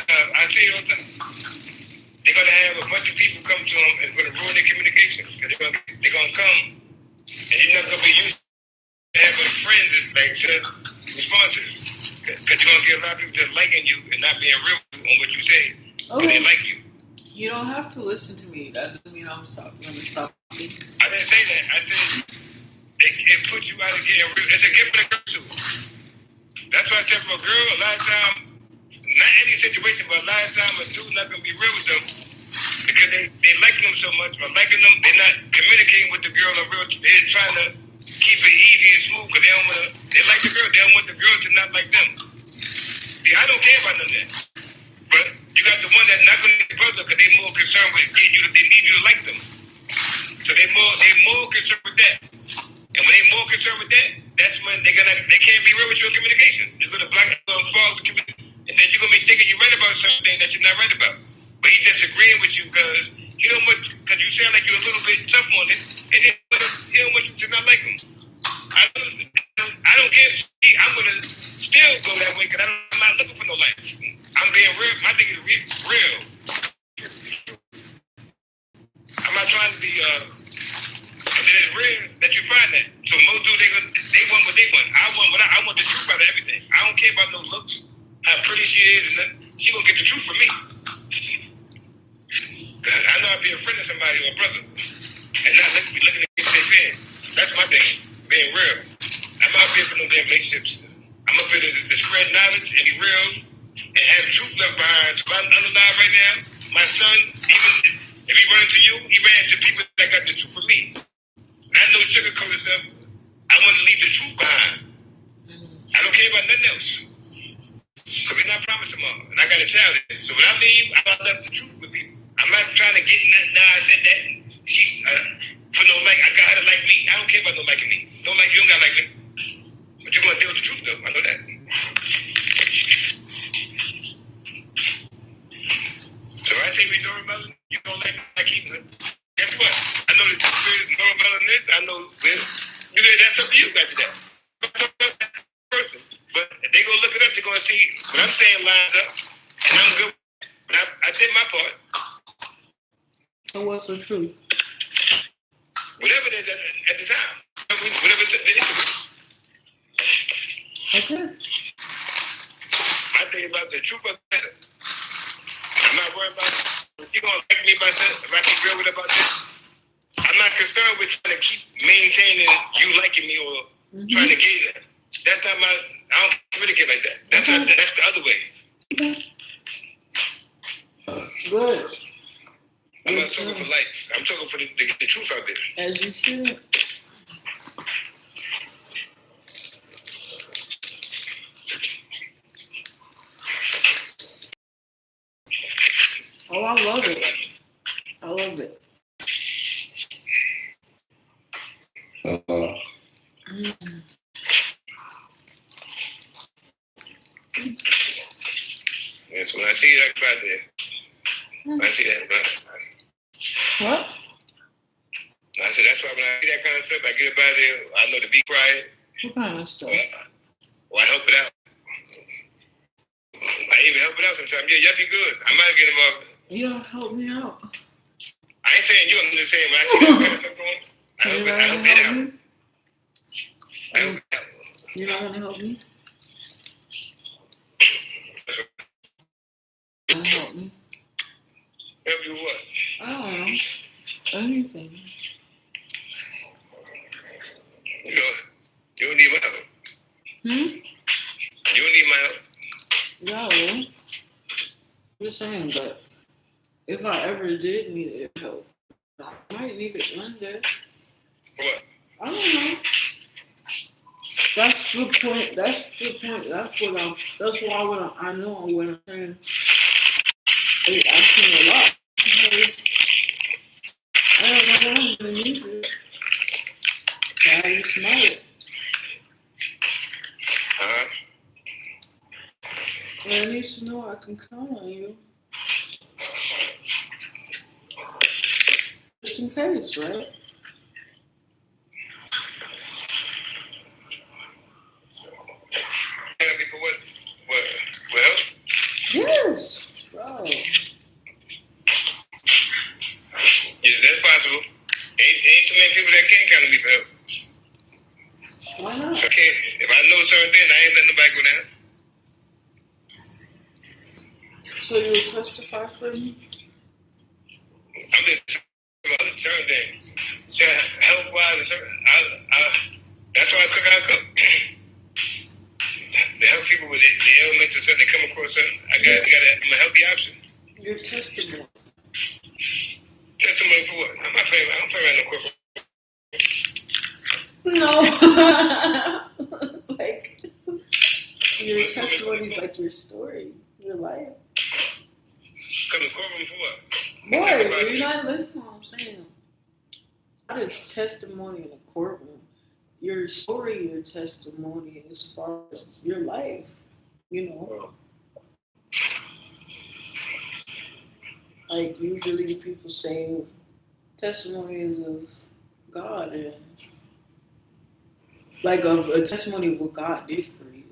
I say it all the time. They're gonna have a bunch of people come to them and it's gonna ruin their communication. Because they're gonna come and you're not gonna be used to having friends as like responses. Because you're gonna get a lot of people just liking you and not being real on what you say. Because they like you. You don't have to listen to me. That doesn't mean I'm going to stop. I didn't say that. I said it puts you out of getting real. It's a gift and a curse. That's why I said for a girl, a lot of time, not any situation, but a lot of time a dude's not going to be real with them because they like them so much, or liking them, they're not communicating with the girl on real. They're trying to keep it easy and smooth because they don't want to. They like the girl. They don't want the girl to not like them. See, I don't care about none of that. But you got the one that's not going to be brother because they're more concerned with getting you to. They need you to like them. So they more concerned with that. And when they're more concerned with that, that's when they can't be real with you in communication. You're gonna block and fall, and then you're gonna be thinking you're right about something that you're not right about. But he's just agreeing with you because he don't want, because you sound like you're a little bit tough on it, and he don't want you to not like him. I don't care. I'm gonna still go that way because I'm not looking for no likes. I'm being real. My thing is real. I'm not trying to be. And then it's rare that you find that. So most dudes, they want what they want. I want the truth out of everything. I don't care about no looks, how pretty she is, and then she gonna get the truth from me. Cause I know I'll be a friend of somebody or a brother, and not looking at their bed. That's my thing, being real. I'm out here for no damn relationships. I'm up here to spread knowledge and be real and have truth left behind. So if I'm alive right now, my son, even if he run into you, he ran into people that got the truth from me. Not no sugarcoated stuff. I want to leave the truth behind. I don't care about nothing else. Because we're not promised tomorrow. And I got a child in. So when I leave, I left the truth with people. I'm not trying to get nah, I said that. She's for no like, I got her to like me. I don't care about no liking me. No like, you don't got to like me. But you're going to deal with the truth though. I know that. So I say we Norah Melon, you don't like me like he was. Guess what? I know that you Norah Melon this. I know that's up to you after that. Person. But if they go look it up, they're going to see what I'm saying lines up. And I'm good. But I did my part. So what's the truth? Whatever it is at the time. Whatever the issue is. Okay. I think about the truth of the matter. I'm not worried about if you're going to like me about that, if I keep real with about this. I'm not concerned with trying to keep maintaining you liking me or trying to get that. That's not my, I don't communicate like that. That's not, that's the other way. Good. I'm not talking for likes. I'm talking for the truth out there. As you should. Oh, I love it. I love it. Yeah, so when I see that right there, when I see that, What? I said that's why when I see that kind of stuff, I get up out of there. I know to be quiet. What kind of stuff? Or I help it out. I even help it out sometimes. Yeah, y'all be good. I might get them up. You don't help me out. I ain't saying you. I'm just saying when I see that kind of stuff going, I help it out. I help it out. You're not gonna help me? Help me. Help you what? I don't know. Anything. You don't need my help. You don't need my help. No. I'm just saying, but if I ever did need help, I might need it one day. What? I don't know. That's the point. That's the point. That's why I know when I'm saying it asking a lot. I don't know when I'm gonna need it. Gotta be smart. I need to know I can count on you. Just in case, right? What help? Yes. If I know certain things, I ain't letting nobody go down. So you will testify for me? I'm just talking about certain things. Health wise, that's why I cook how I cook. To help people with the ailments or something, they come across something. I'm a healthy option. Your testimony. Testimony for what? I'm not playing. I don't play around no corporate. No. Like, your testimony is like your story, your life. Come to courtroom for what? Boy, you're not listening to what I'm saying. Not a testimony in a courtroom. Your story, your testimony as far as your life, you know. Like usually people say testimonies of God and like a testimony of what God did for you.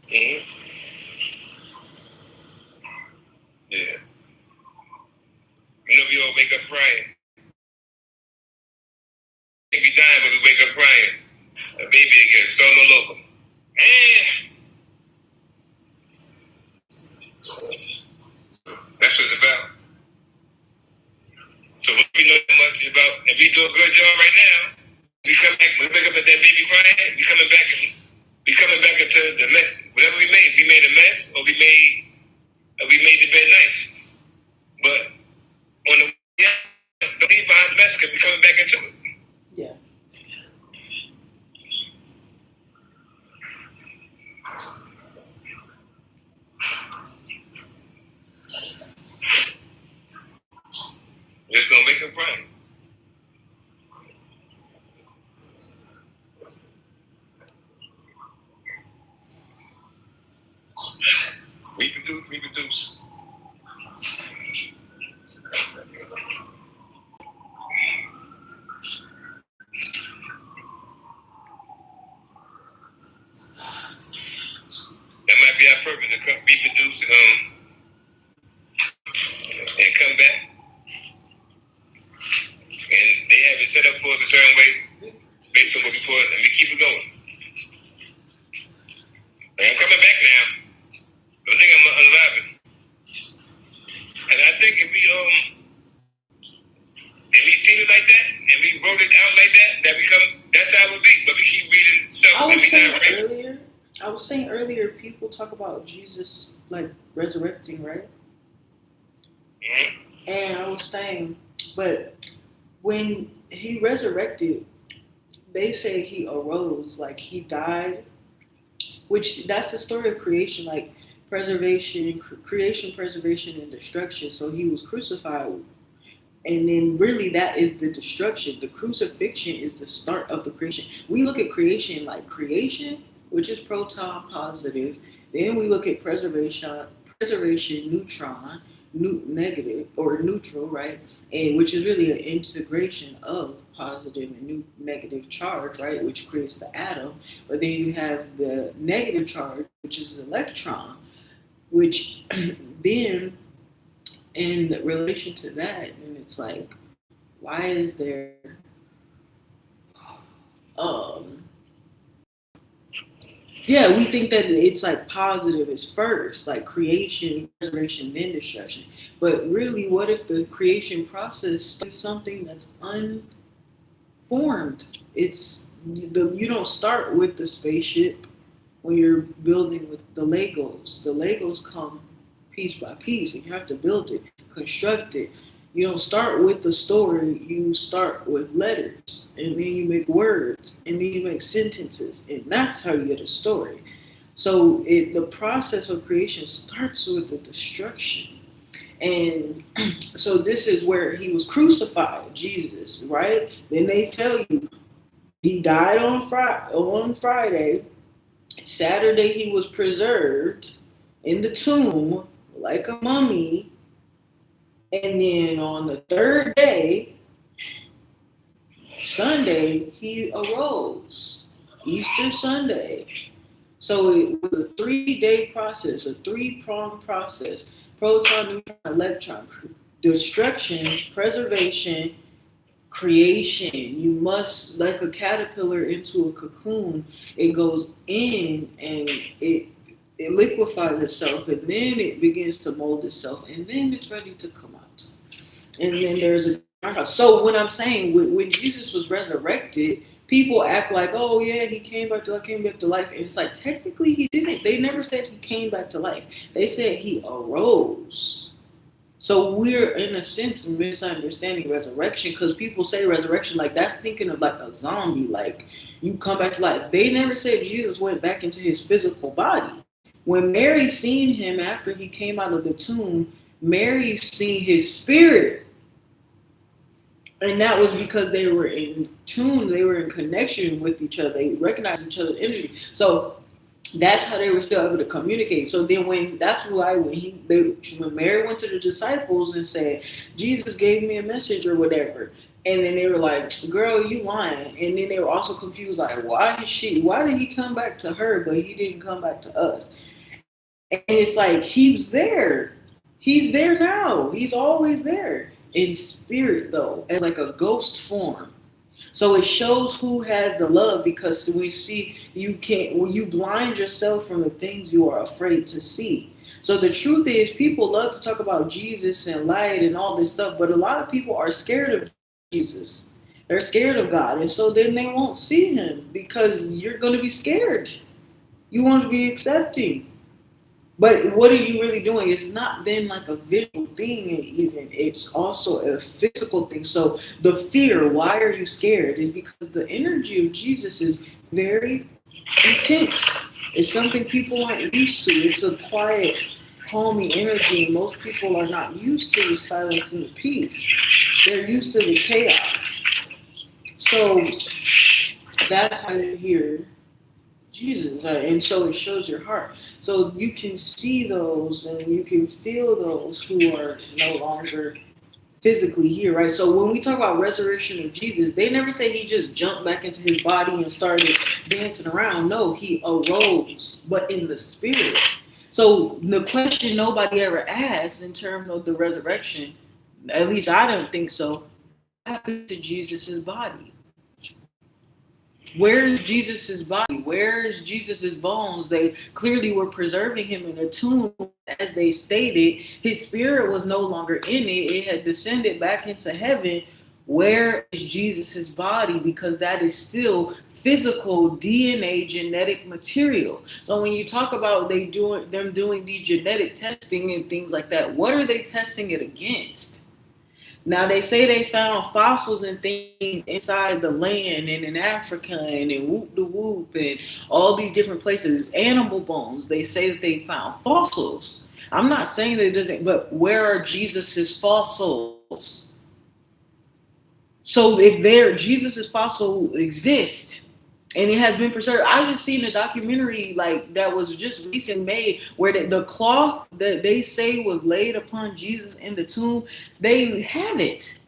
Mm-hmm. Yeah. You know, we all wake up crying. We be dying, but we wake up crying. A baby again, stole no local. That's what it's about. So we know much about, if we do a good job right now, we come back, we wake up at that baby crying, we coming back into the mess. Whatever we made a mess, or we made the bed nice. But on the don't leave behind the mess because we coming back into it. Yeah. Just gonna make them cry. Reproduce. That might be our purpose, to come reproduce and come back. And they have it set up for us a certain way based on what we put, and we keep it going. Like, I'm coming back now. Don't think I'm unriving. And I think if we seen it like that, and we wrote it out like that, that's how it would be. But we keep reading stuff I was saying earlier, people talk about Jesus like resurrecting, right? Mm-hmm. And I was saying, but when he resurrected, they say he arose, like he died, which that's the story of creation, like creation, preservation, and destruction. So he was crucified, and then really that is the destruction. The crucifixion is the start of the creation. We look at creation like creation, which is proton positive. Then we look at preservation, neutron, negative or neutral, right? And which is really an integration of positive and negative charge, right? Which creates the atom. But then you have the negative charge, which is the electron, which then in relation to that, and it's like, why is there we think that it's like positive is first, like creation, preservation, then destruction. But really, what if the creation process is something that's unformed? You don't start with the spaceship when you're building with the Legos. The Legos come piece by piece, and you have to build it, construct it. You don't start with the story, you start with letters, and then you make words, and then you make sentences, and that's how you get a story. So the process of creation starts with the destruction. And so this is where he was crucified, Jesus, right? Then they tell you he died on Friday. Saturday he was preserved in the tomb like a mummy. And then on the third day, Sunday, he arose. Easter Sunday. So it was a 3-day process, a 3-pronged process. Proton, neutron, electron, destruction, preservation, creation. You must, like a caterpillar into a cocoon, it goes in and it liquefies itself, and then it begins to mold itself, and then it's ready to come out. And then there's a so when I'm saying when Jesus was resurrected, people act like, oh yeah, he came back to life, and it's like technically he didn't. They never said he came back to life. They said he arose. So we're in a sense misunderstanding resurrection, because people say resurrection like that's thinking of like a zombie, like you come back to life. They never said Jesus went back into his physical body. When Mary seen him after he came out of the tomb, Mary seen his spirit. And that was because they were in tune, they were in connection with each other, they recognized each other's energy. So that's how they were still able to communicate. So then when Mary went to the disciples and said, Jesus gave me a message or whatever, and then they were like, girl, you lying. And then they were also confused, like, why did he come back to her, but he didn't come back to us? And it's like, he's there. He's there now. He's always there. In spirit, though, as like a ghost form. So it shows who has the love, because we see you blind yourself from the things you are afraid to see. So the truth is, people love to talk about Jesus and light and all this stuff, but a lot of people are scared of Jesus. They're scared of God, and so then they won't see him because you're going to be scared. You want to be accepting. But what are you really doing? It's not then like a visual thing even. It's also a physical thing. So the fear, why are you scared? Is because the energy of Jesus is very intense. It's something people aren't used to. It's a quiet, calming energy. And most people are not used to the silence and the peace. They're used to the chaos. So that's how you hear Jesus. And so it shows your heart. So you can see those and you can feel those who are no longer physically here, right? So when we talk about resurrection of Jesus, they never say he just jumped back into his body and started dancing around. No, he arose, but in the spirit. So the question nobody ever asked in terms of the resurrection, at least I don't think so, what happened to Jesus's body? Where's Jesus's body? Where's Jesus's bones? They clearly were preserving him in a tomb, as they stated. His spirit was no longer in it. It had descended back into heaven. Where is Jesus's body? Because that is still physical DNA genetic material. So when you talk about them doing these genetic testing and things like that, what are they testing it against? Now, they say they found fossils and things inside the land and in Africa and in Whoop-de-Whoop and all these different places, animal bones. They say that they found fossils. I'm not saying that it doesn't, but where are Jesus's fossils? So if Jesus's fossil exists, and it has been preserved. I just seen a documentary like that was just recent made where the cloth that they say was laid upon Jesus in the tomb, they have it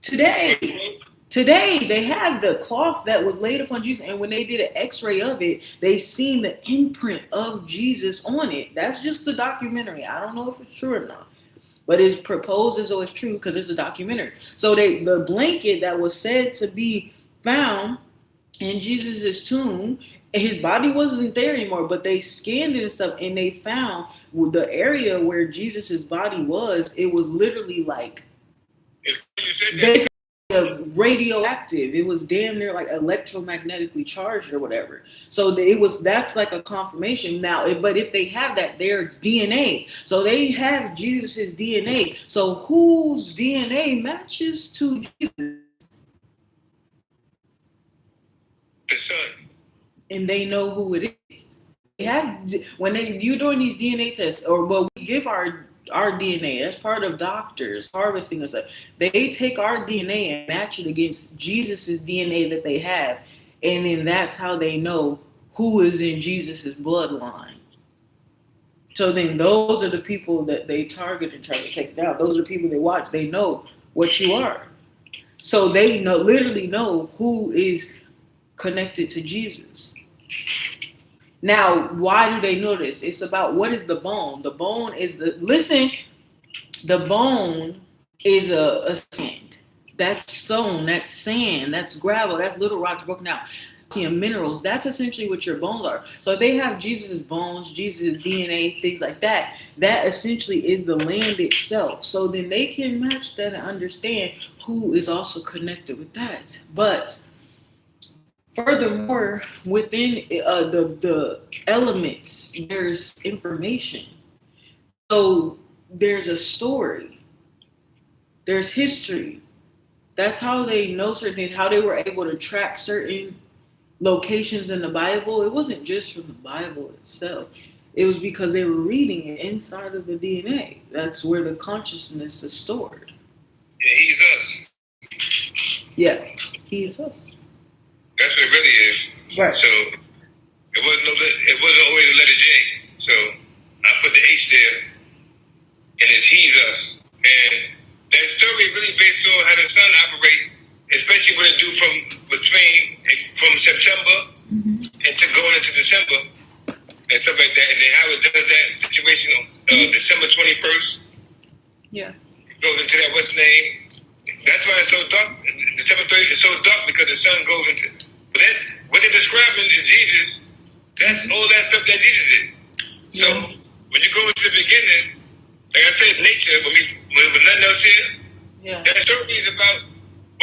today. Today they have the cloth that was laid upon Jesus, and when they did an X-ray of it, they seen the imprint of Jesus on it. That's just the documentary. I don't know if it's true or not, but it's proposed as though it's true because it's a documentary. So the blanket that was said to be found in Jesus's tomb, his body wasn't there anymore, but they scanned it and stuff, and they found the area where Jesus's body was. It was literally like basically radioactive. It was damn near like electromagnetically charged or whatever. So that's like a confirmation now. But if they have that, their DNA, so they have Jesus's DNA. So whose DNA matches to Jesus? The son. And they know who it is. They have you're doing these DNA tests, we give our DNA as part of doctors harvesting and stuff. They take our DNA and match it against Jesus's DNA that they have, and then that's how they know who is in Jesus's bloodline. So then those are the people that they target and try to take down. Those are the people they watch. They know what you are. So they literally know who is connected to Jesus. Now, why do they know this? It's about what is the bone? The bone is the bone is a sand. That's stone, that's sand, that's gravel, that's little rocks broken out. Minerals, that's essentially what your bones are. So if they have Jesus's bones, Jesus' DNA, things like that, that essentially is the land itself. So then they can match that and understand who is also connected with that. But furthermore, within the elements, there's information. So there's a story, there's history. That's how they know certain things, how they were able to track certain locations in the Bible. It wasn't just from the Bible itself. It was because they were reading it inside of the DNA. That's where the consciousness is stored. Yeah, he's us. Yeah, he is us. That's what it really is. Right. So it wasn't always a letter J. So I put the H there, and it's he's us. And that story really based on how the sun operates, especially what it do from September into going into December and stuff like that, and then how it does that situation on December 21st. Yeah. It goes into that what's name. That's why it's so dark. December 30th is so dark because the sun goes into. But that what they're describing is Jesus. That's all that stuff that Jesus did. So when you go into the beginning, like I said, nature. When nothing else here, that story is about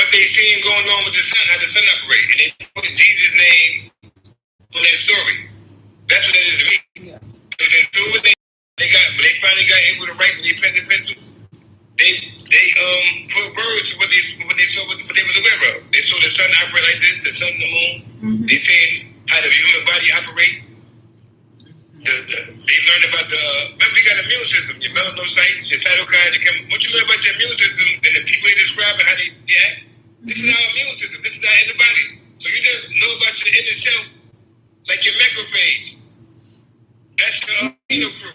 what they seeing going on with the sun, how the sun operates, and they put Jesus' name on that story. That's what that is to me. Yeah. But then through it, when they finally got able to write with their pen and pencils, they put words to what they saw, what they was aware of. They saw the sun operate like this, the sun, the moon. They seen how the human body operate. They learned about remember you got an immune system, your melanocytes, your cytokines, what you learn about your immune system and the people they describe and how they act. This is our immune system, this is our inner body. So you just know about your inner self, like your macrophage. That's your crew.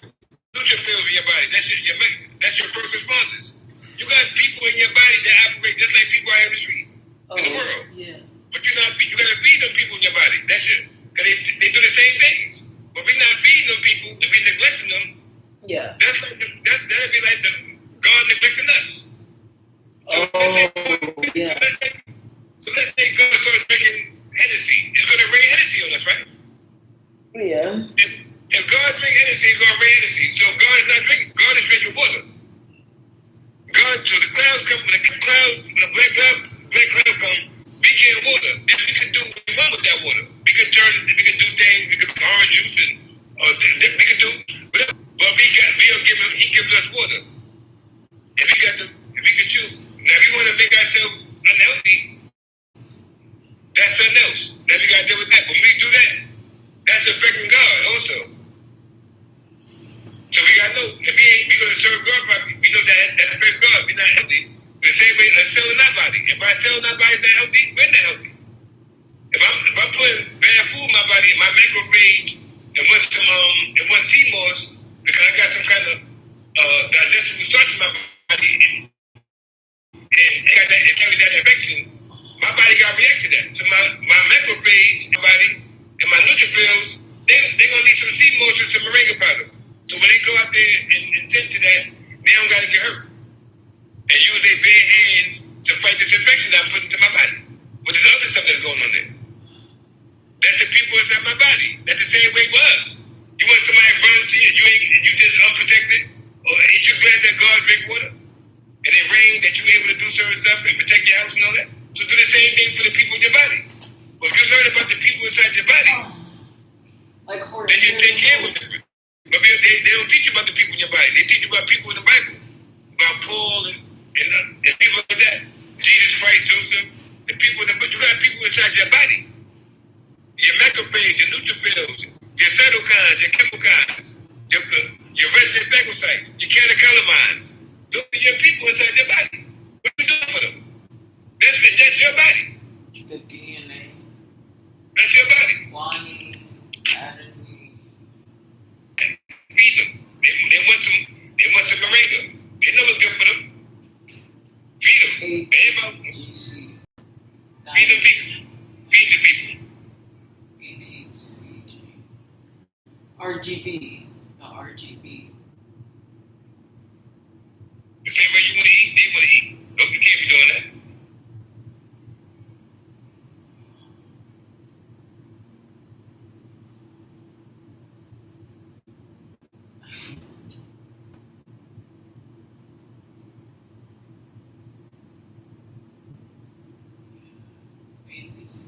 Neutrophils in your body. That's your first responders. You got people in your body that operate just like people out in the street in the world. Yeah. But you gotta feed them people in your body. That's it. Because they do the same things. But we're not feeding them people and we neglecting them. Yeah. That'd be like the God neglecting us. So let's say God started drinking Hennessy. It's going to rain Hennessy on us, right? Yeah. If God drink Hennessy, it's going to rain Hennessy. So God is not drinking. God is drinking water. So the clouds come, when the black cloud come, we get water. Then we can do what we want with that water. We can do things, we can make orange juice and we can do whatever. But he gives us water. And we can choose. Now if we want to make ourselves unhealthy, that's something else. Now we gotta deal with that. When we do that, that's affecting God also. So we gotta know if we gonna serve God properly, we know that affects God. We're not healthy. The same way a cell in our body. If our cell in our body is not healthy, we're not healthy. If I'm putting bad food in my body, my macrophage and one CMOS, because I got some kind of digestible starch in my body and it carries that infection, my body got to react to that. So my macrophage, my body, and my neutrophils, they're gonna need some CMOS and some moringa powder. So when they go out there and tend to that, they don't gotta get hurt. And use their bare hands to fight this infection that I'm putting into my body. But there's other stuff that's going on there. That's the people inside my body. That's the same way with us. You want somebody to run to you, you just unprotected? Or ain't you glad that God drink water? And it rained, that you're able to do certain stuff and protect your house and all that? So do the same thing for the people in your body. But if you learn about the people inside your body, then you take care of them. But they don't teach you about the people in your body. They teach you about people in the Bible. About Paul and people like that. Jesus Christ, Joseph, the people you got people inside your body. Your macrophage, your neutrophils, your cytokines, your chemokines, your resident phagocytes, your catecholamines. Those are your people inside your body. What are you doing for them? That's your body. The DNA. That's your body. Guanine, adenine. Feed them. They want some moringa. They know what's good for them. Feed them. ATGC. Feed them people. Feed the people. ATCG. RGB. Not RGB. The same way you want to eat, they want to eat. Nope, you can't be doing that. PTCG,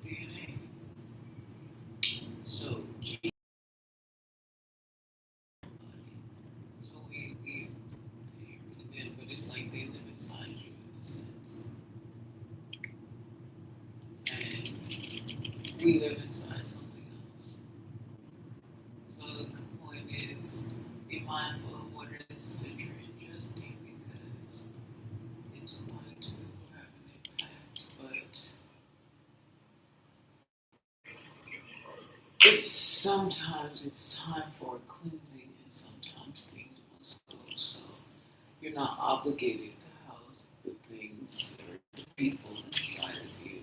DNA. So G. So we here for them, but it's like they live inside you in a sense, and we live inside something else. So the point is, be mindful of what it is that you're ingesting because it's going to have an impact. But sometimes it's time for a cleansing, and sometimes things must go. So you're not obligated to house the things or the people inside of you.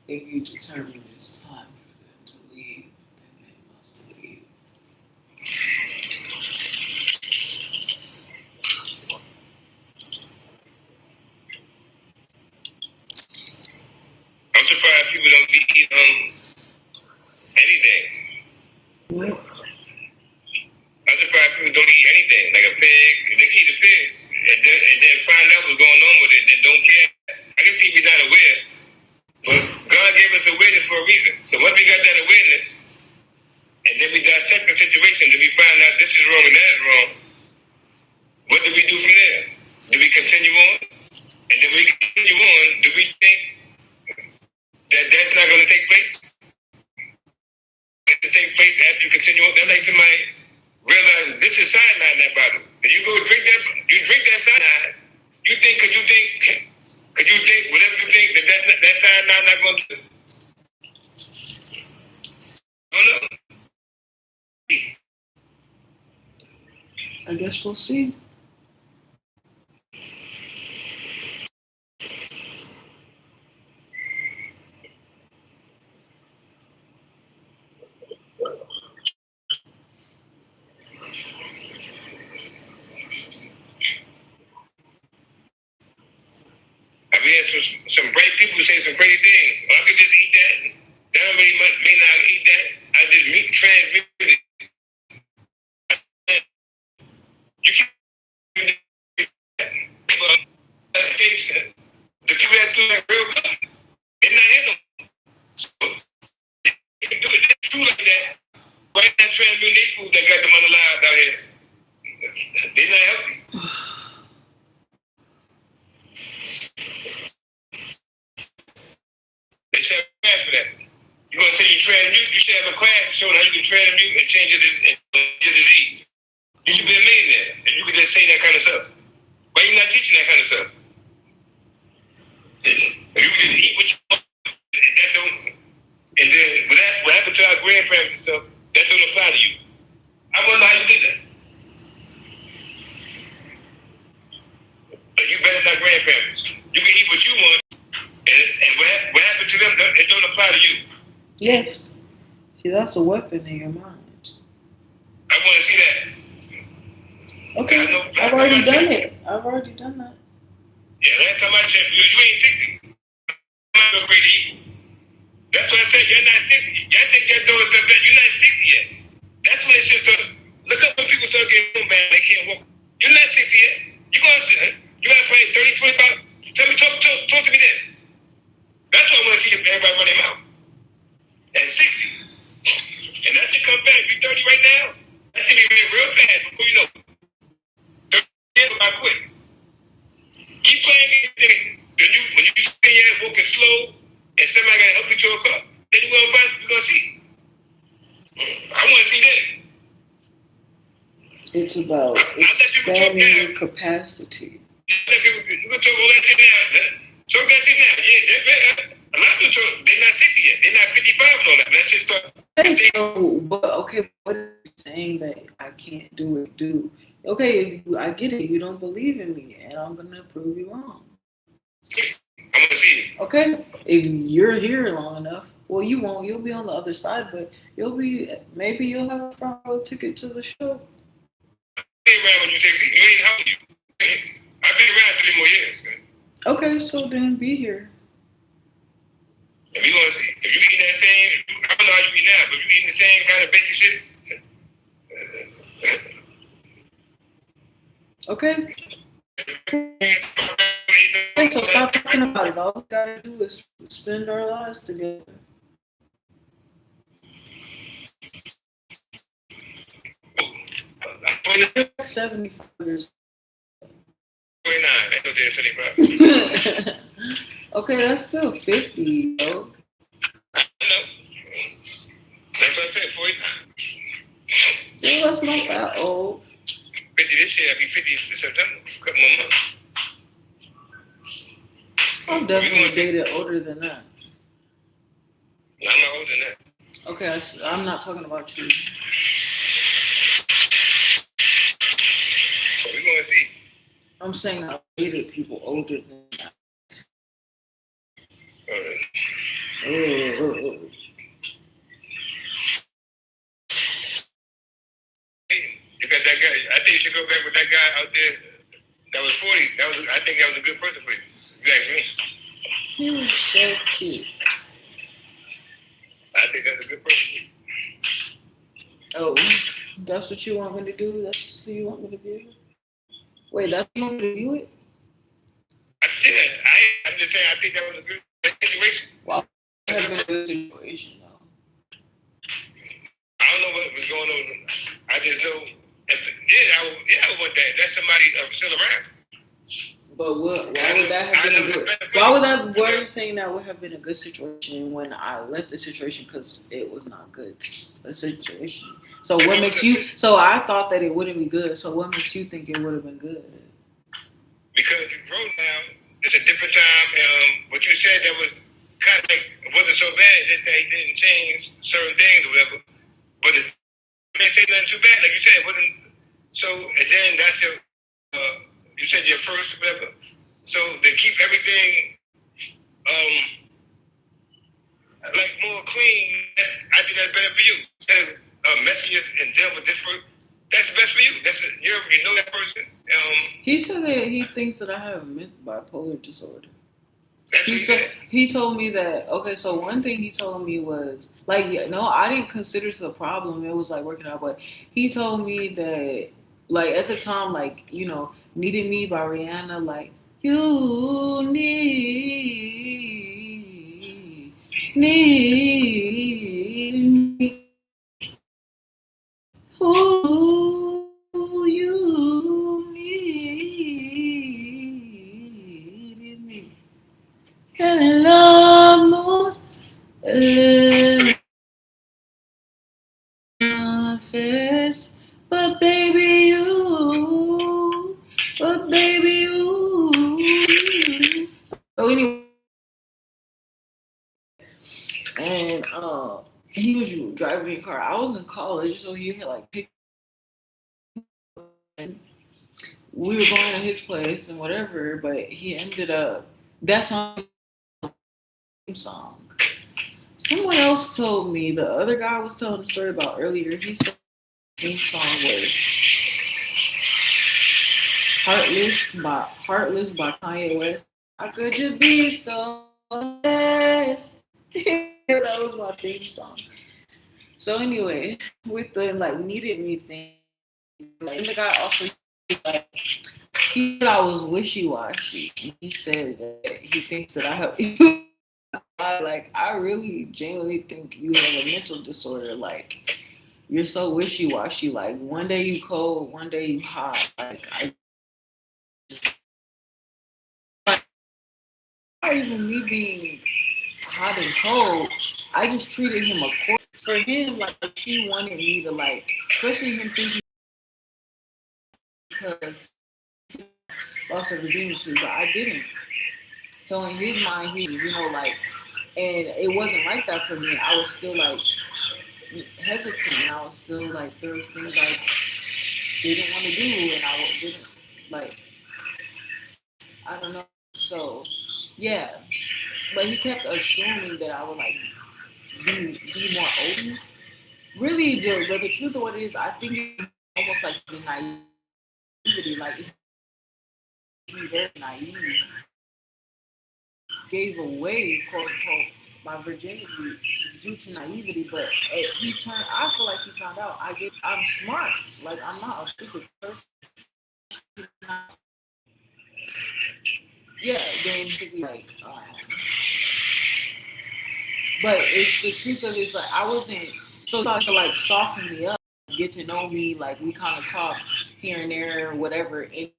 If you determine it's time for them to leave, then they must leave. I'm surprised people don't eat anything. What? I'm surprised people don't eat anything, like a pig. If they eat a pig and then find out what's going on with it, then don't care. I can see we're not aware, but God gave us awareness for a reason. So once we got that awareness, and then we dissect the situation, then we find out this is wrong and that is wrong, what do we do from there? Do we continue on? And then we continue on, do we think that that's not going to take place? To take place after you continue on? That's like somebody realize this is cyanide in that bottle. And you go drink that cyanide, you think, could you think, whatever you think, that cyanide not going to do? Oh no. I guess we'll see. I've had some bright people say some crazy things. Well, I could just eat that. That don't really mean I eat that. I just transmute it. You can't the people that do that real good, they're not in them. So, they can do it. They're true like that. Why not transmute their food that got them unalive out here? They're not healthy. They should have a class for that. You're going to say you transmute, you should have a class showing how you can transmute and change your disease. You should be a millionaire if you could just say that kind of stuff. Why are you not teaching that kind of stuff? If you could just eat what you want, that don't, and then what happened to our grandparents and stuff, that don't apply to you. I wonder how you did that. But you better not grandparents. You can eat what you want, and what happened to them, it don't apply to you. Yes. See, that's a weapon in your mind. I want to see that. Okay, I've already done it. I've already done that. Yeah, last time I checked, you ain't 60. I'm not afraid to eat. That's what I said. You're not 60. Y'all think you're doing something. You're not 60 yet. That's when it's just look up when people start getting bad. They can't walk. You're not 60 yet. You gotta play 30, 25. Talk to me then. That's what I want to see everybody run their mouth. At 60. And that should come back. Be 30 right now. That should be real fast before you know it. 30 years go by quick. Keep playing anything. When you see you're walking slow and somebody got to help you to a car, then you're going to see. I want to see that. It's about expanding your capacity. You can talk all that shit now. Talk that shit now. Yeah, a lot of people talk. They're not 60 yet. They're not 55 and all that. Let's just start. Okay, what are you saying that I can't do it? Okay, I get it. You don't believe in me, and I'm gonna prove you wrong. 60. I want to see it. Okay, if you're here long enough, well, you won't. You'll be on the other side, but maybe you'll have a front row ticket to the show. Be around when you 60. You ain't how you. I've been around 3 more years. Man. Okay, so then be here. If you want to see, if you eat that same, I don't know how you eat now, but if you eating the same kind of basic shit. Okay. Okay, so stop. talking about it. All we gotta do is spend our lives together. I'm 49. 75 years. 49. Ain't no damn 75. Okay, that's still 50, though. I know. That's what I said, 49. Yeah, that's not that old. 50 this year, I'll be 50 in September. A couple more months. I'm definitely dated older than that. I'm not older than that. Okay, I'm not talking about you. But we're going to see. I'm saying I dated people older than that. Oh. You got that guy. I think you should go back with that guy out there that was 40. I think that was a good person for you. You ask me. He was so cute. I think that's a good person. Oh, that's what you want me to do? That's who you want me to be? Wait, that's who you want me to do it? I'm just saying, I think that was a good situation. Wow, that has been a good situation, though. I don't know what was going on. I just know, I would want that. That's somebody still around. But why would that have been a good? Why would that? Why are you saying that would have been a good situation when I left the situation because it was not good a situation? So what makes you? So I thought that it wouldn't be good. So what makes you think it would have been good? Because you grow now, it's a different time. What you said that was kind of like it wasn't so bad, just that he didn't change certain things or whatever. But it didn't say nothing too bad, like you said. It wasn't so. And then that's your. You said your first whatever. So to keep everything like more clean, I think that's better for you. Instead of messing and dealing with this person, that's best for you. You know that person. He said that he thinks that I have bipolar disorder. That's what he said. He told me that. Okay, so one thing he told me was like, no, I didn't consider this a problem. It was like working out, but he told me that like at the time, like "Needed Me" by Rihanna, like you need me. Who you needed me. And love more face. But baby you. So anyway, and he was driving a car. I was in college, so he had like picked. And we were going to his place and whatever, but he ended up. That song. Someone else told me. The other guy was telling the story about earlier. He said the song was "Heartless" by Kanye West. How could you be so less? That was my theme song. So anyway, with the like "Needed Me" thing, like the guy also like he said I was wishy-washy. He said that he thinks that I have. I really genuinely think you have a mental disorder. Like you're so wishy-washy. Like one day you cold, one day you hot. Like not even me being hot and cold. I just treated him accordingly. For him, like he wanted me to like, especially him thinking because lost her virginity, but I didn't. So in his mind, he like, and it wasn't like that for me. I was still like hesitant, and I was still like there was things I didn't want to do, and I didn't like. I don't know. So yeah, but he kept assuming that I would like be more open. Really, but the truth of what it is, I think it's almost like the naivety, like it's very naive. Gave away, quote unquote, my virginity due to naivety, but he turned. I feel like he found out. I'm smart. Like I'm not a stupid person. yeah, then he'd be like, but it's the truth of it is like I wasn't so I could like soften me up, get to know me, like we kind of talk here and there, or whatever. And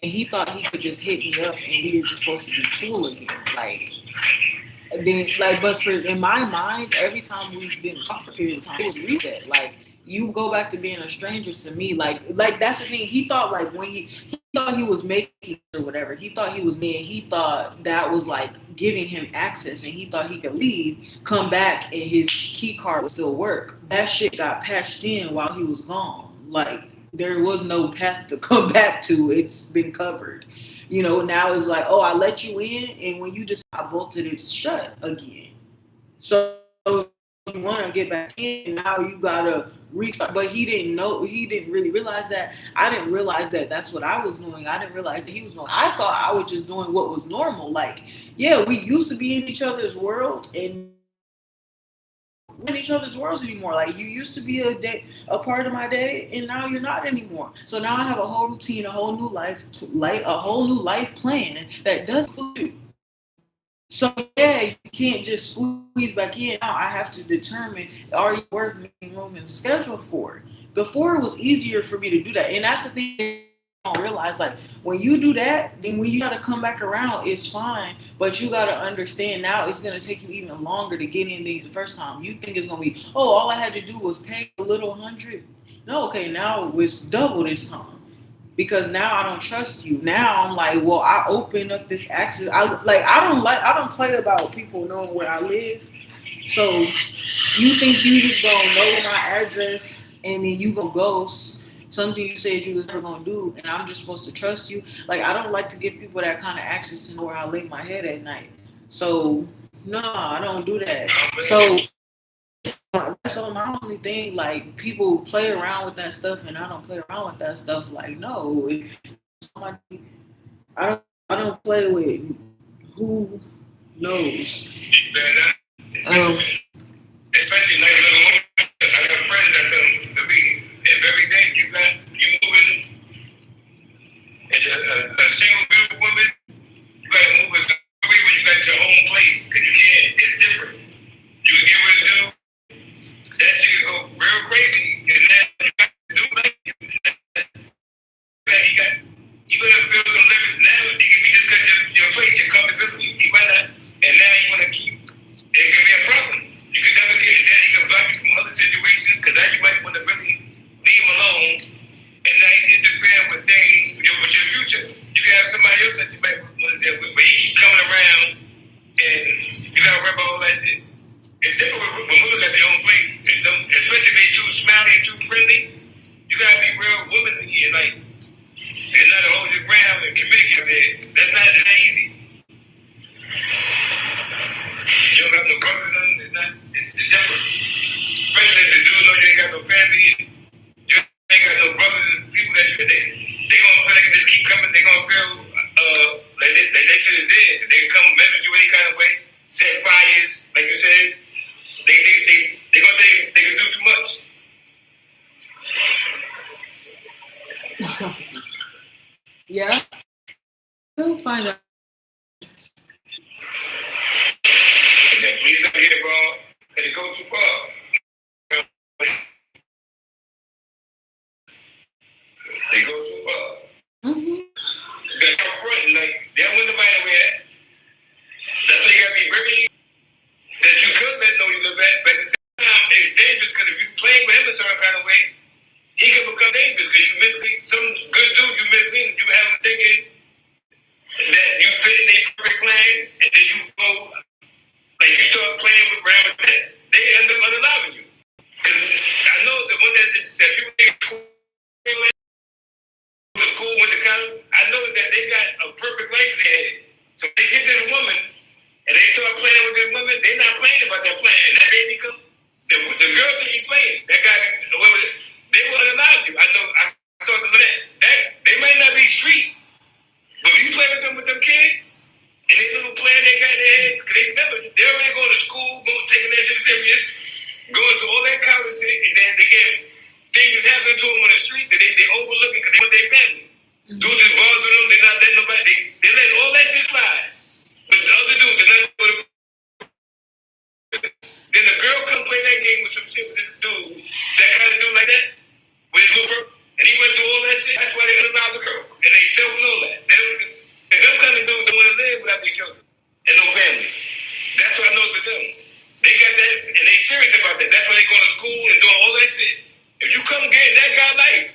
he thought he could just hit me up and we were just supposed to be cool again. Like then like but for in my mind, every time we've been talking for a period of time, it was reset. Like you go back to being a stranger to me. Like that's the thing. He thought like when he thought he was making or whatever, he thought he was me and he thought that was like giving him access and he thought he could leave, come back and his key card would still work. That shit got patched in while he was gone. Like there was no path to come back to. It's been covered. Now it's like, oh, I let you in, and when you just I bolted it shut again. So you want to get back in, now you gotta restart. But he didn't know. He didn't really realize that. I didn't realize that that's what I was doing. I didn't realize that he was doing. I thought I was just doing what was normal. Like, yeah, we used to be in each other's world, and in each other's worlds anymore. Like you used to be a part of my day, and now you're not anymore. So now I have a whole routine, a whole new life, like a whole new life plan that does include you. So yeah, you can't just squeeze back in. Now I have to determine are you worth making room in the schedule for? Before it was easier for me to do that, and that's the thing. Don't realize like when you do that, then when you gotta come back around, it's fine. But you gotta understand now it's gonna take you even longer to get in the first time. You think it's gonna be, oh, all I had to do was pay a little $100. No, okay, now it's double this time. Because now I don't trust you. Now I'm like, well, I open up this access. I don't play about people knowing where I live. So you think you just gonna know my address and then you gonna ghost something you said you was never gonna do, and I'm just supposed to trust you. Like I don't like to give people that kind of access to know where I lay my head at night. So no, I don't do that. So that's my only thing. Like people play around with that stuff, and I don't play around with that stuff. Like no, if somebody, I don't play with who knows. Especially like little women. I got friends that tell me if every day you moving and a single beautiful woman, you gotta move as a way when you got your own place because you can't. It's different. You can get what to do. That shit can go real crazy, and then you got to do like you gonna feel some limit now. It can be just because your place, your comfortability, you might not, and now you wanna keep. It could be a problem. You could never get it. Then he can block you from other situations because now you might want to really leave him alone and now you interfere with things with your future. You can have somebody else that you might want to deal with, but he keep coming around and you got to worry about all that shit. It's different when women got their own place, and especially if they're too smiley and too friendly. You got to be real womanly and like, and not to hold your ground and communicate there. That's not easy. You don't have no brothers, it's different. Especially if the dude know you ain't got no family, you ain't got no brothers and people that they gonna feel like just keep coming, they gonna feel like they shit is dead. They can come mess with you any kind of way, set fires, like you said. They gonna think they can do too much. Yeah. We'll find out. Yeah, please don't get it wrong, because it goes too far. They go too far. They're up front, like, they don't want nobody to wear. That's why you gotta be very, that you could let know you look back, but at the same time, it's dangerous, because if you play with him a certain kind of way, he can become dangerous, because you mislead, some good dude you mislead, you have him thinking that you fit in their perfect plan, and then you go, like you start playing around with that, they end up unaliving you. Because I know the one that people think was cool, went to college, I know that they got a perfect life in their head. So they get this woman, and they start playing with this woman, they're not playing about that plan. And that baby come, the girl that you playing, that guy, they will unalive you. I know, I saw them that. They might not be street, but when you play with them kids, and they little plan they got in their head, because they're already going to school, taking that shit serious, going to all that college shit, and then they get things that's happening to them on the street that they overlooking because they want their family. Dudes is bothering them. They're not letting nobody. They let all that shit slide. But the other dudes, they're not going to. Then the girl come play that game with some shit with this dude, that kind of dude like that, with his little girl, and he went through all that shit. That's why they unalive the girl, and they self know that. Them kind of dudes don't want to live without their children and no family. That's what I know with them. They got that, and they serious about that. That's why they going to school and doing all that shit. If you come get that guy life,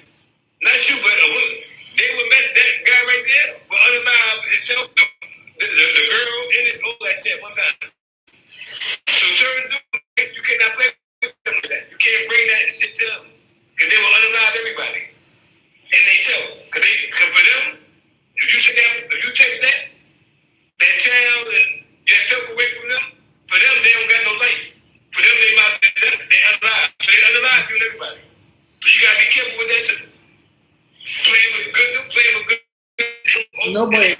not you, but they would met that guy right there, but unalive himself, the girl in it, all that shit one time. So certain dudes, you cannot play with them like that. You can't bring that shit to them. Because they will unalive everybody. And they tell. Because for them, if you take that child and yourself away from them, for them, they don't got no life. For them, they unalive. So they unalive you and everybody. So you gotta be careful with that too. Playing with good.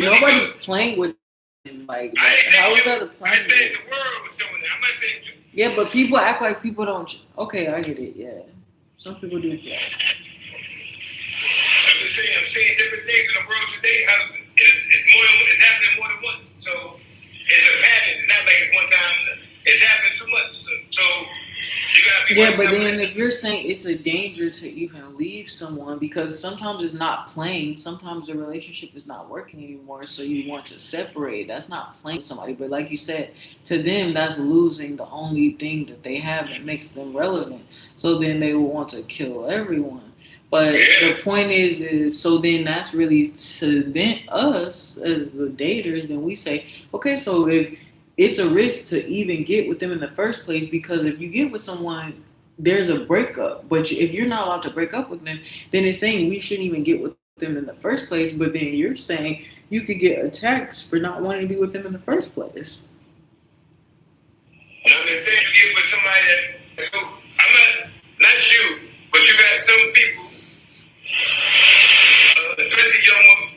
Nobody's playing with him. Like how is that a plan? I think the world was showing that. I'm not saying you. Yeah, but people act like people don't. Okay, I get it. Yeah, some people do that. I'm saying different things in the world today. How it's happening more than once. So it's a pattern. Not like it's one time. It's happening too much. So you gotta be. Yeah, but then if you're saying it's a danger to even leave someone because sometimes it's not playing, sometimes the relationship is not working anymore, so you want to separate. That's not playing with somebody, but like you said, to them that's losing the only thing that they have that makes them relevant. So then they will want to kill everyone. But the point is so then that's really to then us as the daters. Then we say, okay, so if it's a risk to even get with them in the first place because if you get with someone, there's a breakup. But if you're not allowed to break up with them, then it's saying we shouldn't even get with them in the first place. But then you're saying you could get attacked for not wanting to be with them in the first place. And I'm just saying you get with somebody that's so I'm not you, but you got some people, especially young women,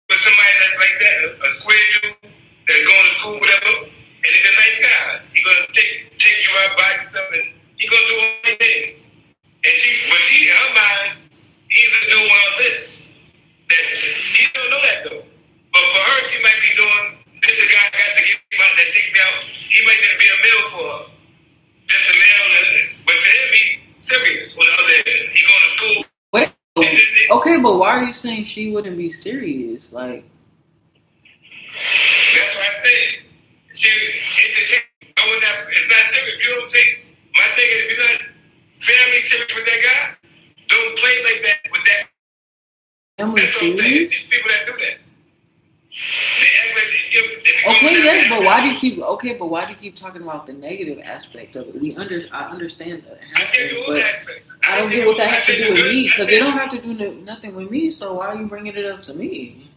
with somebody that's like that, a square dude. That's going to school, whatever, and he's a nice guy. He's gonna take you out, buy you stuff, and he's gonna do all these things. And she in her mind, he's doing all this. He don't know that though. But for her, she might be doing this. The guy got to get me out, that take me out. He might just be a meal for her, just a meal. But to him, he's serious. On the other hand, he going to school. Wait, okay, but why are you saying she wouldn't be serious? Like. That's what I said. It's not serious. If you don't take my thing is if you're not family serious with that guy, don't play like that with that. Family serious? It's people that do that. They act like okay, yes, but why do you keep talking about the negative aspect of it? I understand that happens, but I don't get what that has to do with me because it don't have to do nothing with me. So why are you bringing it up to me?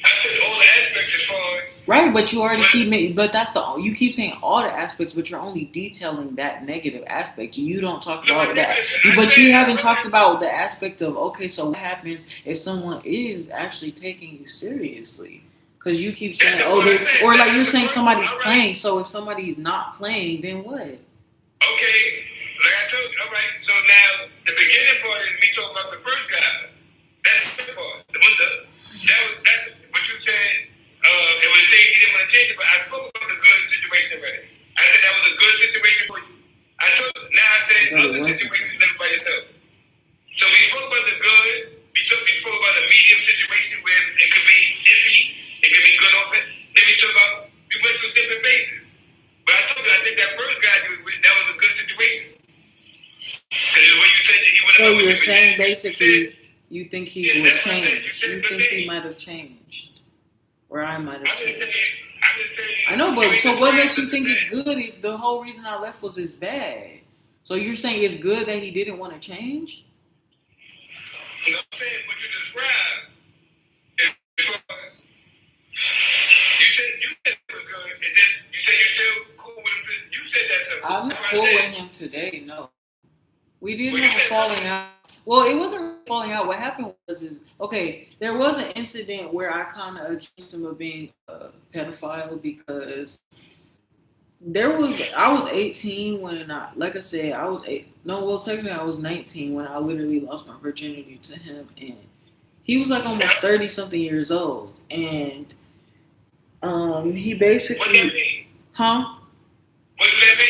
I said all the aspects as far as right, but you already you keep saying all the aspects, but you're only detailing that negative aspect. You don't talk about that, but you haven't talked about the aspect of okay, so what happens if someone is actually taking you seriously? Because you keep saying or like you're saying somebody's playing. So if somebody's not playing, then what? Okay, like I told you, all right. So now the beginning part is me talking about the first guy. That's the part. That what you said. It was things he didn't want to change it, but I spoke about the good situation already. I said that was a good situation for you. Now I said other situations live by yourself. So we spoke about the good. We spoke about the medium situation where it could be iffy, it could be good open. Then we went through different phases. But I told you, I think that first guy that was a good situation. Because when you said that he would have. So you're saying basically you think he would change. You think he might have changed. Or I might have changed. I'm just saying. I know, but so what makes you think it's good if the whole reason I left was it's bad? So you're saying it's good that he didn't want to change? No, I'm saying what you described. You said it was good. You said you're still cool with him. You said that. I'm not cool with him today. No, we didn't have a falling out. Well, it wasn't falling out. What happened was there was an incident where I kind of accused him of being a pedophile because I was 18 when like I said, I was no, well, technically I was 19 when I literally lost my virginity to him, and he was like almost 30 something years old, and he What that basically, mean? huh? What does that mean?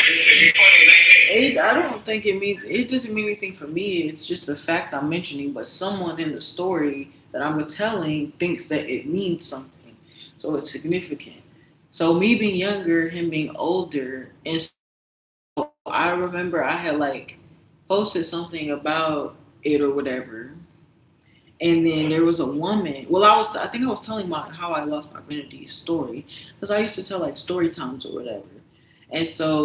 If you're 20, 19. I don't think it doesn't mean anything for me. It's just a fact I'm mentioning, but someone in the story that I'm telling thinks that it means something. So it's significant. So me being younger, him being older, and so I remember I had like posted something about it or whatever. And then there was a woman. Well, I think I was telling my how I lost my virginity story because I used to tell like story times or whatever. And so